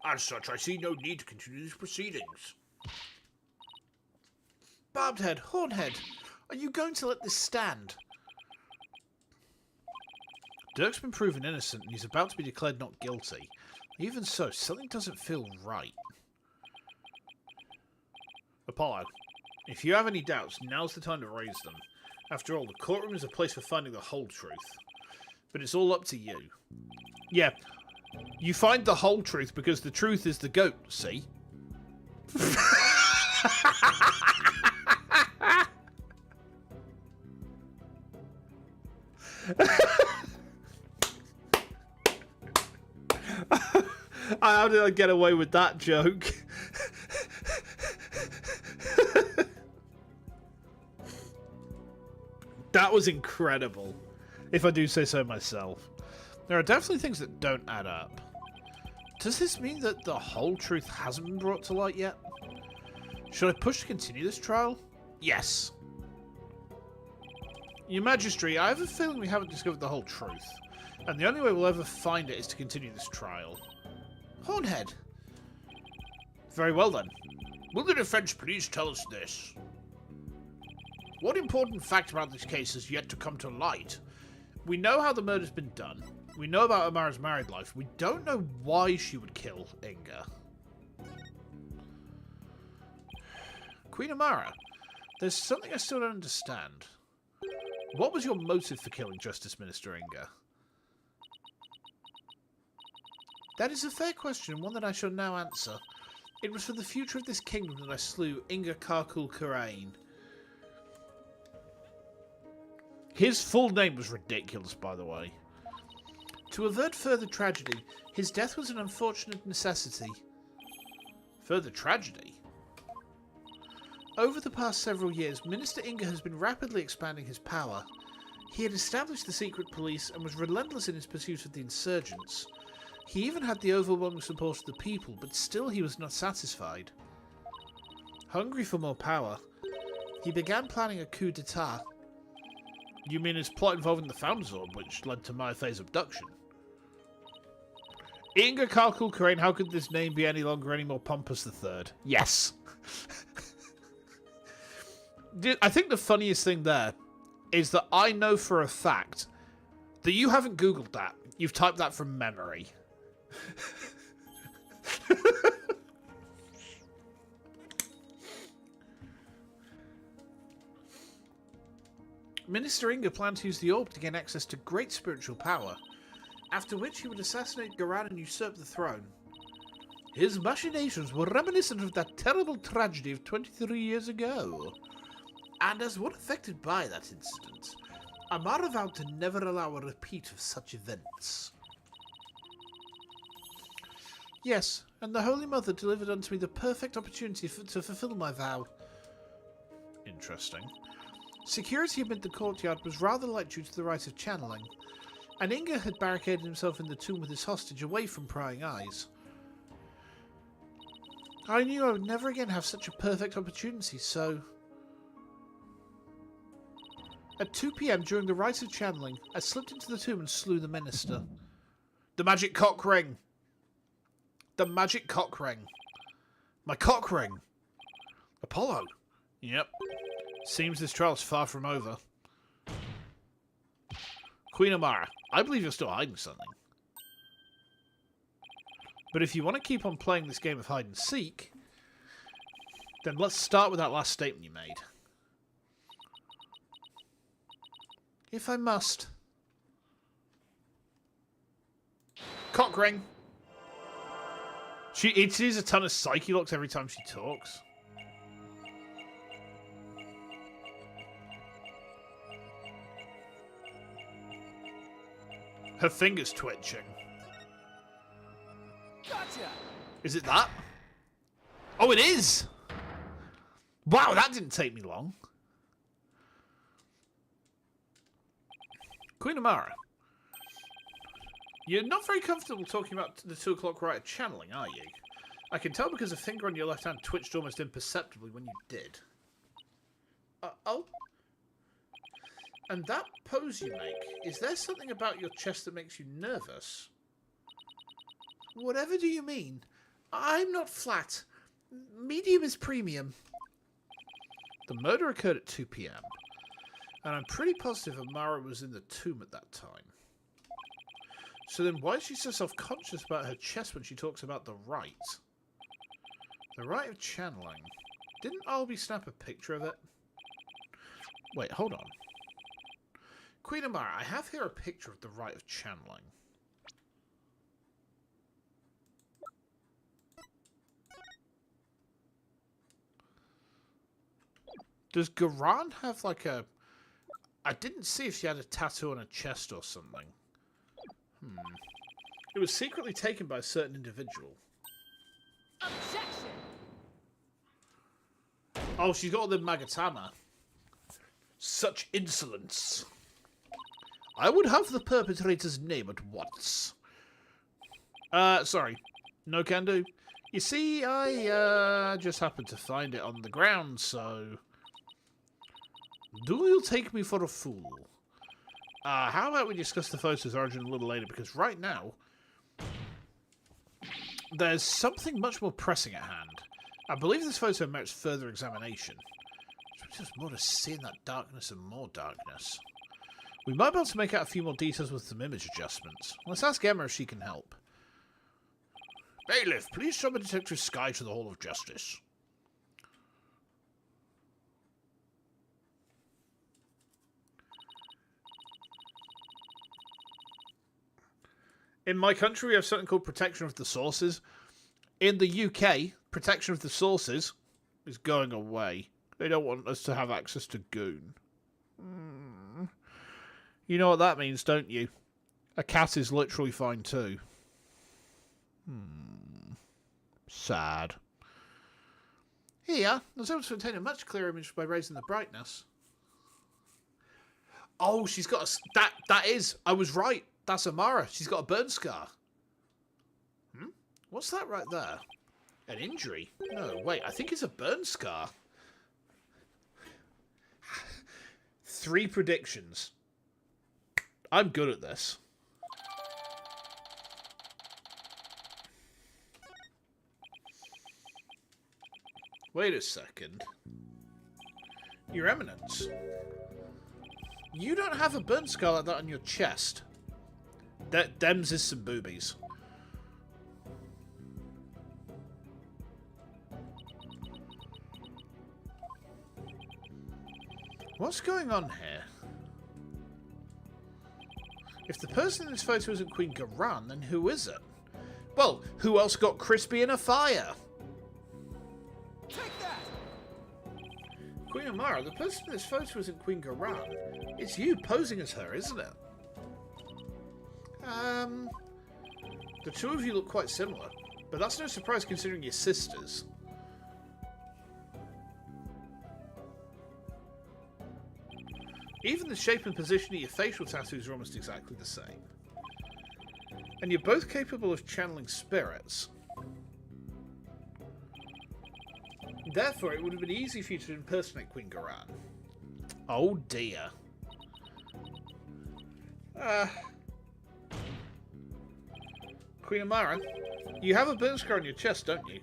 As such, I see no need to continue these proceedings. Barbed head, hornhead. Are you going to let this stand? Dirk's been proven innocent and he's about to be declared not guilty. Even so, something doesn't feel right. Apollo, if you have any doubts, now's the time to raise them. After all, the courtroom is a place for finding the whole truth. But it's all up to you. Yeah, you find the whole truth because the truth is the goat, see? How did I get away with that joke? That was incredible, if I do say so myself. There are definitely things that don't add up. Does this mean that the whole truth hasn't been brought to light yet? Should I push to continue this trial? Yes. Your Majesty, I have a feeling we haven't discovered the whole truth, and the only way we'll ever find it is to continue this trial. Hornhead. Very well then. Will the defense please tell us this? What important fact about this case has yet to come to light? We know how the murder's been done. We know about Amara's married life. We don't know why she would kill Inga. Queen Amara, there's something I still don't understand. What was your motive for killing Justice Minister Inga? That is a fair question, and one that I shall now answer. It was for the future of this kingdom that I slew Inga Karkul-Kurain. His full name was ridiculous, by the way. To avert further tragedy, his death was an unfortunate necessity. Further tragedy? Over the past several years, Minister Inga has been rapidly expanding his power. He had established the secret police and was relentless in his pursuit of the insurgents. He even had the overwhelming support of the people, but still he was not satisfied. Hungry for more power, he began planning a coup d'etat. You mean his plot involving the Founders Orb, which led to Maithay's abduction? Inga Kalkul Crane, how could this name be any longer any more pompous the third? Yes. I think the funniest thing there is that I know for a fact that you haven't Googled that. You've typed that from memory. Minister Inga planned to use the orb to gain access to great spiritual power, after which he would assassinate Garan and usurp the throne. His machinations were reminiscent of that terrible tragedy of 23 years ago. And as one affected by that incident, Amara vowed to never allow a repeat of such events. Yes, and the Holy Mother delivered unto me the perfect opportunity to fulfill my vow. Interesting. Security amid the courtyard was rather light due to the rite of channeling, and Inga had barricaded himself in the tomb with his hostage away from prying eyes. I knew I would never again have such a perfect opportunity, so... At 2 PM during the rite of channeling, I slipped into the tomb and slew the minister. The magic cock ring! The magic cock ring! My cock ring! Apollo! Yep. Seems this trial's far from over. Queen Amara, I believe you're still hiding something. But if you want to keep on playing this game of hide and seek, then let's start with that last statement you made. If I must. Cock ring! It sees a ton of psyche locks every time she talks. Her finger's twitching. Gotcha! Is it that? Oh, it is! Wow, that didn't take me long. Queen Amara, you're not very comfortable talking about the 2 o'clock rite of channeling, are you? I can tell because a finger on your left hand twitched almost imperceptibly when you did. Oh? And that pose you make, is there something about your chest that makes you nervous? Whatever do you mean? I'm not flat. Medium is premium. The murder occurred at 2 PM, and I'm pretty positive Amara was in the tomb at that time. So then why is she so self-conscious about her chest when she talks about the rite? The rite of channeling. Didn't Albie snap a picture of it? Wait, hold on. Queen Amara, I have here a picture of the rite of channeling. Does Garan have like a... I didn't see if she had a tattoo on her chest or something. It was secretly taken by a certain individual. Objection! Oh, she's got the Magatama. Such insolence. I would have the perpetrator's name at once. Sorry. No can do. You see, I just happened to find it on the ground, so... Do you take me for a fool? How about we discuss the photo's origin a little later, because right now, there's something much more pressing at hand. I believe this photo merits further examination. There's just more to see in that darkness and more darkness. We might be able to make out a few more details with some image adjustments. Let's ask Emma if she can help. Bailiff, please summon Detective Sky to the Hall of Justice. In my country, we have something called protection of the sources. In the UK, protection of the sources is going away. They don't want us to have access to Goon. You know what that means, don't you? A cat is literally fine too. Sad. Here, I was able to obtain a much clearer image by raising the brightness. Oh, she's got a... That is... I was right. That's Amara. She's got a burn scar. What's that right there? An injury? No, wait, I think it's a burn scar. 3 predictions. I'm good at this. Wait a second. Your Eminence. You don't have a burn scar like that on your chest. Dems is some boobies. What's going on here? If the person in this photo isn't Queen Garan, then who is it? Well, who else got crispy in a fire? Take that! Queen Amara, the person in this photo isn't Queen Garan. It's you posing as her, isn't it? The two of you look quite similar, but that's no surprise considering you're sisters. Even the shape and position of your facial tattoos are almost exactly the same. And you're both capable of channeling spirits. Therefore, it would have been easy for you to impersonate Queen Garan. Oh dear. Queen Amara, you have a burn scar on your chest, don't you?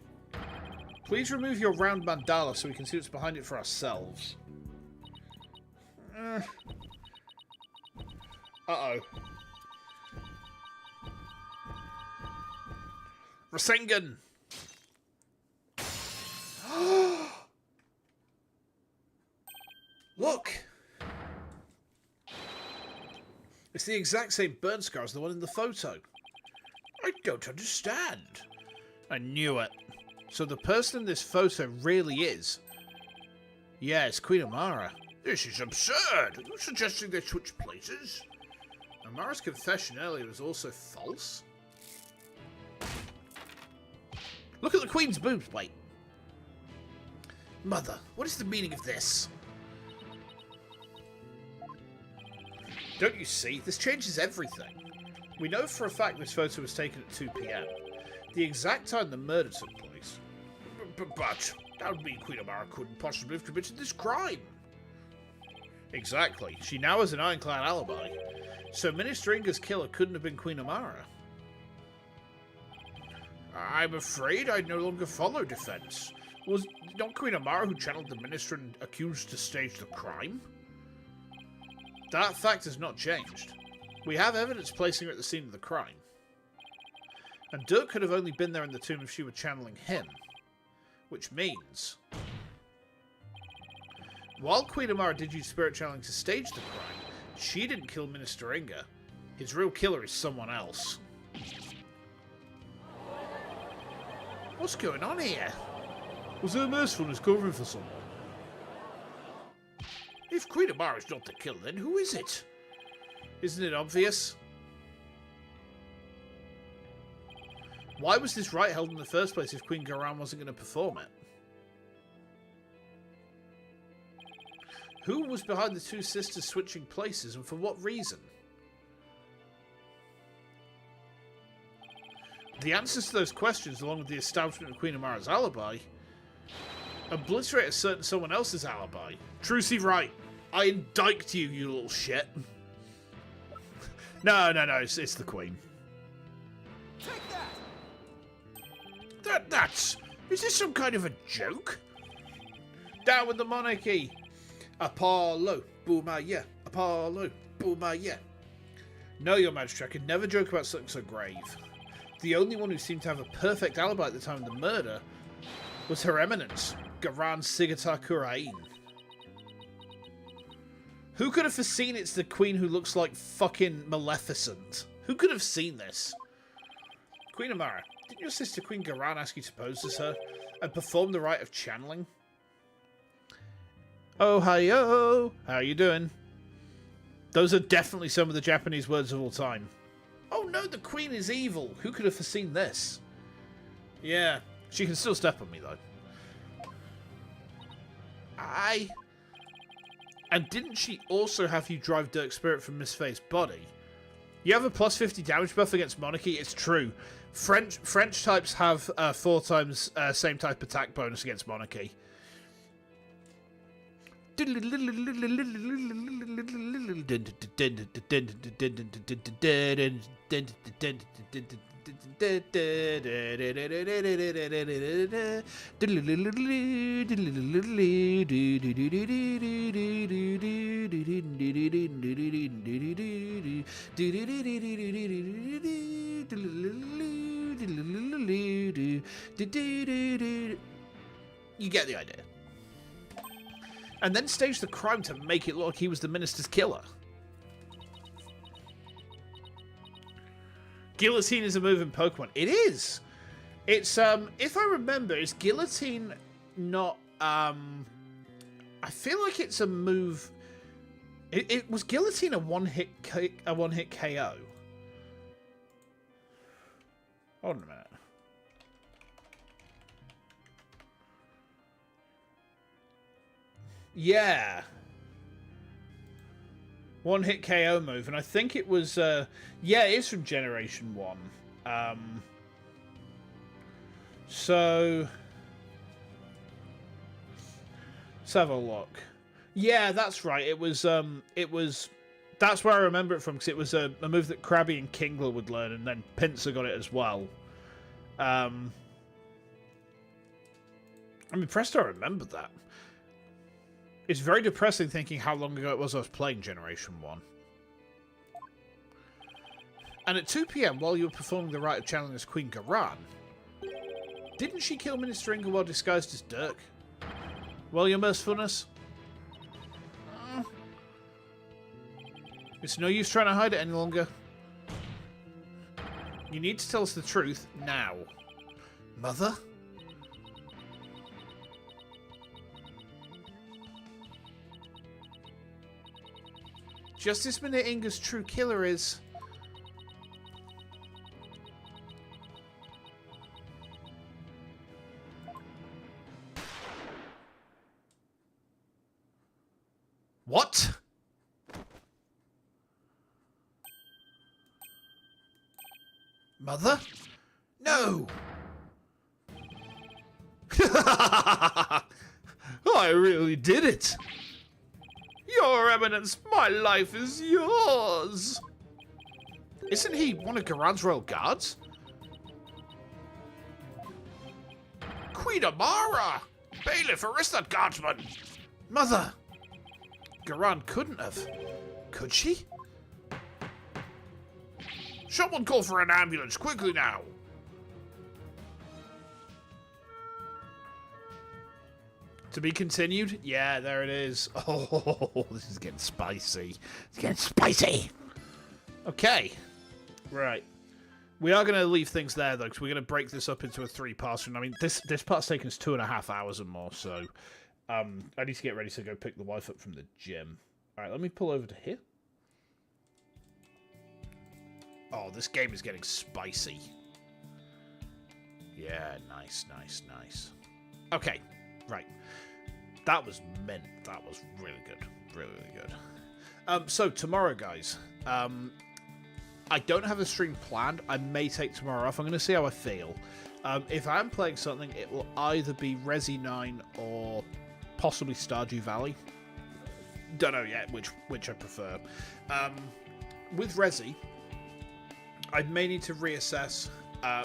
Please remove your round mandala so we can see what's behind it for ourselves. Uh-oh. Rasengan! Look! It's the exact same burn scar as the one in the photo. I don't understand. I knew it. So the person in this photo really is... Yeah, it's Queen Amara. This is absurd! Are you suggesting they switch places? Amara's confession earlier was also false. Look at the Queen's boobs, wait. Mother, what is the meaning of this? Don't you see? This changes everything. We know for a fact this photo was taken at 2 PM. The exact time the murder took place. But that would mean Queen Amara couldn't possibly have committed this crime. Exactly. She now has an ironclad alibi. So Minister Inga's killer couldn't have been Queen Amara. I'm afraid I no longer follow defense. Was it not Queen Amara who channeled the Minister and accused to stage the crime? That fact has not changed. We have evidence placing her at the scene of the crime. And Dirk could have only been there in the tomb if she were channeling him. Which means... while Queen Amara did use spirit channeling to stage the crime, she didn't kill Minister Inga. His real killer is someone else. What's going on here? Was her mercifulness covering for someone? If Queen Amara is not the killer, then who is it? Isn't it obvious? Why was this rite held in the first place if Queen Garan wasn't going to perform it? Who was behind the two sisters switching places and for what reason? The answers to those questions, along with the establishment of Queen Amara's alibi, obliterate a certain someone else's alibi. Trucy right. I indict you, you little shit. No, it's the Queen. Take that! That's... Is this some kind of a joke? Down with the monarchy! Apollo, boomaya, Apollo, boomaya. No, Your Majesty, I could never joke about something so grave. The only one who seemed to have a perfect alibi at the time of the murder was Her Eminence, Garan Sigata Kurain. Who could have foreseen it's the Queen who looks like fucking Maleficent? Who could have seen this? Queen Amara, didn't your sister Queen Garan ask you to pose as her and perform the rite of channeling? Oh, hi-yo! How you doing? Those are definitely some of the Japanese words of all time. Oh no, the Queen is evil! Who could have foreseen this? Yeah, she can still step on me, though. And didn't she also have you drive Dirk's spirit from Miss Faye's body? You have a plus 50 damage buff against Monarchy. It's true. French types have 4 times same type attack bonus against Monarchy. You get the idea. And then stage the crime to make it look like he was the minister's killer. Guillotine is a move in Pokemon. It is. It's if I remember, is guillotine not I feel like it's a move. It was guillotine a one-hit KO. Hold on a minute. Yeah. One-hit KO move, and I think it was, yeah, it is from Generation 1. So, let's have a look. Yeah, that's right. It was, that's where I remember it from, because it was a move that Krabby and Kingler would learn, and then Pinsir got it as well. I'm impressed I remembered that. It's very depressing thinking how long ago it was I was playing Generation 1. And at 2 PM, while you were performing the rite of channeling as Queen Garan, didn't she kill Minister Inga while disguised as Dirk? Well, your mercifulness? It's no use trying to hide it any longer. You need to tell us the truth now. Mother? Just this minute, Inga's true killer is... What? Mother? No! I really did it! Your Eminence, my life is yours! Isn't he one of Garan's royal guards? Queen Amara! Bailiff, arrest that guardsman! Mother! Garan couldn't have. Could she? Someone call for an ambulance, quickly now! To be continued? Yeah, there it is. Oh, this is getting spicy. It's getting spicy! Okay. Right. We are going to leave things there, though, because we're going to break this up into a 3-parter. I mean, this part's taken us 2.5 hours or more, so... I need to get ready to go pick the wife up from the gym. Alright, let me pull over to here. Oh, this game is getting spicy. Yeah, nice, nice, nice. Okay, right. That was mint. That was really good. Really, really good. So, tomorrow, guys. I don't have a stream planned. I may take tomorrow off. I'm going to see how I feel. If I'm playing something, it will either be Resi 9 or possibly Stardew Valley. Don't know yet which I prefer. With Resi, I may need to reassess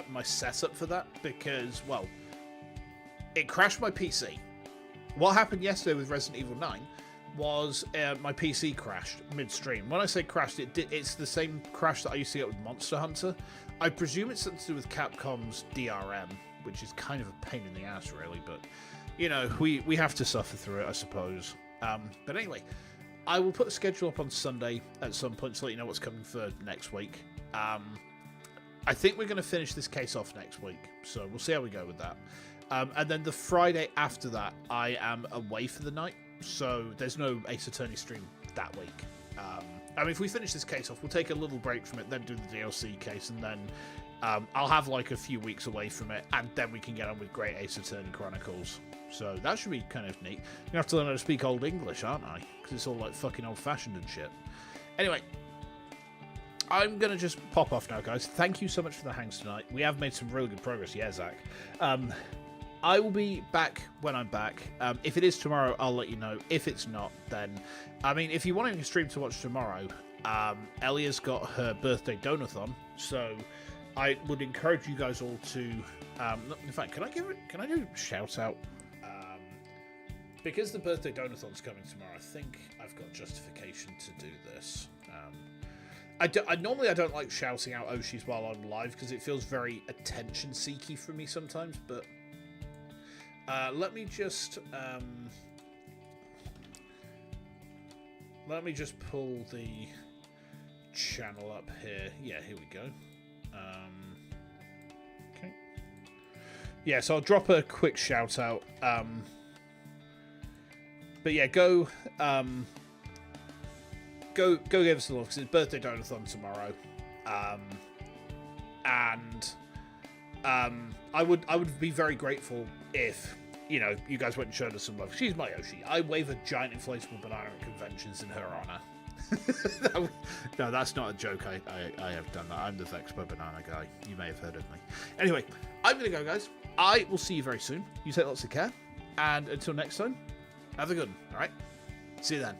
my setup for that because, well, it crashed my PC. What happened yesterday with Resident Evil 9 was my PC crashed midstream. When I say crashed, it's the same crash that I used to get with Monster Hunter. I presume it's something to do with Capcom's DRM, which is kind of a pain in the ass, really, but, you know, we have to suffer through it, I suppose. But anyway, I will put a schedule up on Sunday at some point to let you know what's coming for next week. I think we're going to finish this case off next week, so we'll see how we go with that. And then the Friday after that, I am away for the night, so there's no Ace Attorney stream that week. I mean, if we finish this case off, we'll take a little break from it, then do the DLC case, and then I'll have like a few weeks away from it, and then we can get on with Great Ace Attorney Chronicles. So that should be kind of neat. I'm going to have to learn how to speak Old English, aren't I? Because it's all like fucking old-fashioned and shit. Anyway, I'm going to just pop off now, guys. Thank you so much for the hangs tonight. We have made some really good progress. Yeah, Zach. I will be back when I'm back. If it is tomorrow, I'll let you know. If it's not, then... I mean, if you want a stream to watch tomorrow, Elia's got her birthday donathon, so I would encourage you guys all to... in fact, can I do a shout-out? Because the birthday donathon's coming tomorrow, I think I've got justification to do this. Normally I don't like shouting out Oshis while I'm live because it feels very attention-seeky for me sometimes, but let me just pull the channel up here. Yeah, here we go. Okay. Yeah, so I'll drop a quick shout-out. But yeah, go give us a look because it's birthday donathon tomorrow, and I would be very grateful if you guys went and showed us some love. She's my Yoshi. I wave a giant inflatable banana at conventions in her honor. No, that's not a joke. I have done that. I'm the Vexpo banana guy. You may have heard of me. Anyway, I'm gonna go, guys. I will see you very soon. You take lots of care, and until next time, have a good one. All right. See you then.